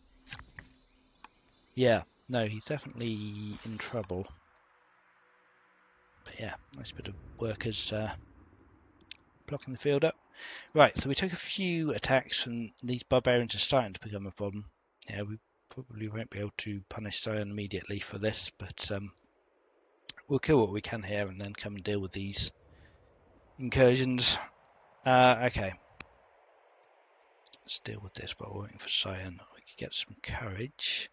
Yeah, no, he's definitely in trouble. But yeah, nice bit of workers blocking the field up. Right, so we took a few attacks, and these barbarians are starting to become a problem. Yeah, we probably won't be able to punish Sion immediately for this, but we'll kill what we can here and then come and deal with these incursions. Okay. Let's deal with this while we're waiting for Sion. We could get some courage.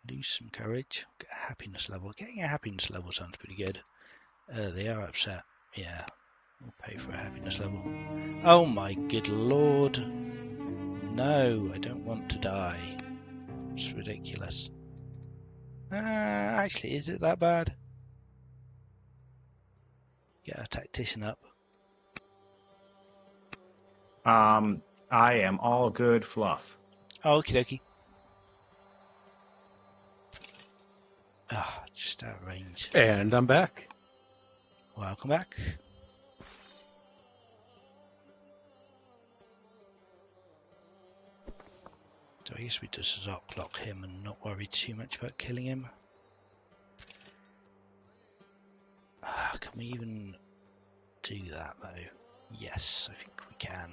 Lose some courage. Get a happiness level. Getting a happiness level sounds pretty good. They are upset. Yeah. We'll pay for a happiness level. Oh my good lord. No, I don't want to die. It's ridiculous. Actually, is it that bad? Get a tactician up. I am all good fluff. Okie dokie. Just out of range. And I'm back. Welcome back. So I guess we just Zoc block him and not worry too much about killing him. Can we even do that though? Yes, I think we can.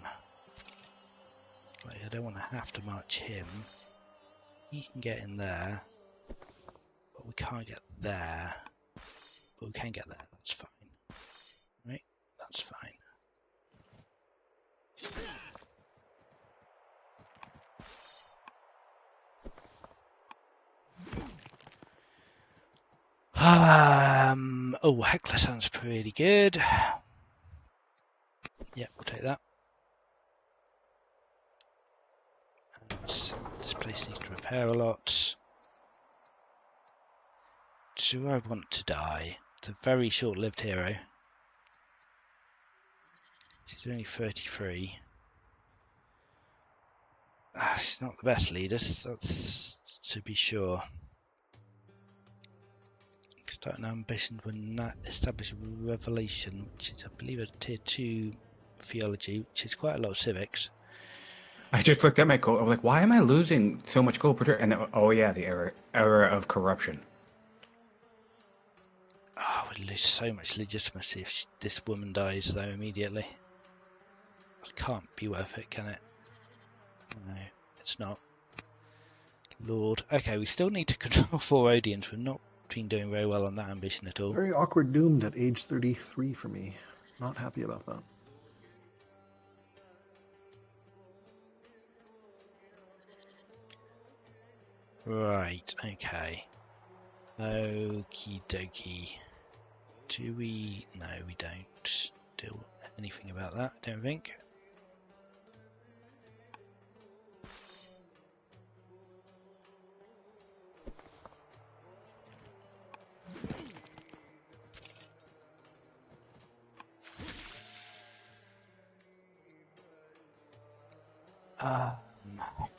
Like, I don't want to have to march him. He can get in there, but we can't get there. But we can get there, that's fine. Right? That's fine. Oh, Heckler sounds pretty good. Yeah, we'll take that. This place needs to repair a lot. Do I want to die? It's a very short-lived hero. He's only 33. He's not the best leader, that's to be sure. Start an ambition to establish a revelation, which is, I believe, a tier 2 theology, which is quite a lot of civics. I just looked at my gold. I was like, why am I losing so much gold per turn? And then, oh yeah, the era of corruption. Oh, we'd lose so much legitimacy if this woman dies, though, immediately. It can't be worth it, can it? No, it's not. Lord. Okay, we still need to control 4 Odeons. We've not been doing very well on that ambition at all. Very awkward doomed at age 33 for me. Not happy about that. Right, okay. Okie dokie. Do we... No, we don't do anything about that, I don't think. I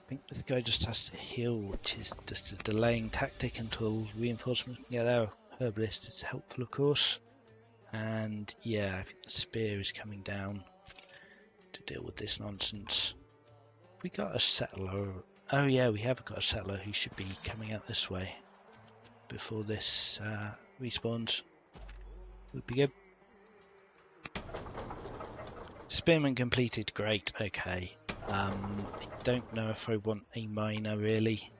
think this guy just has to heal, which is just a delaying tactic until reinforcements can get there. Herbalist is helpful, of course. And yeah, I think the spear is coming down to deal with this nonsense. We got a settler. Oh yeah, we have got a settler who should be coming out this way before this respawns. Would be good. Spearman completed, great, okay. I don't know if I want a miner really.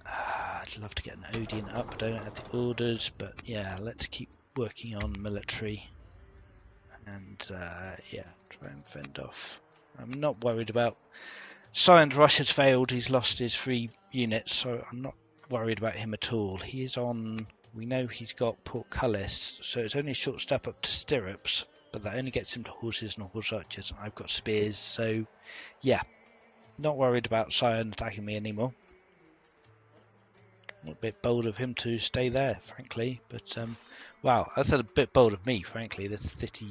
I'd love to get an Odeon up, I don't have the orders, but yeah, let's keep working on military and yeah, try and fend off. I'm not worried about Sion's rush has failed, he's lost his 3 units, so I'm not worried about him at all. He is on, we know he's got portcullis, so it's only a short step up to stirrups, but that only gets him to horses and horse archers, and I've got spears, so yeah, not worried about Sion attacking me anymore. A bit bold of him to stay there, frankly, but wow, that's a bit bold of me, frankly. The city,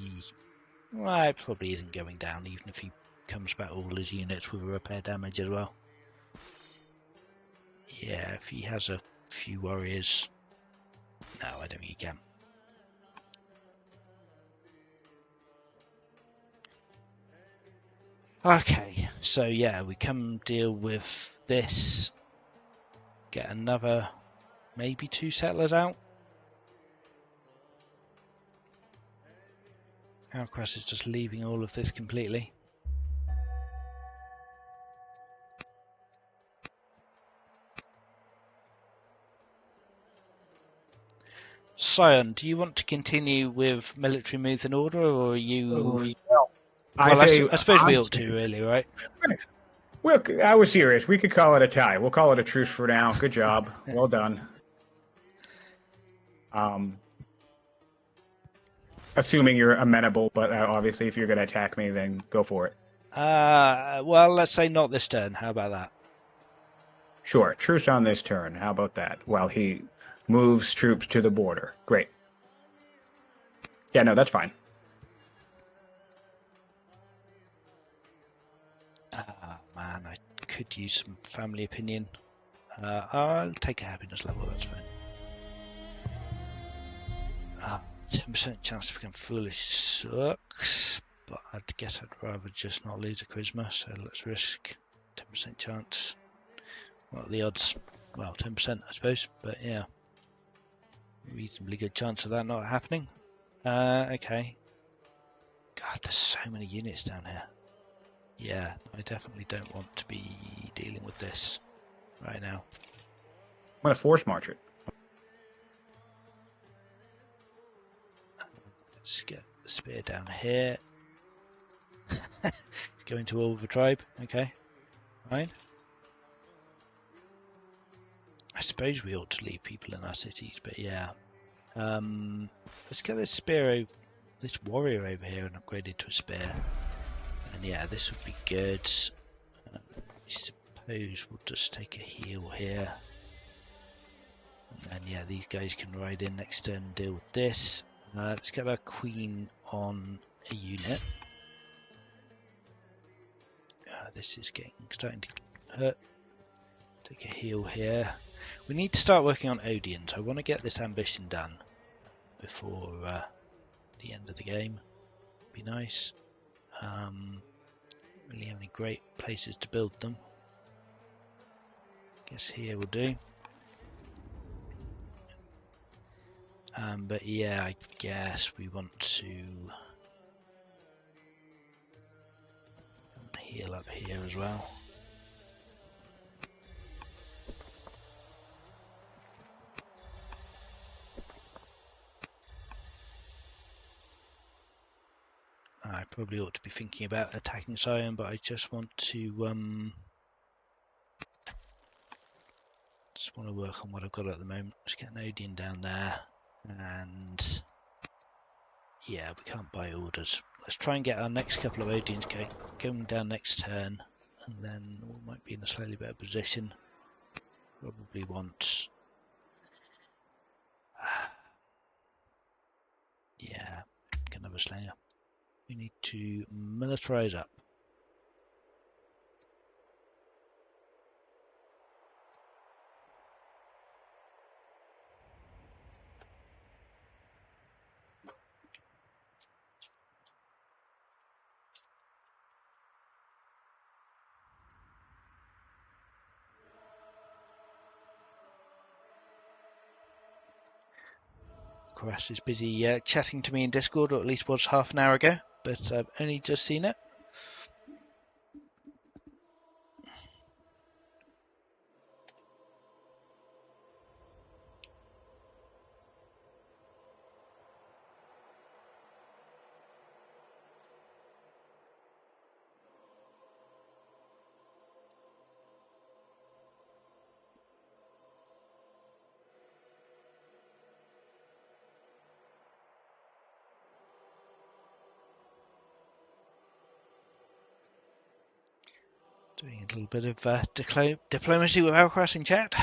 well, it probably isn't going down, even if he comes back all his units with repair damage as well. Yeah, if he has a few warriors, no, I don't think he can. Okay, so yeah, we come deal with this. Get another, maybe 2 settlers out. Alcaras is just leaving all of this completely. Sion, do you want to continue with military moves in order, or are you? I Well, I say, suppose we ought to, really, right? well, I was serious. We could call it a tie. We'll call it a truce for now. Good job. Well done. Assuming you're amenable, but obviously, if you're going to attack me, then go for it. Well, let's say not this turn. How about that? Sure. Truce on this turn. How about that? While he moves troops to the border. Great. Yeah, no, that's fine. Man, I could use some family opinion. I'll take a happiness level, that's fine. 10% chance to become foolish sucks, but I guess I'd rather just not lose a charisma, so let's risk 10% chance. What are the odds? Well, 10% I suppose, but yeah. Reasonably good chance of that not happening. Okay. God, there's so many units down here. Yeah, I definitely don't want to be dealing with this right now. I'm going to force march it. Let's get the spear down here. Go into all of the tribe. Okay, fine. I suppose we ought to leave people in our cities, but yeah. Let's get this spear over, this warrior over here, and upgrade it to a spear. And yeah, this would be good. I suppose we'll just take a heal here. And then yeah, these guys can ride in next turn and deal with this. Let's get our queen on a unit. This is starting to hurt. Take a heal here. We need to start working on Odeons. I want to get this ambition done before the end of the game. Be nice. Really have any great places to build them. Guess here will do. But yeah, I guess we want to heal up here as well. I probably ought to be thinking about attacking Sion, but I just want to work on what I've got at the moment. Let's get an Odeon down there, and yeah, we can't buy orders. Let's try and get our next couple of Odeons going down next turn, and then we might be in a slightly better position. Probably want, yeah, another Slayer. We need to militarize up. Alcaras is busy chatting to me in Discord, or at least was half an hour ago, but I've only just seen it. Doing a little bit of diplomacy with Alcaras in chat.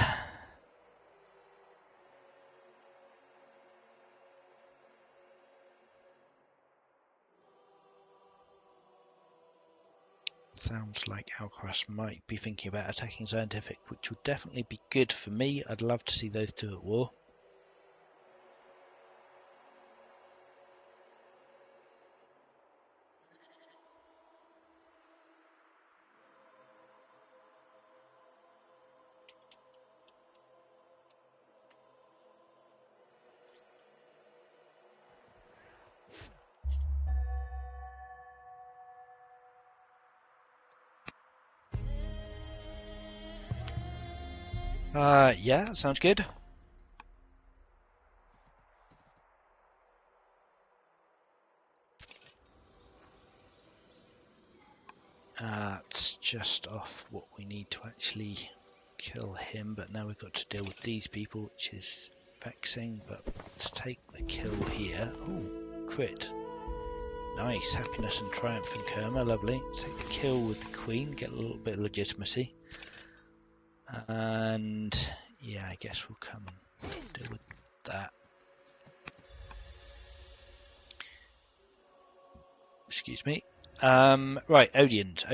Sounds like Alcaras might be thinking about attacking Siontific, which would definitely be good for me. I'd love to see those two at war. Yeah, sounds good. It's just off what we need to actually kill him, but now we've got to deal with these people, which is vexing, but let's take the kill here. Oh, crit. Nice, happiness and triumph in Kerma, lovely. Take the kill with the queen, get a little bit of legitimacy. And yeah, I guess we'll come and deal with that. Excuse me. Right, Odeons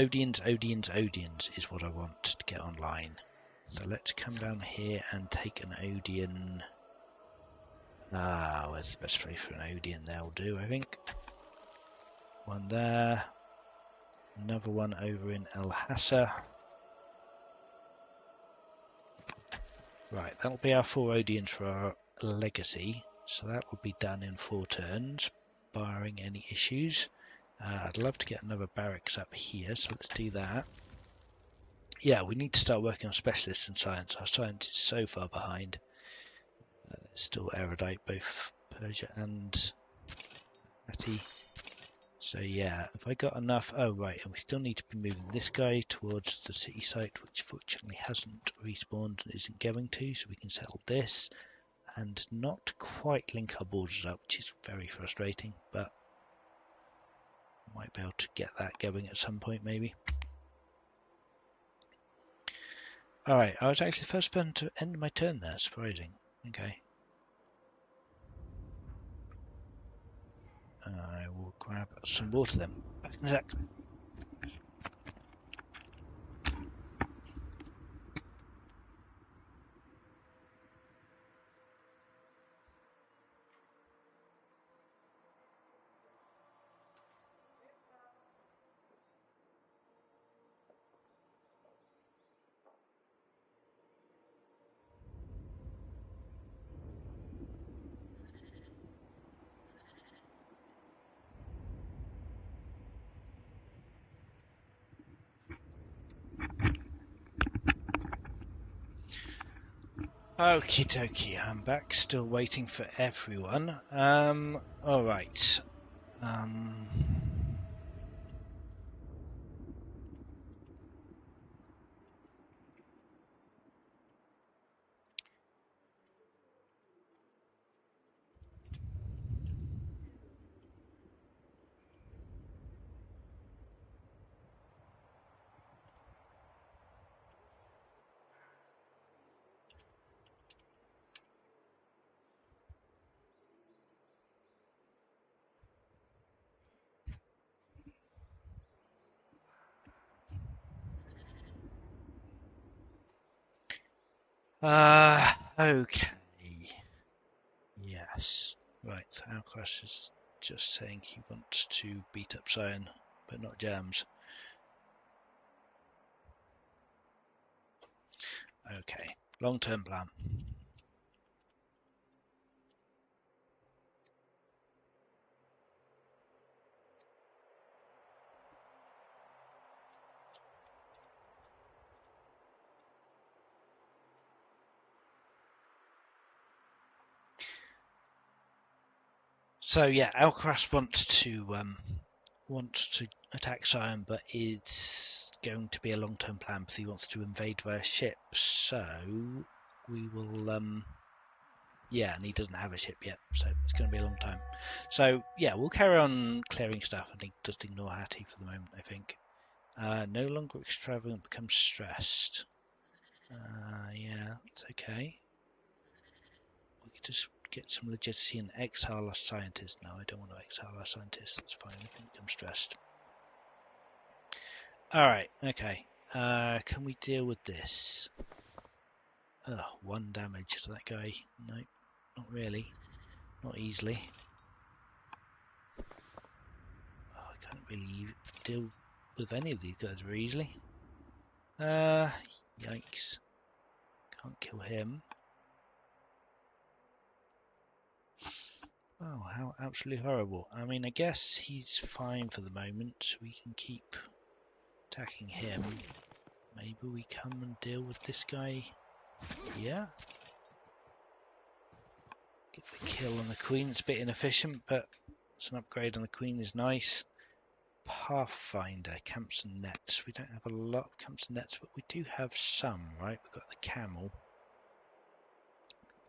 is what I want to get online. So let's come down here and take an Odeon. Where's the best place for an Odeon? They'll do, I think. One there. Another one over in El Hassa. Right, that'll be our 4 Odeons for our legacy. So that will be done in 4 turns, barring any issues. I'd love to get another barracks up here, so let's do that. Yeah, we need to start working on specialists in science. Our science is so far behind. It's still erudite, both Persia and Hattie. So yeah, if I got enough... Oh right, and we still need to be moving this guy towards the city site, which fortunately hasn't respawned and isn't going to, so we can settle this. And not quite link our borders up, which is very frustrating, but might be able to get that going at some point maybe. Alright, I was actually the first person to end my turn there, surprising. Okay. I will grab some water then. Back in a sec. Okie dokie, I'm back, still waiting for everyone. Alright. Okay. Yes. Right, Alcaras is just saying he wants to beat up Sion, but not Jams. Okay, long-term plan. So yeah, Alcaraz wants to attack Sion, but it's going to be a long-term plan because he wants to invade via ship. So we will yeah, and he doesn't have a ship yet, so it's going to be a long time. So yeah, we'll carry on clearing stuff. I think just ignore Hattie for the moment. I think no longer extravagant, becomes stressed. Yeah, it's okay. We could just get some legitimacy and exile our scientists. No, I don't want to exile our scientists. That's fine. We can become stressed. All right. Okay. Can we deal with this? 1 damage to that guy. No, not really. Not easily. Oh, I can't really deal with any of these guys very easily. Yikes. Can't kill him. Oh, how absolutely horrible. I mean, I guess he's fine for the moment. We can keep attacking him. Maybe we come and deal with this guy here. Get the kill on the queen. It's a bit inefficient, but it's an upgrade on the queen is nice. Pathfinder, camps and nets. We don't have a lot of camps and nets, but we do have some, right? We've got the camel.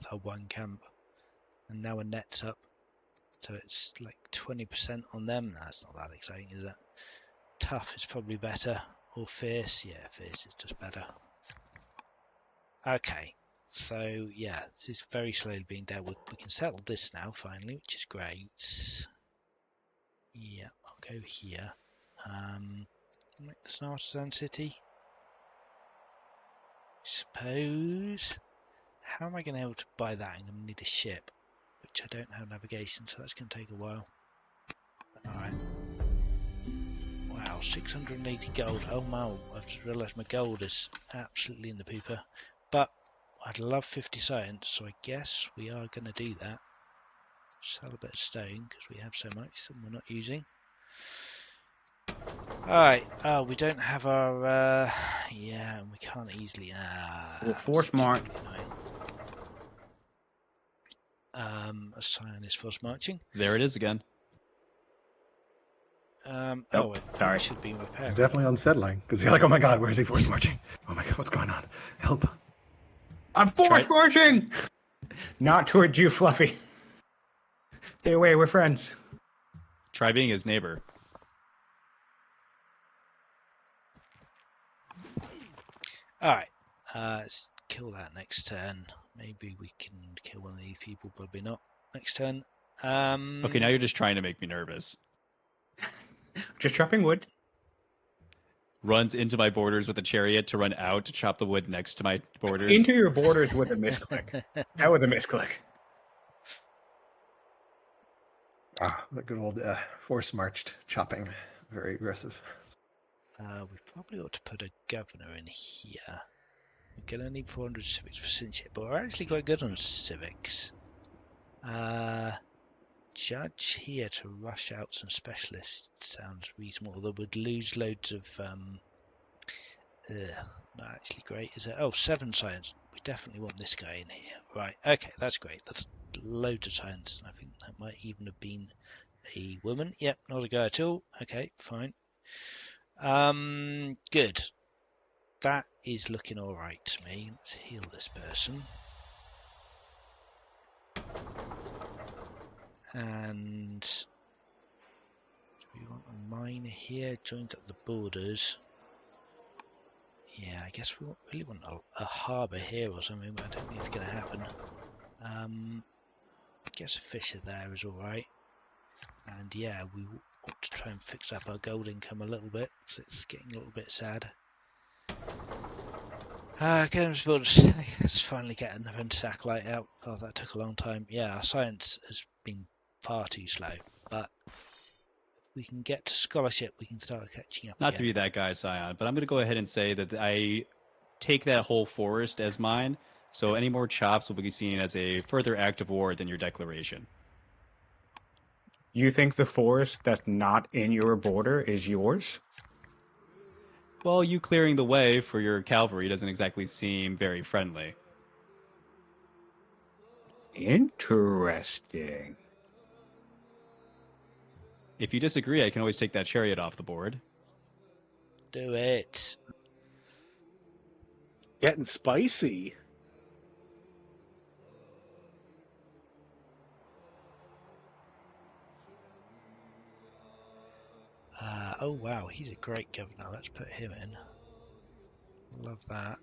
That's our one camp. And now a net's up. So it's like 20% on them. That's not that exciting, is it? Tough is probably better. Or fierce. Yeah, fierce is just better. Okay. So, yeah, this is very slowly being dealt with. We can settle this now, finally, which is great. Yeah, I'll go here. Make this an artisan city. Suppose. How am I going to be able to buy that? I'm going to need a ship, which I don't have navigation, so that's going to take a while. Alright. Wow, 680 gold. Oh no, I've just realised my gold is absolutely in the pooper. But I'd love 50 science, so I guess we are going to do that. Sell a bit of stone, because we have so much that we're not using. Alright, we don't have our, yeah, and we can't easily, Well, force march. Assign is force marching. There it is again. Oh, it sorry. should be repaired. It's definitely unsettling because you're like, oh my god, where's he force marching? Oh my god, what's going on? Help! I'm force marching! Not towards you, Fluffy. Stay away, we're friends. Try being his neighbor. Alright, let's kill that next turn. Maybe we can kill one of these people, probably not. Next turn. Okay, now you're just trying to make me nervous. Just chopping wood. Runs into my borders with a chariot to run out to chop the wood next to my borders. Into your borders with a misclick. That was a misclick. Ah, the good old force marched chopping. Very aggressive. We probably ought to put a governor in here. We're going to need 400 civics for citizenship, but we're actually quite good on civics. Judge here to rush out some specialists sounds reasonable, although we'd lose loads of... not actually great, is it? Oh, 7 science. We definitely want this guy in here. Right, okay, that's great. That's loads of science. I think that might even have been a woman. Yep, not a guy at all. Okay, fine. Good. That is looking alright to me. Let's heal this person. And do we want a mine here? Joined up the borders. Yeah, I guess we really want a harbour here or something, but I don't think it's going to happen. I guess a fisher there is alright. And yeah, we want to try and fix up our gold income a little bit, because it's getting a little bit sad. Let's finally get an apprentice acolyte out. Oh, that took a long time. Yeah, our science has been far too slow, but if we can get to scholarship, we can start catching up. Not to be that guy, Scion, but I'm going to go ahead and say that I take that whole forest as mine, so any more chops will be seen as a further act of war than your declaration. You think the forest that's not in your border is yours? Well, you clearing the way for your cavalry doesn't exactly seem very friendly. Interesting. If you disagree, I can always take that chariot off the board. Do it. Getting spicy. Oh wow, he's a great governor. Let's put him in. Love that.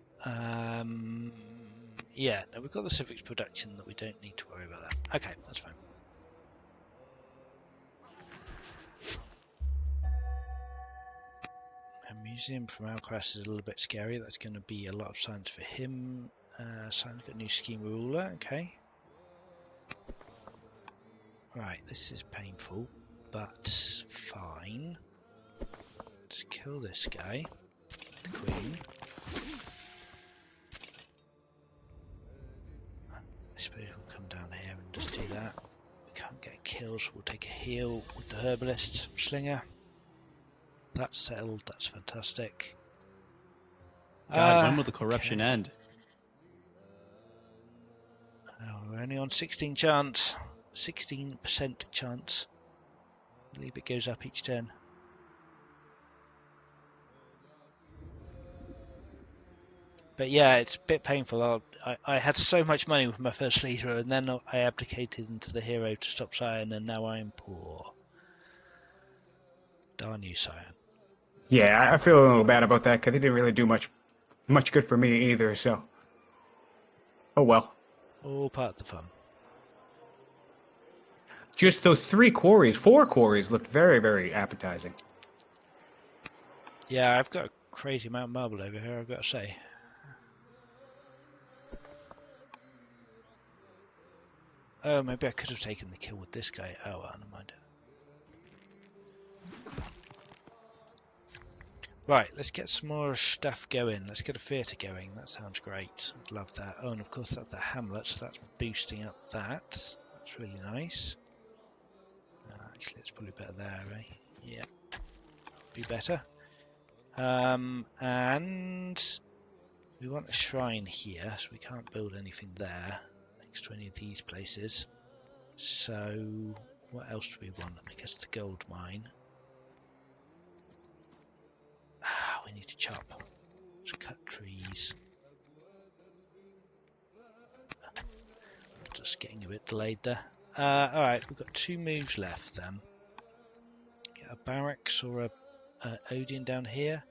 Yeah, no, we've got the civics production that we don't need to worry about that. Okay, that's fine. A museum from Alcaras is a little bit scary. That's going to be a lot of science for him. Simon's got a new scheme ruler. Okay. Right, this is painful, but fine. Let's kill this guy. The queen. I suppose we'll come down here and just do that. We can't get kills, so we'll take a heal with the herbalist slinger. That's settled, that's fantastic. God, when will the corruption end? only on 16 chance, 16% chance. I believe it goes up each turn. But yeah, it's a bit painful. I had so much money with my first leader, and then I abdicated into the hero to stop Cyan, and now I'm poor. Darn you, Cyan. Yeah, I feel a little bad about that because he didn't really do much good for me either. So, oh well. All part of the fun. Just those 4 quarries looked very, very appetizing. Yeah, I've got a crazy amount of marble over here, I've got to say. Oh, maybe I could have taken the kill with this guy. Oh, well, never mind. Right, let's get some more stuff going. Let's get a theatre going. That sounds great. Love that. Oh, and of course that's the hamlet, so that's boosting up that. That's really nice. Actually, it's probably better there, eh? Yeah, be better. And we want a shrine here, so we can't build anything there next to any of these places. So what else do we want? I guess the gold mine. We need to chop. Let's cut trees. Just getting a bit delayed there. Alright, we've got 2 moves left then. Get a barracks or a Odeon down here.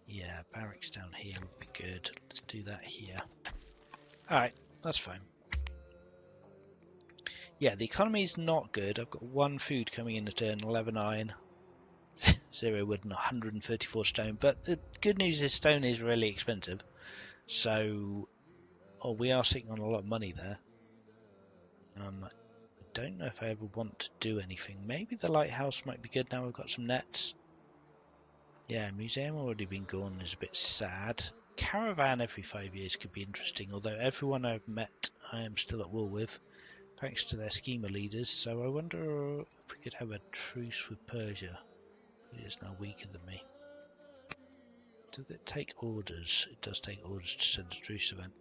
Yeah, barracks down here would be good. Let's do that here. Alright, that's fine. Yeah, the economy is not good. I've got 1 food coming in a turn, 11 iron, 0 wood and 134 stone. But the good news is stone is really expensive. So, we are sitting on a lot of money there. I don't know if I ever want to do anything. Maybe the lighthouse might be good now we've got some nets. Yeah, museum already been gone is a bit sad. Caravan every 5 years could be interesting, although everyone I've met I am still at war with, thanks to their schemer leaders, so I wonder if we could have a truce with Persia, who is now weaker than me. Does it take orders? It does take orders to send a truce event.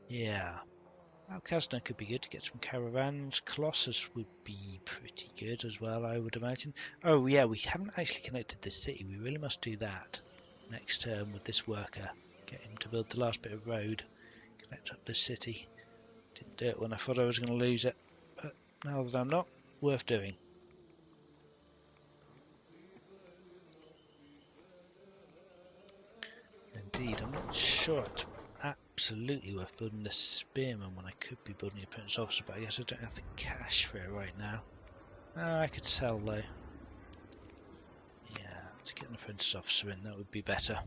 Yeah. Alcaras could be good to get some caravans. Colossus would be pretty good as well, I would imagine. Oh yeah, we haven't actually connected this city. We really must do that next term with this worker. Get him to build the last bit of road. Connect up this city. Didn't do it when I thought I was going to lose it, but now that I'm not, worth doing. Indeed, I'm not sure it's absolutely worth building the spearman when I could be building the apprentice officer, but I guess I don't have the cash for it right now. I could sell though. Yeah, let's get an apprentice officer in, that would be better.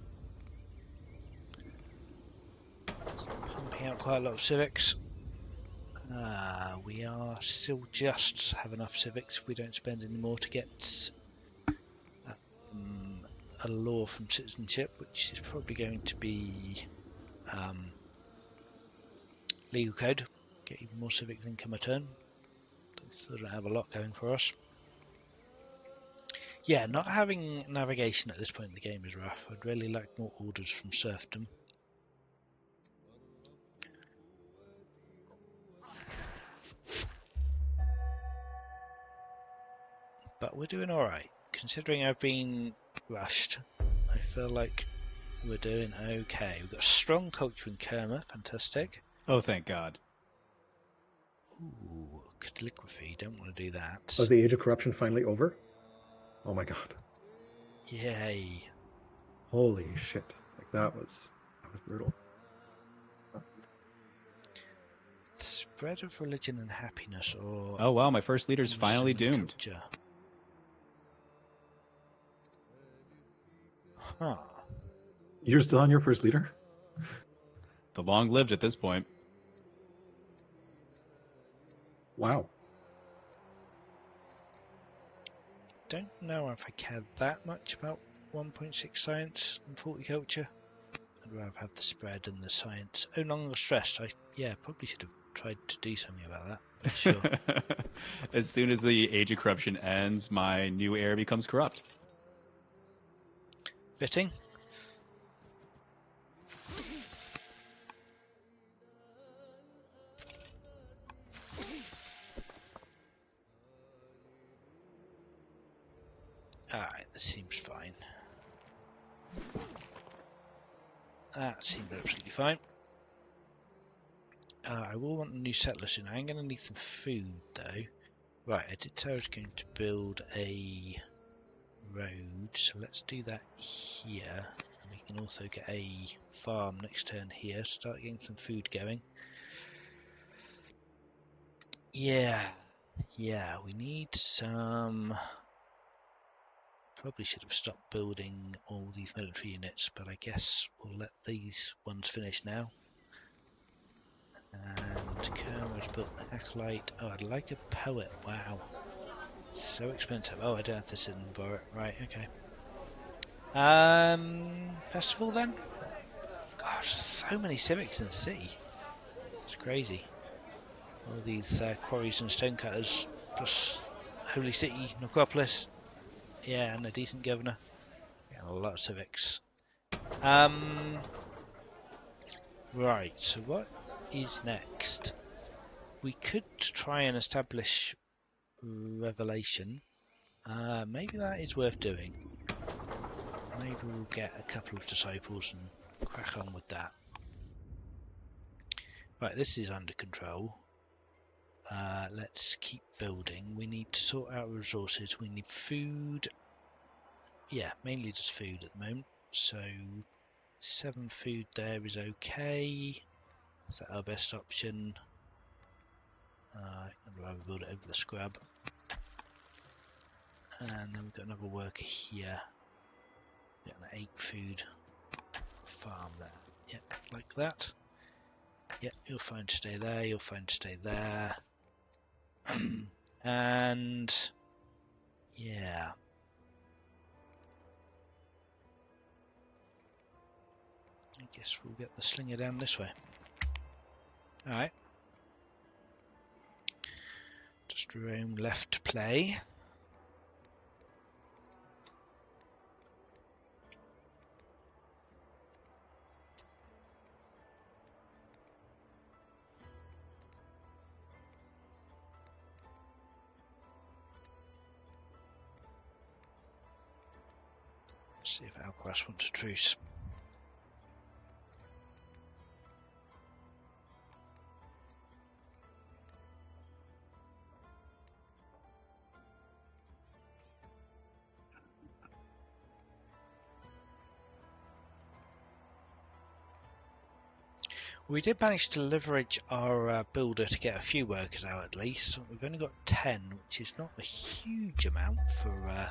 It's pumping out quite a lot of civics. We are still just have enough civics if we don't spend any more to get a law from citizenship, which is probably going to be legal code. Get even more civic income a turn. Still don't have a lot going for us. Yeah, not having navigation at this point in the game is rough. I'd really like more orders from serfdom. But we're doing alright. Considering I've been rushed, I feel like we're doing okay. We've got strong culture in Kerma, fantastic. Oh, thank God. Ooh, calligraphy, don't want to do that. Was the Age of Corruption finally over? Oh my god. Yay. Holy shit. Like that was brutal. Spread of religion and happiness, or Oh, wow, my first leader's finally doomed. culture. Huh. You're still on your first leader? The long lived at this point. Wow. Don't know if I cared that much about 1.6 science and 40 culture. I'd rather have the spread and the science. Oh, no longer stressed. Probably should have tried to do something about that. But sure. As soon as the Age of Corruption ends, my new heir becomes corrupt. Fitting. Alright, this seems fine. That seems absolutely fine. I will want a new settler soon. I'm going to need some food though. Right, I did say I was going to build a road, so let's do that here. We can also get a farm next turn here, start getting some food going. Yeah, we need some. Probably should have stopped building all these military units, but I guess we'll let these ones finish now. And Kermer's built an acolyte. Oh, I'd like a poet. Wow. So expensive. Oh, I don't have to sit in for it. Right, okay. Festival then? Gosh, so many civics in the city. It's crazy. All these quarries and stonecutters, plus Holy City, Necropolis. Yeah, and a decent governor. Yeah, a lot of civics. Right, so what is next? We could try and establish Revelation. Maybe that is worth doing. Maybe we'll get a couple of disciples and crack on with that. Right, this is under control. Let's keep building. We need to sort out resources. We need food. Yeah, mainly just food at the moment. So 7 food there is okay. Is that our best option? I'd rather build it over the scrub. And then we've got another worker here. Got an 8 food farm there. Yep, like that. Yep, you're fine to stay there. You're fine to stay there. And yeah. I guess we'll get the slinger down this way. Alright. Just roam left to play. See if Alcaras wants a truce. We did manage to leverage our builder to get a few workers out at least. We've only got 10, which is not a huge amount for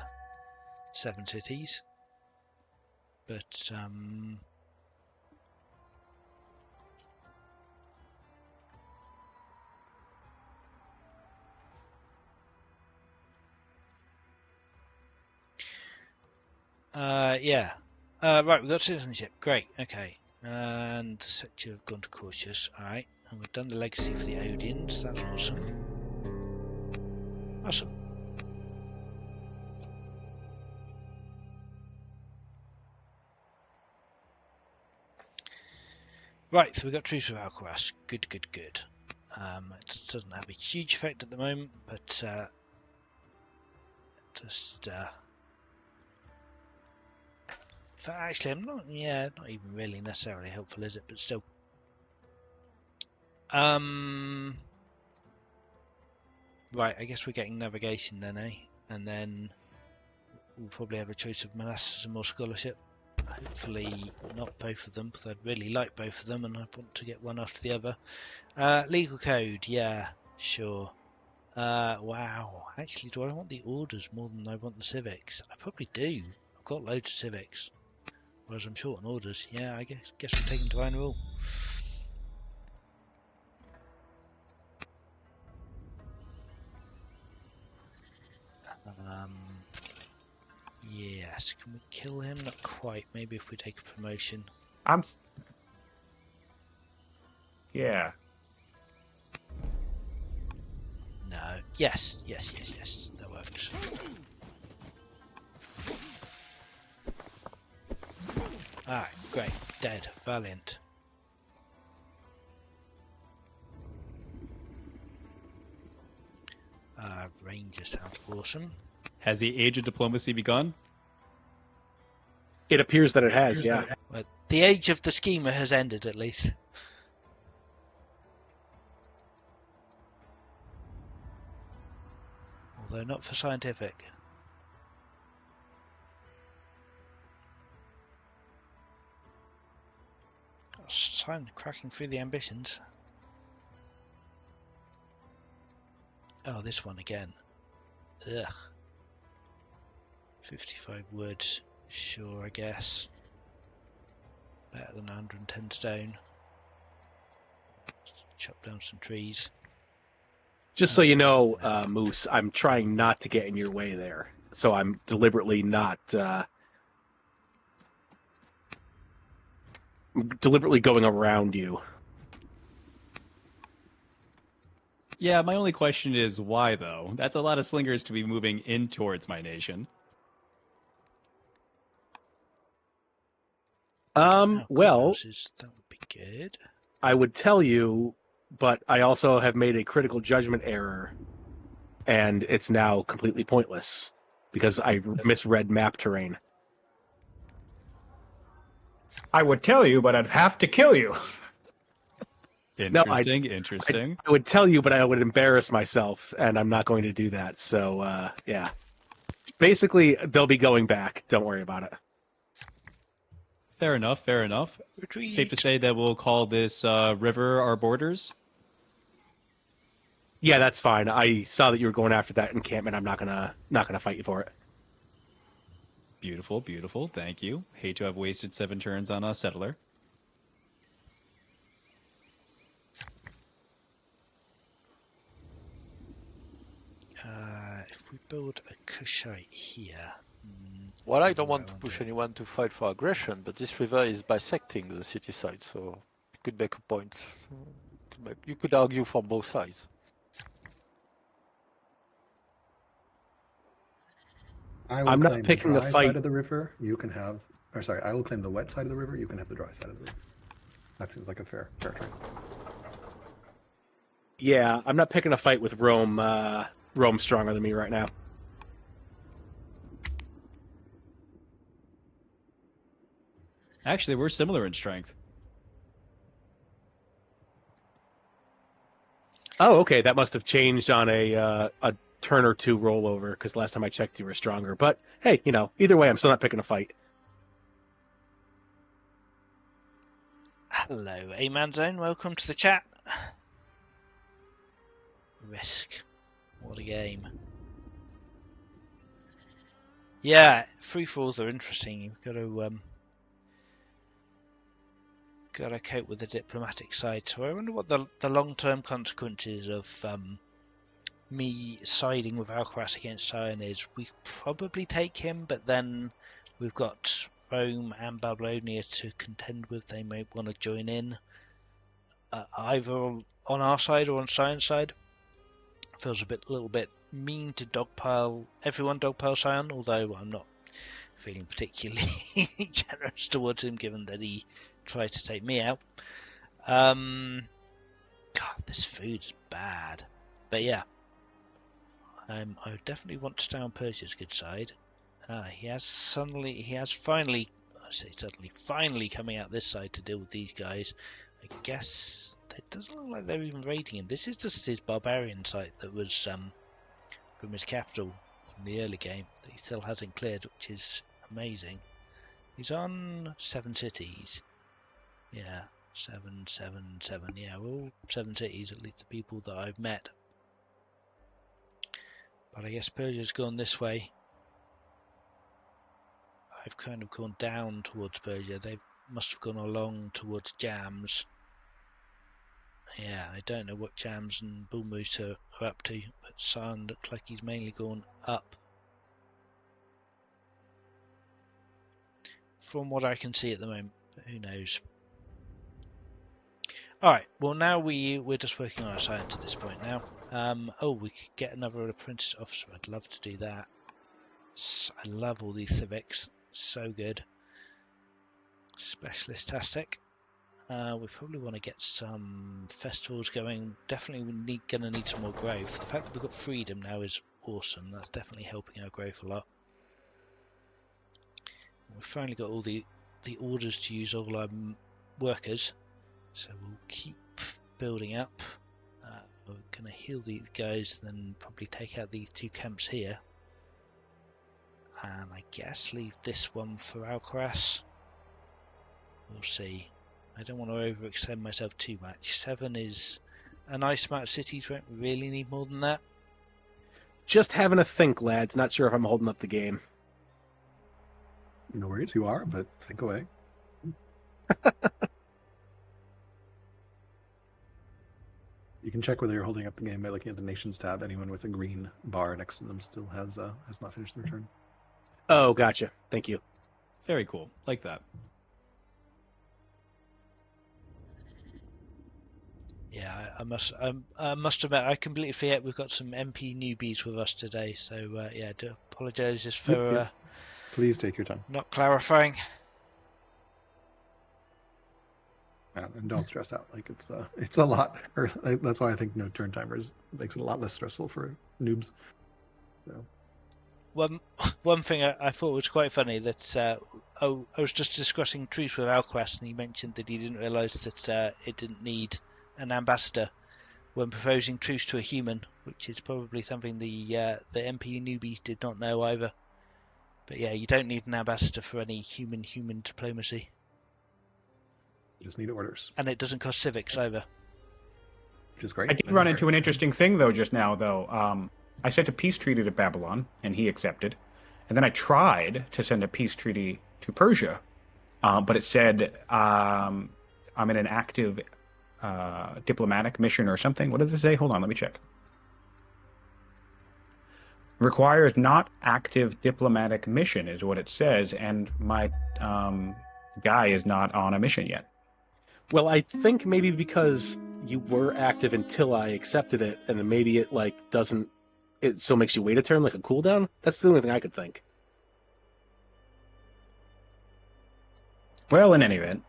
7 cities. But yeah. Right, we've got citizenship. Great, okay. And the sector have gone to cautious. Alright. And we've done the legacy for the Odians. That's awesome. Awesome. Right, so we've got truce with Alcaras. Good, good, good. It doesn't have a huge effect at the moment, but just actually, I'm not. Yeah, not even really necessarily helpful, is it? But still. Right, I guess we're getting navigation then, eh? And then we'll probably have a choice of monasticism or scholarship. Hopefully not both of them, because I'd really like both of them, and I want to get one after the other. Legal code, yeah, sure. Wow, actually, do I want the orders more than I want the civics? I probably do. I've got loads of civics, whereas I'm short on orders. Yeah, I guess we're taking divine rule. Yes, can we kill him? Not quite. Maybe if we take a promotion. Yeah. No. Yes. That works. Alright, great. Dead. Valiant. Ranger sounds awesome. Has the age of diplomacy begun? It appears that it has, yeah. Well, the age of the schemer has ended, at least. Although not for Scientific. Time cracking through the ambitions. Oh, this one again. Ugh. 55 wood. Sure, I guess. Better than 110 stone. Chop down some trees. Just so you know, Moose, I'm trying not to get in your way there. So I'm deliberately not... deliberately going around you. Yeah, my only question is why, though? That's a lot of slingers to be moving in towards my nation. Well, that would be good. I would tell you, but I also have made a critical judgment error, and it's now completely pointless because I misread map terrain. I would tell you, but I'd have to kill you. Interesting, interesting. I would tell you, but I would embarrass myself, and I'm not going to do that. So, yeah. Basically, they'll be going back. Don't worry about it. Fair enough, fair enough. Retreat. Safe to say that we'll call this river our borders? Yeah, that's fine. I saw that you were going after that encampment. I'm not gonna fight you for it. Beautiful, beautiful. Thank you. Hate to have wasted 7 turns on a settler. If we build a Kushite here... Well, I don't want to push anyone to fight for aggression, but this river is bisecting the city side, so you could make a point. You could argue from both sides. I'm not picking the a dry fight. side of the river. You can have, or sorry, I will claim the wet side of the river. You can have the dry side of the river. That seems like a fair trade. Yeah, I'm not picking a fight with Rome. Rome's stronger than me right now. Actually, we're similar in strength. Oh, okay. That must have changed on a turn or two rollover, because last time I checked, you were stronger. But hey, either way, I'm still not picking a fight. Hello, A-Man Zone. Welcome to the chat. Risk. What a game. Yeah, free-for-alls are interesting. You've got to cope with the diplomatic side. So I wonder what the long-term consequences of me siding with Alcaras against Sion is. We probably take him, but then we've got Rome and Babylonia to contend with. They may want to join in, either on our side or on Sion's side. Feels a little bit mean to dogpile Sion, although I'm not feeling particularly generous towards him, given that he tried to take me out. God, this food is bad, but yeah. I definitely want to stay on Persia's good side. He has finally coming out this side to deal with these guys. I guess it doesn't look like they're even raiding him. This is just his barbarian site that was from his capital from the early game that he still hasn't cleared, which is amazing. He's on 7 cities. Yeah, 7, 7, 7. Yeah, we're all 7 cities, at least the people that I've met. But I guess Persia's gone this way. I've kind of gone down towards Persia. They must have gone along towards Jams. Yeah, I don't know what Jams and BullMoose are up to, but Sion looks like he's mainly gone up. From what I can see at the moment, but who knows. Alright, well now we're just working on our science at this point now. We could get another apprentice officer. I'd love to do that. I love all these civics. So good. Specialist-tastic. We probably want to get some festivals going. Definitely going to need some more growth. The fact that we've got freedom now is awesome. That's definitely helping our growth a lot. We've finally got all the orders to use all our workers, so we'll keep building up. We're going to heal these guys, then probably take out these 2 camps here, and I guess leave this one for Alcaras. We'll see. I don't want to overextend myself too much. 7 is a nice amount of cities. Won't really need more than that. Just having a think, lads. Not sure if I'm holding up the game. No worries, you are, but think away. You can check whether you're holding up the game by looking at the Nations tab. Anyone with a green bar next to them still has not finished their turn. Oh, gotcha. Thank you. Very cool. Like that. Yeah, I must admit, I completely forget we've got some MP newbies with us today. So yeah, I do apologise just for Yep. Please take your time. not clarifying. And don't stress out. Like it's a lot. That's why I think no turn timers makes it a lot less stressful for noobs. So. One thing I thought was quite funny that I was just discussing truce with Alquest, and he mentioned that he didn't realise that it didn't need an ambassador when proposing truce to a human, which is probably something the MP newbies did not know either. But yeah, you don't need an ambassador for any human diplomacy. You just need orders. And it doesn't cost civics either. Which is great. I did run into an interesting thing, though, just now, though. I sent a peace treaty to Babylon, and he accepted. And then I tried to send a peace treaty to Persia, but it said I'm in an active diplomatic mission or something. What did it say? Hold on, let me check. Requires not active diplomatic mission is what it says, and my guy is not on a mission yet. Well, I think maybe because you were active until I accepted it, and then maybe it doesn't. It still makes you wait a turn, like a cooldown. That's the only thing I could think. Well, in any event.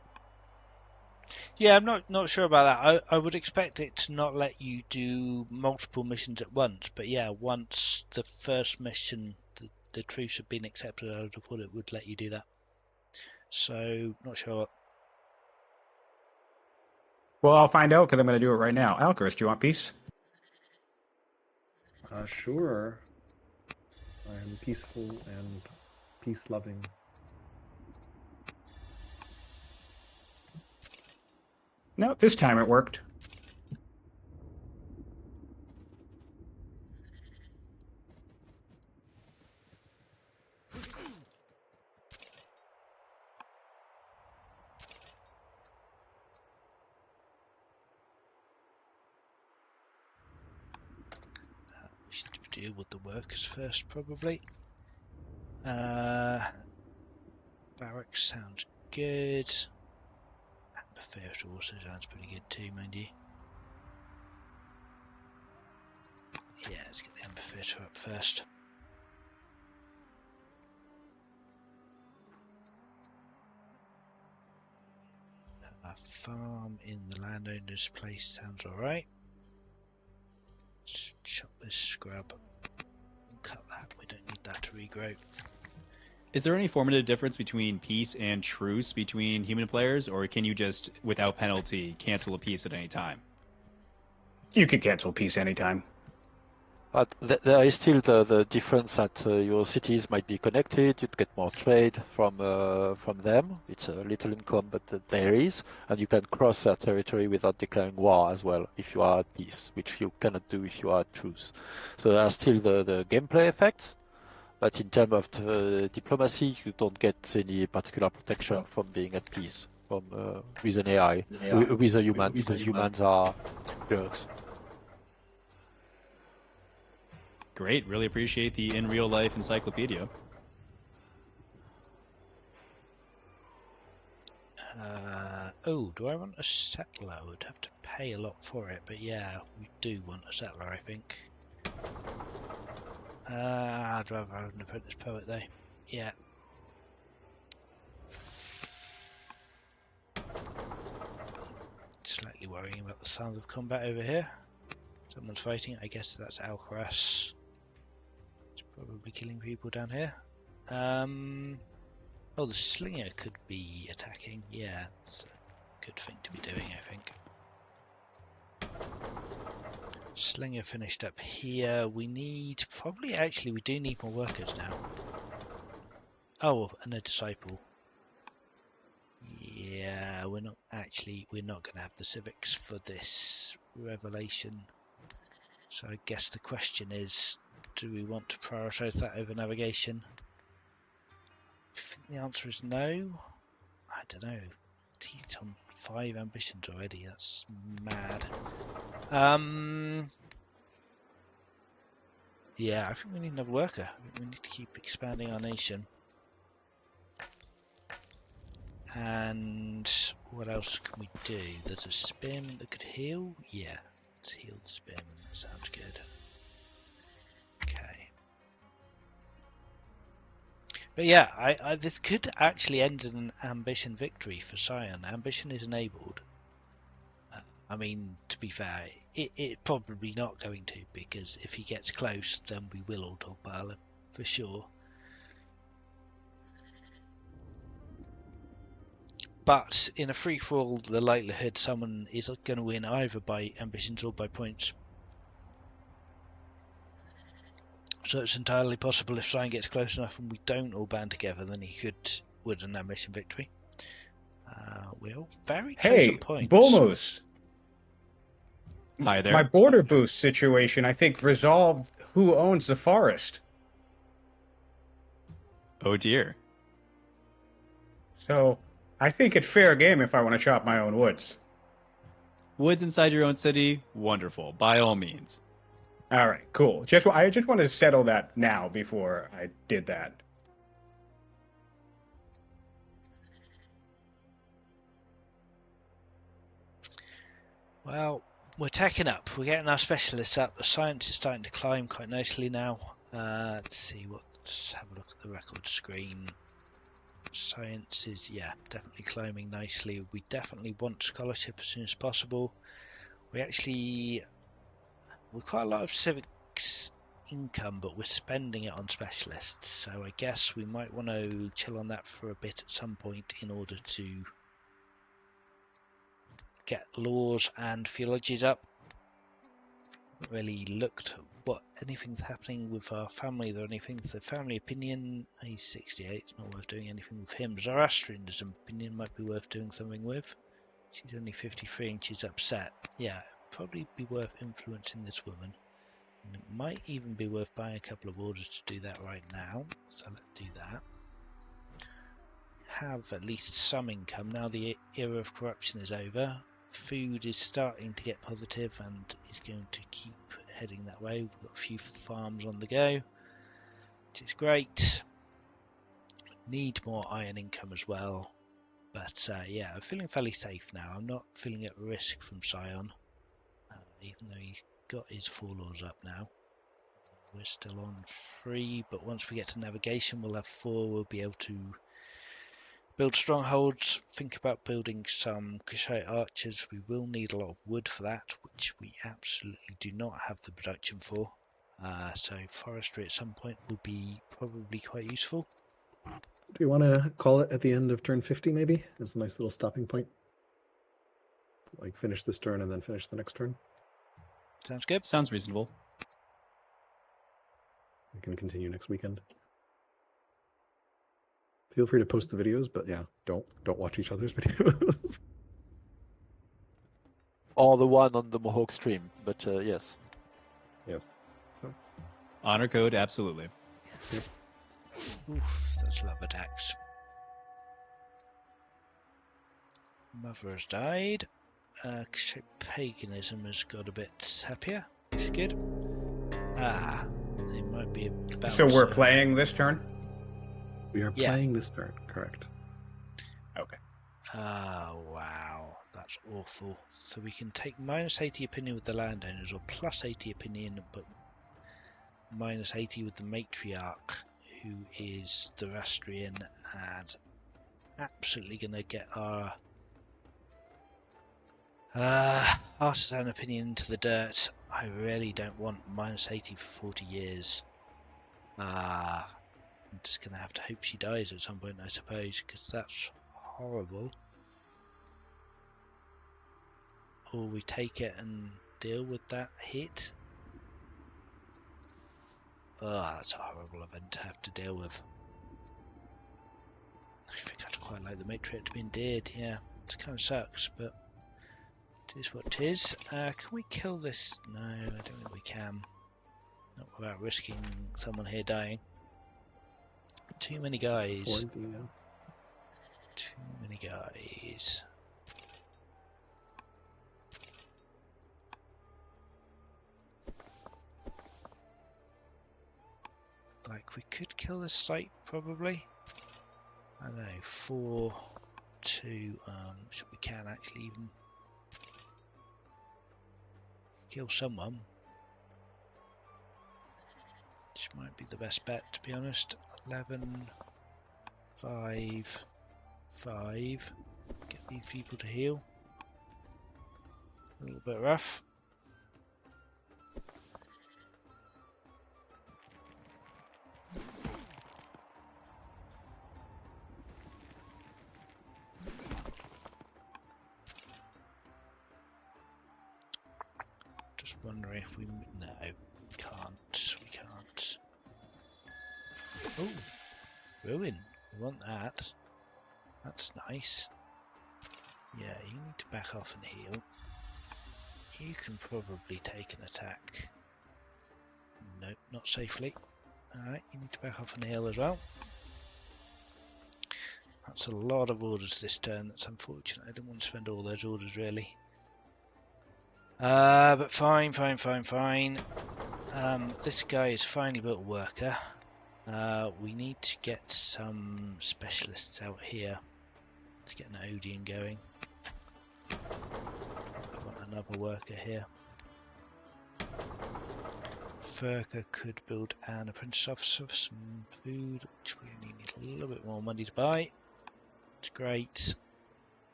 Yeah, I'm not sure about that. I would expect it to not let you do multiple missions at once, but yeah, once the first mission, the truce had been accepted, I would have thought it would let you do that. So, not sure. Well, I'll find out because I'm going to do it right now. Alcaras, do you want peace? Sure. I am peaceful and peace-loving. No, this time it worked. We should deal with the workers first, probably. Barracks sounds good. The first also sounds pretty good too, mind you. Yeah, let's get the amphitheatre up first. A farm in the landowner's place sounds alright. Just chop this scrub and cut that. We don't need that to regrow. Is there any formative difference between peace and truce between human players, or can you just, without penalty, cancel a peace at any time? You could cancel peace anytime. But there is still the difference that your cities might be connected. You'd get more trade from them. It's a little income, but there is, and you can cross their territory without declaring war as well if you are at peace, which you cannot do if you are at truce. So there are still the gameplay effects, but in terms of diplomacy, you don't get any particular protection from being at peace with an AI, with a human, because humans are jerks. Great. Really appreciate the in real life encyclopedia. Do I want a settler? I would have to pay a lot for it, but yeah, we do want a settler, I think. I'd rather have an apprentice poet though. Yeah. Slightly worrying about the sound of combat over here. Someone's fighting. I guess that's Alcaras. Probably killing people down here. Oh, the slinger could be attacking. Yeah, that's a good thing to be doing, I think. Slinger finished up here. We need actually we do need more workers now. Oh, and a disciple. Yeah, we're not going to have the civics for this revelation. So I guess the question is, do we want to prioritize that over navigation? I think the answer is no. I don't know. He's on 5 ambitions already. That's mad. Yeah, I think we need another worker. I think we need to keep expanding our nation. And what else can we do? There's a spearman that could heal. Yeah, let's heal the spearman. Sounds good. Okay. But yeah, this could actually end in an ambition victory for Sion. Ambition is enabled. I mean, to be fair, it's probably not going to, because if he gets close, then we will all dogpile him, for sure. But in a free-for-all, the likelihood someone is going to win either by ambitions or by points. So it's entirely possible if Sion gets close enough and we don't all band together, then he could win an ambition victory. We're all very close on points. BullMoose. Hi there. My border boost situation, I think, resolved who owns the forest. Oh dear. So I think it's fair game if I want to chop my own woods. Woods inside your own city, wonderful. By all means. All right, cool. I just wanted to settle that now before I did that. Well, we're taking up. We're getting our specialists up. The science is starting to climb quite nicely now. Let's see let's have a look at the record screen. Science is, yeah, definitely climbing nicely. We definitely want scholarship as soon as possible. We're quite a lot of civics income, but we're spending it on specialists. So I guess we might want to chill on that for a bit at some point in order to get laws and theologies up. Haven't really looked at anything's happening with our family. There anything the family opinion. He's 68. It's not worth doing anything with him. Zoroastrianism opinion might be worth doing something with. She's only 53 and she's upset. Yeah, probably be worth influencing this woman. And it might even be worth buying a couple of orders to do that right now. So let's do that. Have at least some income. Now the era of corruption is over. Food is starting to get positive and is going to keep heading that way. We've got a few farms on the go, which is great. Need more iron income as well. But yeah, I'm feeling fairly safe now. I'm not feeling at risk from Sion, even though he's got his 4 laws up now. We're still on 3, but once we get to navigation, we'll have 4. We'll be able to build strongholds, think about building some Kushite archers. We will need a lot of wood for that, which we absolutely do not have the production for. So forestry at some point will be probably quite useful. Do you want to call it at the end of turn 50, maybe? It's a nice little stopping point. Like finish this turn and then finish the next turn. Sounds good. Sounds reasonable. We can continue next weekend. Feel free to post the videos, but yeah, don't watch each other's videos. Or the one on the Mohawk stream, but yes. Yes. Honor code, absolutely. Yep. Oof, that's love attacks. Mother has died. Paganism has got a bit happier, which is good. They might be about. So we're playing this turn? We are playing this turn, correct. Okay. Oh, wow. That's awful. So we can take minus 80 opinion with the landowners, or plus 80 opinion, but minus 80 with the matriarch, who is Zoroastrian, and absolutely going to get our artisan opinion into the dirt. I really don't want minus 80 for 40 years. Ah, I'm just going to have to hope she dies at some point, I suppose, because that's horrible. Or we take it and deal with that hit. Oh, that's a horrible event to have to deal with. I think I'd quite like the Matriarch to be endeared, yeah. It kind of sucks, but it is what it is. Can we kill this? No, I don't think we can. Not without risking someone here dying. Too many guys. 40, yeah. Too many guys. Like, we could kill this site, probably. I don't know, 4, 2, so we can actually even kill someone. Which might be the best bet, to be honest. 11, 5, 5. Get these people to heal. A little bit rough. Just wondering if we... No, can't. We can't. Oh, ruin. We want that. That's nice. Yeah, you need to back off and heal. You can probably take an attack. Nope, not safely. Alright, you need to back off and heal as well. That's a lot of orders this turn. That's unfortunate. I didn't want to spend all those orders, really. But fine. This guy is finally built a worker. We need to get some specialists out here to get an Odeon going. I want another worker here. Furka could build an apprentice officer for some food, which we only need a little bit more money to buy. It's great.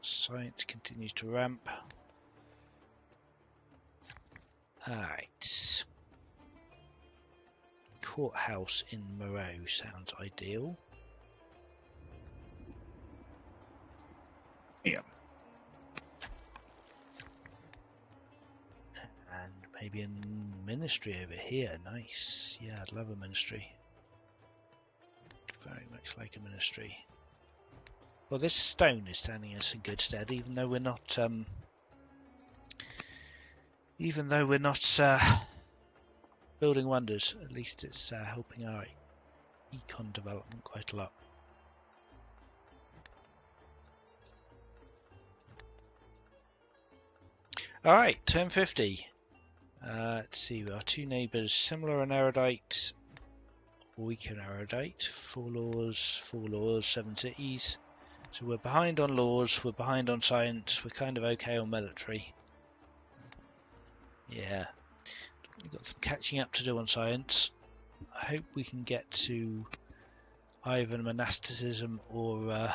Science continues to ramp. Alright. Courthouse in Moreau sounds ideal. Yeah. And maybe a ministry over here. Nice. Yeah, I'd love a ministry. Very much like a ministry. Well, this stone is standing us in good stead, even though we're not building wonders. At least it's helping our econ development quite a lot. Alright, turn 50. Let's see, our two neighbours, similar in erudite, weaker in erudite. 4 laws, 7 cities. So we're behind on laws, we're behind on science, we're kind of okay on military. Yeah, we've got some catching up to do on science. I hope we can get to either monasticism or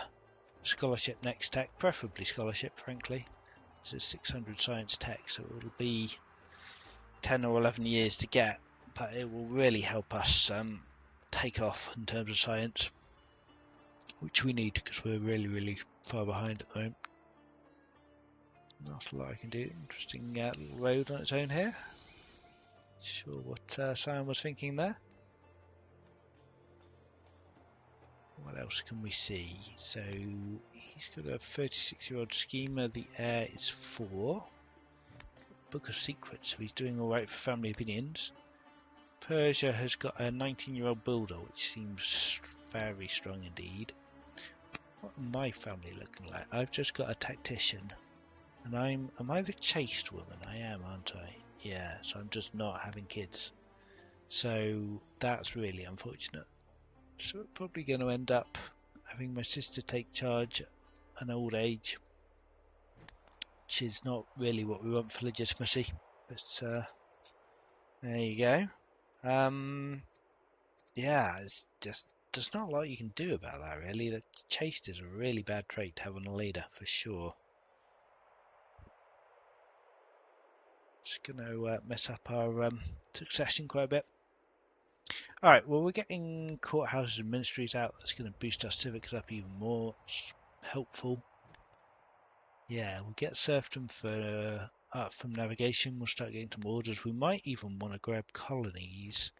scholarship next tech, preferably scholarship, frankly. This is 600 science tech, so it'll be 10 or 11 years to get, but it will really help us take off in terms of science, which we need because we're really far behind at the moment. Not a lot I can do. Interesting little road on its own here. Sure what Simon was thinking there. What else can we see? So he's got a 36-year-old schemer. The heir is 4. Book of Secrets, so he's doing alright for family opinions. Persia has got a 19-year-old builder, which seems very strong indeed. What am my family looking like? I've just got a tactician. And am I the chaste woman? I am, aren't I? Yeah, so I'm just not having kids. So that's really unfortunate. So we're probably going to end up having my sister take charge at an old age, which is not really what we want for legitimacy. But there you go. Yeah, it's just there's not a lot you can do about that really. The chaste is a really bad trait to have on a leader for sure. It's going to mess up our succession quite a bit. All right, well, we're getting courthouses and ministries out. That's going to boost our civics up even more. It's helpful. Yeah, we'll get serfdom for from navigation. We'll start getting some orders. We might even want to grab colonies.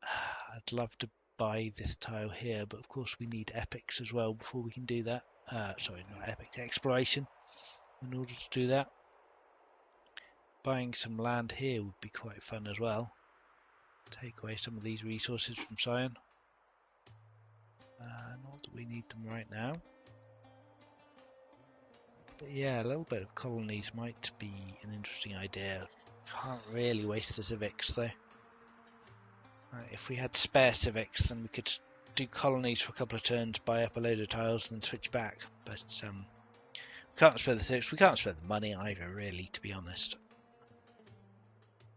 I'd love to buy this tile here, but of course we need epics as well before we can do that. Sorry, not epic, exploration in order to do that. Buying some land here would be quite fun as well. Take away some of these resources from Sion. Not that we need them right now. But yeah, a little bit of colonies might be an interesting idea. Can't really waste the civics though. If we had spare civics, then we could do colonies for a couple of turns, buy up a load of tiles, and then switch back. But we can't spare the civics. We can't spare the money either, really, to be honest.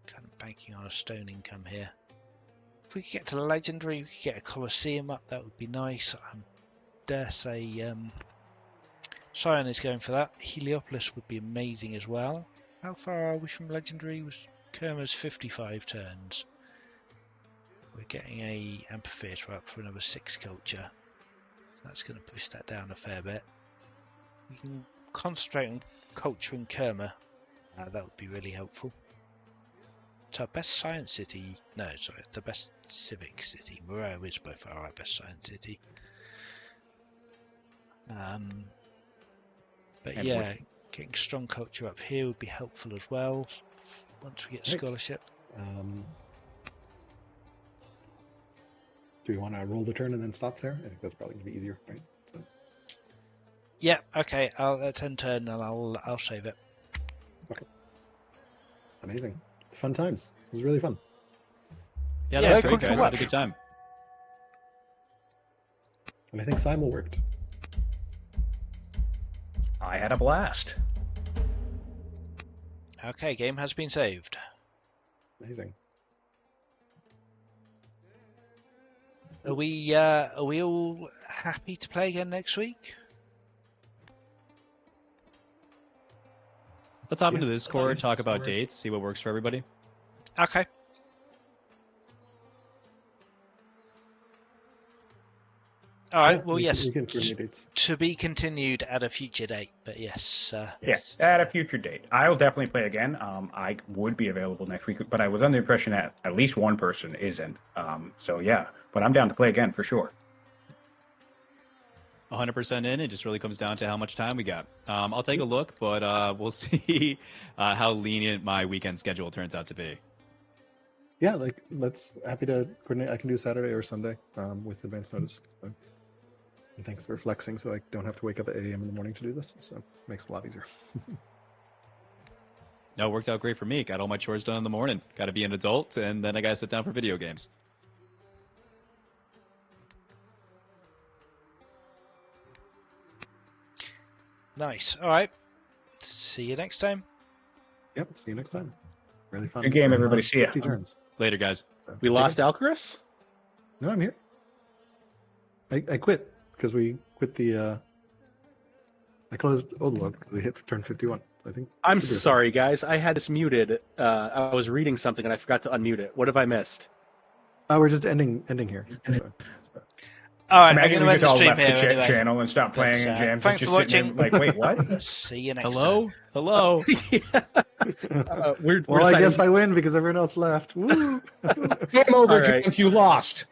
Kind of banking on a stone income here. If we could get to the legendary, we could get a Colosseum up. That would be nice. I dare say Sion is going for that. Heliopolis would be amazing as well. How far are we from legendary? Kerma's 55 turns. We're getting a amphitheatre up for another 6 culture. That's going to push that down a fair bit. We can concentrate on culture in Kerma. That would be really helpful. It's our best science city. No, sorry, it's the best civic city. Moreau is by far our best science city. But And yeah, getting strong culture up here would be helpful as well. Once we get scholarship. Do we want to roll the turn and then stop there? I think that's probably going to be easier, right? So. Yeah, okay. Let's end turn and I'll save it. Okay. Amazing. Fun times. It was really fun. Yeah, Yeah, that was cool great, to guys. I had a watch. good time. And I think Simul worked. I had a blast. Okay, game has been saved. Amazing. Are we all happy to play again next week? Let's hop into Yes, Discord, talk about Discord. dates, see what works for everybody. Okay. All right. Yeah, Well, yes. We can coordinate dates. To be continued at a future date, but yes. Yes, at a future date. I will definitely play again. I would be available next week, but I was under the impression that at least one person isn't. So yeah, but I'm down to play again for sure. 100% in. It just really comes down to how much time we got. I'll take a look, but we'll see how lenient my weekend schedule turns out to be. Yeah, let's happy to coordinate. I can do Saturday or Sunday with advance notice. So. And thanks for flexing, so I don't have to wake up at 8 a.m. in the morning to do this. So it makes it a lot easier. No, it worked out great for me. Got all my chores done in the morning. Got to be an adult, and then I got to sit down for video games. Nice. All right. See you next time. Yep. See you next time. Really fun. Good game, Really everybody. fun. See ya. 50 turns. Later, guys. So, We take lost it. Alcaras? No, I'm here. I quit because we quit the. I closed Old World because we hit turn 51. I think. I'm should be okay. sorry, guys. I had this muted. I was reading something and I forgot to unmute it. What have I missed? We're just ending here. So, All right. I'm Imagine going to we end just the all stream left here the anyway. channel and stopped playing, But, and Jam thanks just for sitting there watching. like, wait, what? See you next Hello? time. Hello? We're well, I deciding- guess I win because everyone else left. Woo! Game over, All right. James. You lost.